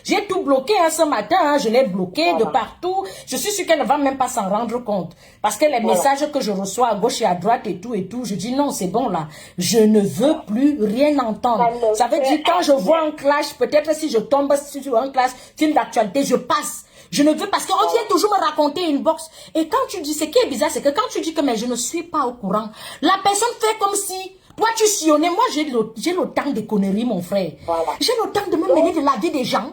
J'ai tout bloqué ce matin, hein, je l'ai bloqué de partout. Je suis sûre qu'elle ne va même pas s'en rendre compte. Parce que les messages que je reçois à gauche et à droite et tout, je dis non, c'est bon là. Je ne veux plus rien entendre. Ça veut dire quand je vois un clash, peut-être si je tombe sur un clash, film d'actualité, je passe. Je ne veux parce qu'on vient toujours me raconter une box. Et quand tu dis, ce qui est bizarre, c'est que quand tu dis que mais je ne suis pas au courant, la personne fait comme si toi tu sillonnais. Moi j'ai le temps de conneries, mon frère. J'ai le temps de me mêler de la vie des gens.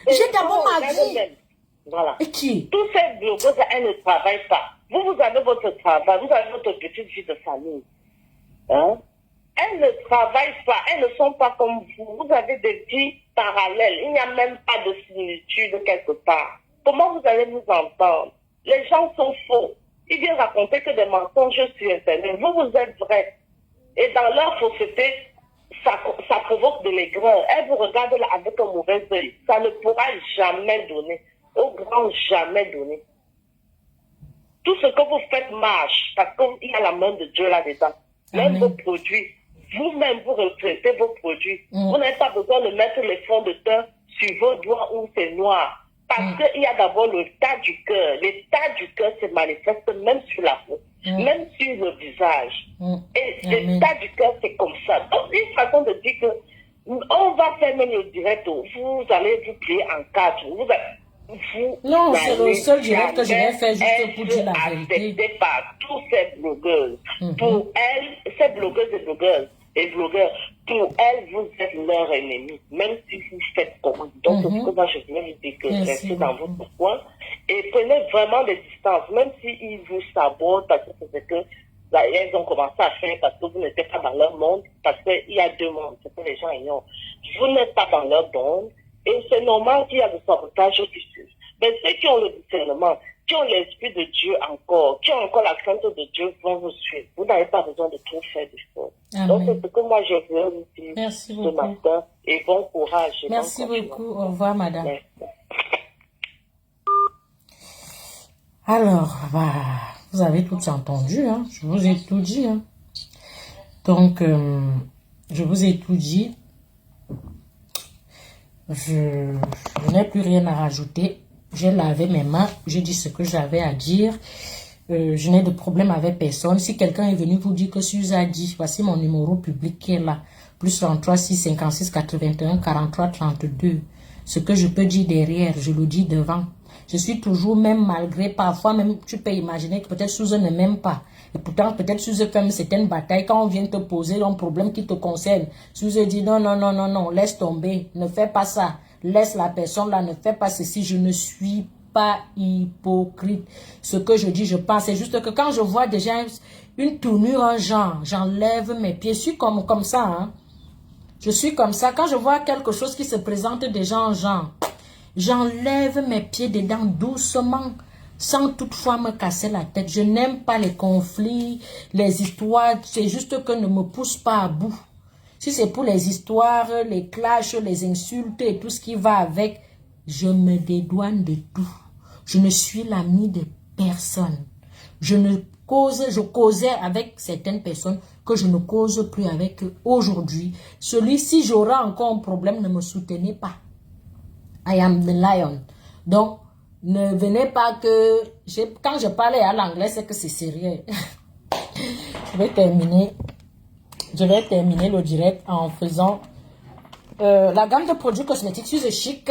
J'ai d'abord ma vie. Voilà. Et qui? Tous ces blogueuses, elles ne travaillent pas. Vous avez votre travail, vous avez votre petite vie de famille. Hein? Elles ne travaillent pas, elles ne sont pas comme vous. Vous avez des vies parallèles. Il n'y a même pas de similitude quelque part. Comment vous allez vous entendre? Les gens sont faux. Ils viennent raconter que des mensonges sur Internet. Vous êtes vrai. Et dans leur fausseté, ça provoque de l'aigreur. Elles vous regardent là avec un mauvais œil. Ça ne pourra jamais donner. Au grand jamais donner. Tout ce que vous faites marche parce qu'il y a la main de Dieu là-dedans. Même vos produits, vous-même vous retraitez vos produits. Vous n'avez pas besoin de mettre les fonds de teint sur vos doigts où c'est noir. Parce qu'il y a d'abord l'état du cœur. L'état du cœur se manifeste même sur la peau, même sur le visage. Et l'état du cœur, c'est comme ça. Donc, une façon de dire que on va faire même le direct, vous allez vous plier en quatre. Non, c'est le seul direct que je vais faire juste pour dire la vérité. Par tous ces blogueuses. Pour elles, ces blogueuses et blogueurs, pour elles, vous êtes leur ennemi, même si vous faites comment. Donc, c'est ce que moi, je viens vous dire que restez dans votre coin et prenez vraiment des distances, même s'ils vous sabotent, parce que c'est que là, elles ont commencé à faire parce que vous n'êtes pas dans leur monde, parce qu'il y a deux mondes, c'est que les gens ignorent. Vous n'êtes pas dans leur monde, et c'est normal qu'il y a des sabotages qui suivent. Mais ceux qui ont le discernement, qui ont l'esprit de Dieu encore, qui ont encore la crainte de Dieu, vont vous suivre. Vous n'avez pas besoin de trop faire des choses. Donc, c'est ce que moi, je veux vous dire ce matin. Et bon courage. Merci beaucoup. Au revoir, madame. Merci. Alors, vous avez tout entendu. Hein? Je vous ai tout dit. Hein? Donc, je vous ai tout dit. Je n'ai plus rien à rajouter. J'ai lavé mes mains, j'ai dit ce que j'avais à dire. Je n'ai de problème avec personne. Si quelqu'un est venu vous dire que Suze a dit, voici mon numéro public qui est là. Plus 33 6 56 81 43 32. Ce que je peux dire derrière, je le dis devant. Je suis toujours, même malgré, parfois même, tu peux imaginer que peut-être Suze ne m'aime pas. Et pourtant, peut-être Suze fait une certaine bataille. Quand on vient te poser un problème qui te concerne, Suze dit non, non, non, non, non, laisse tomber, ne fais pas ça. Laisse la personne là, ne fais pas ceci. Je ne suis pas hypocrite. Ce que je dis, je pense. C'est juste que quand je vois déjà une tournure, un genre, j'enlève mes pieds. Je suis comme ça. Hein. Je suis comme ça. Quand je vois quelque chose qui se présente déjà en genre, j'enlève mes pieds dedans doucement, sans toutefois me casser la tête. Je n'aime pas les conflits, les histoires. C'est juste que ne me pousse pas à bout. Si c'est pour les histoires, les clashs, les insultes et tout ce qui va avec, je me dédouane de tout. Je ne suis l'ami de personne. Je causais avec certaines personnes que je ne cause plus avec eux aujourd'hui. Celui-ci, j'aurai encore un problème, ne me soutenez pas. I am the lion. Donc, ne venez pas que... Quand je parlais à l'anglais, c'est que c'est sérieux. Je vais terminer le direct en faisant la gamme de produits cosmétiques Suze Chic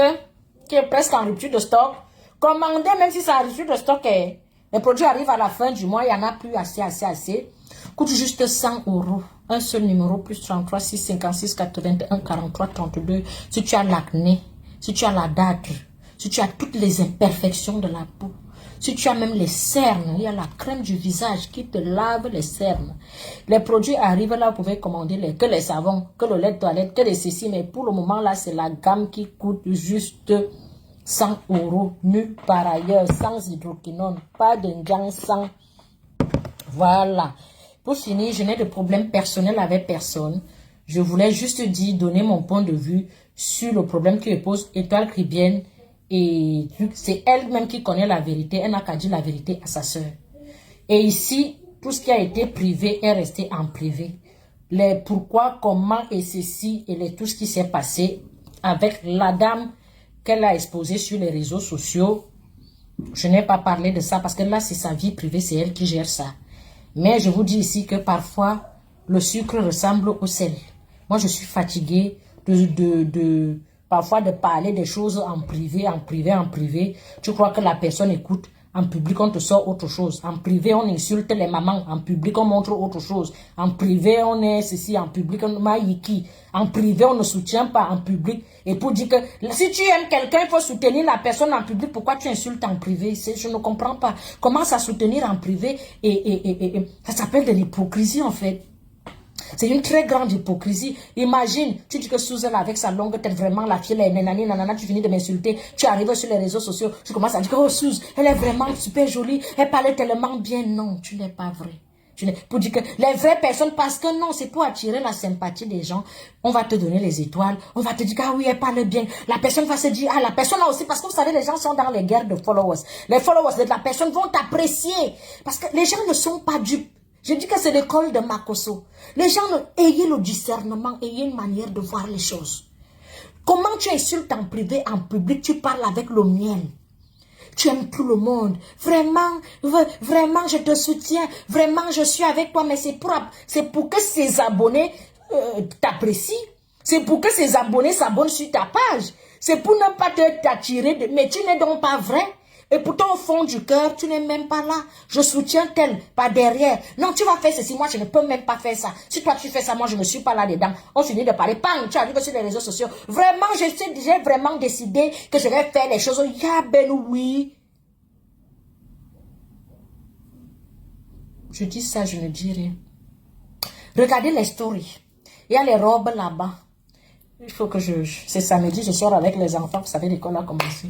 qui est presque en rupture de stock. Commandez même si c'est en rupture de stock. Les produits arrivent à la fin du mois, il n'y en a plus assez. Coûte juste 100 €. Un seul numéro, plus 33 6 56 81 43 32. Si tu as l'acné, si tu as la date, si tu as toutes les imperfections de la peau, si tu as même les cernes, il y a la crème du visage qui te lave les cernes. Les produits arrivent là, vous pouvez commander que les savons, que le lait de toilette, que les ceci. Mais pour le moment là, c'est la gamme qui coûte juste 100 €. Nulle part ailleurs, sans hydroquinone, pas de sans. Voilà. Pour finir, je n'ai de problème personnel avec personne. Je voulais juste donner mon point de vue sur le problème que pose Étoile Caribbean. Et c'est elle-même qui connaît la vérité. Elle n'a qu'à dire la vérité à sa sœur. Et ici, tout ce qui a été privé est resté en privé. les pourquoi, comment et ceci et tout ce qui s'est passé avec la dame qu'elle a exposée sur les réseaux sociaux. Je n'ai pas parlé de ça parce que là, c'est sa vie privée, c'est elle qui gère ça. Mais je vous dis ici que parfois, le sucre ressemble au sel. Moi, je suis fatiguée parfois de parler des choses en privé. Tu crois que la personne écoute. En public, on te sort autre chose. En privé, on insulte les mamans. En public, on montre autre chose. En privé, on est ceci. En public, on est maïki. En privé, on ne soutient pas en public. Et pour dire que si tu aimes quelqu'un, il faut soutenir la personne en public. Pourquoi tu insultes en privé? Je ne comprends pas. Comment ça soutenir en privé? Et ça s'appelle de l'hypocrisie en fait. C'est une très grande hypocrisie. Imagine, tu dis que Susan avec sa longue tête, vraiment la fille, elle est nanani, nanana, tu finis de m'insulter, tu arrives sur les réseaux sociaux, tu commences à dire que oh Suze, elle est vraiment super jolie, elle parle tellement bien. Non, tu n'es pas vrai. Pour dire que les vraies personnes, parce que non, c'est pour attirer la sympathie des gens, on va te donner les étoiles, on va te dire que ah oui, elle parle bien. La personne va se dire, ah la personne là aussi, parce que vous savez, les gens sont dans les guerres de followers. Les followers de la personne vont t'apprécier, parce que les gens ne sont pas dupes. Je dis que c'est l'école de Makoso. Les gens, ayez le discernement, ayez une manière de voir les choses. Comment tu insultes en privé, en public, tu parles avec le miel. Tu aimes tout le monde. Vraiment, vraiment, je te soutiens. Vraiment, je suis avec toi. Mais c'est pour que ces abonnés t'apprécient. C'est pour que ces abonnés s'abonnent sur ta page. C'est pour ne pas t'attirer. Mais tu n'es donc pas vrai. Et pourtant, au fond du cœur, tu n'es même pas là. Je soutiens tel, pas derrière. Non, tu vas faire ceci, moi je ne peux même pas faire ça. Si toi tu fais ça, moi je ne suis pas là dedans. On finit de parler, bang, tu arrives sur les réseaux sociaux. Vraiment, j'ai vraiment décidé que je vais faire les choses. Ya ben oui. Je dis ça, je ne dis rien. Regardez les stories. Il y a les robes là-bas. Il faut que c'est samedi, je sors avec les enfants. Vous savez, l'école a commencé.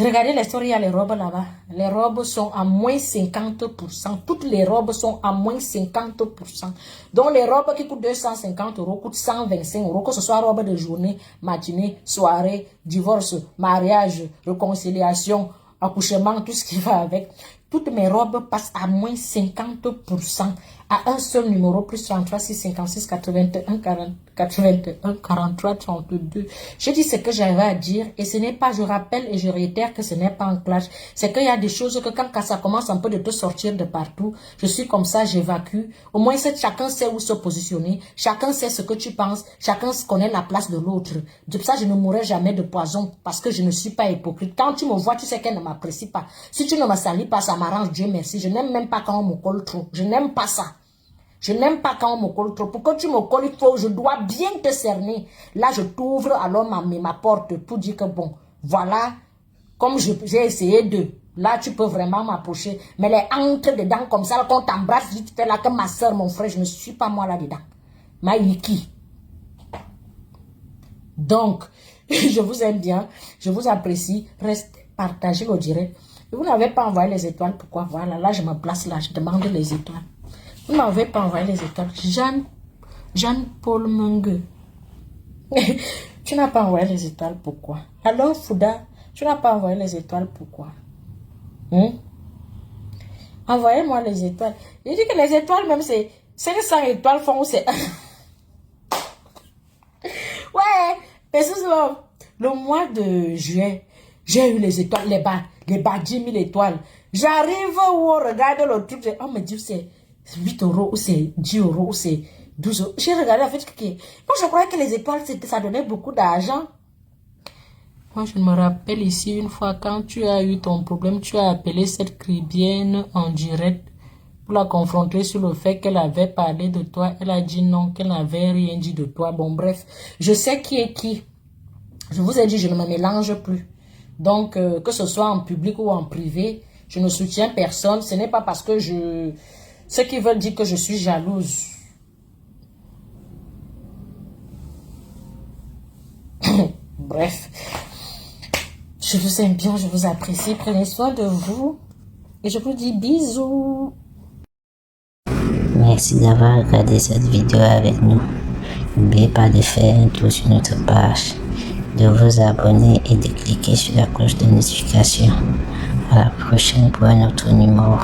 Regardez les stories, il y a les robes là-bas. Les robes sont à moins 50%. Toutes les robes sont à moins 50%. Donc les robes qui coûtent 250 € coûtent 125 €. Que ce soit robe de journée, matinée, soirée, divorce, mariage, réconciliation, accouchement, tout ce qui va avec. Toutes mes robes passent à moins 50% à un seul numéro, plus 33 656 81 40 81 43 32. Je dis ce que j'avais à dire et ce n'est pas, je rappelle et je réitère que ce n'est pas un clash. C'est qu'il y a des choses que quand ça commence un peu de te sortir de partout, je suis comme ça, j'évacue. Au moins chacun sait où se positionner, chacun sait ce que tu penses, chacun connaît la place de l'autre. De ça, je ne mourrai jamais de poison parce que je ne suis pas hypocrite. Quand tu me vois, tu sais qu'elle ne m'apprécie pas. Si tu ne me salues pas, ça m'arrange, Dieu merci. Je n'aime même pas quand on me colle trop. Je n'aime pas ça. Je n'aime pas quand on me colle trop. Pour que tu me colles, je dois bien te cerner. Là, je t'ouvre alors ma porte pour dire que bon, voilà, comme j'ai essayé de, là, tu peux vraiment m'approcher. Mais les entre dedans comme ça, quand on t'embrasse, tu fais là que ma soeur, mon frère, je ne suis pas moi là-dedans. Maïki. Donc, je vous aime bien, je vous apprécie. Restez, partagez le direct. Vous n'avez pas envoyé les étoiles, pourquoi? Voilà, là, je me place là, je demande les étoiles. Vous n'avez pas envoyé les étoiles. Jeanne-Paul Mungue. Tu n'as pas envoyé les étoiles, pourquoi? Alors, Fouda, tu n'as pas envoyé les étoiles, pourquoi? Envoyez-moi les étoiles. Je dis que les étoiles, même, c'est 500 étoiles font, c'est... Ouais, mais le mois de juin, j'ai eu les étoiles, les bas 10 000 étoiles. J'arrive où on regarde le truc, on me dit c'est 8 € ou c'est 10 € ou c'est 12 €. J'ai regardé la fait que moi je croyais que les étoiles ça donnait beaucoup d'argent. Moi je me rappelle ici une fois quand tu as eu ton problème, tu as appelé cette Cribienne en direct pour la confronter sur le fait qu'elle avait parlé de toi. Elle a dit non, qu'elle n'avait rien dit de toi. Bon bref, je sais qui est qui. Je vous ai dit, je ne me mélange plus. Donc, que ce soit en public ou en privé, je ne soutiens personne. Ce n'est pas parce que ce qui veut dire que je suis jalouse. Bref. Je vous aime bien, je vous apprécie. Prenez soin de vous. Et je vous dis bisous. Merci d'avoir regardé cette vidéo avec nous. N'oubliez pas de faire un tour sur notre page, de vous abonner et de cliquer sur la cloche de notification. À la prochaine pour un autre numéro.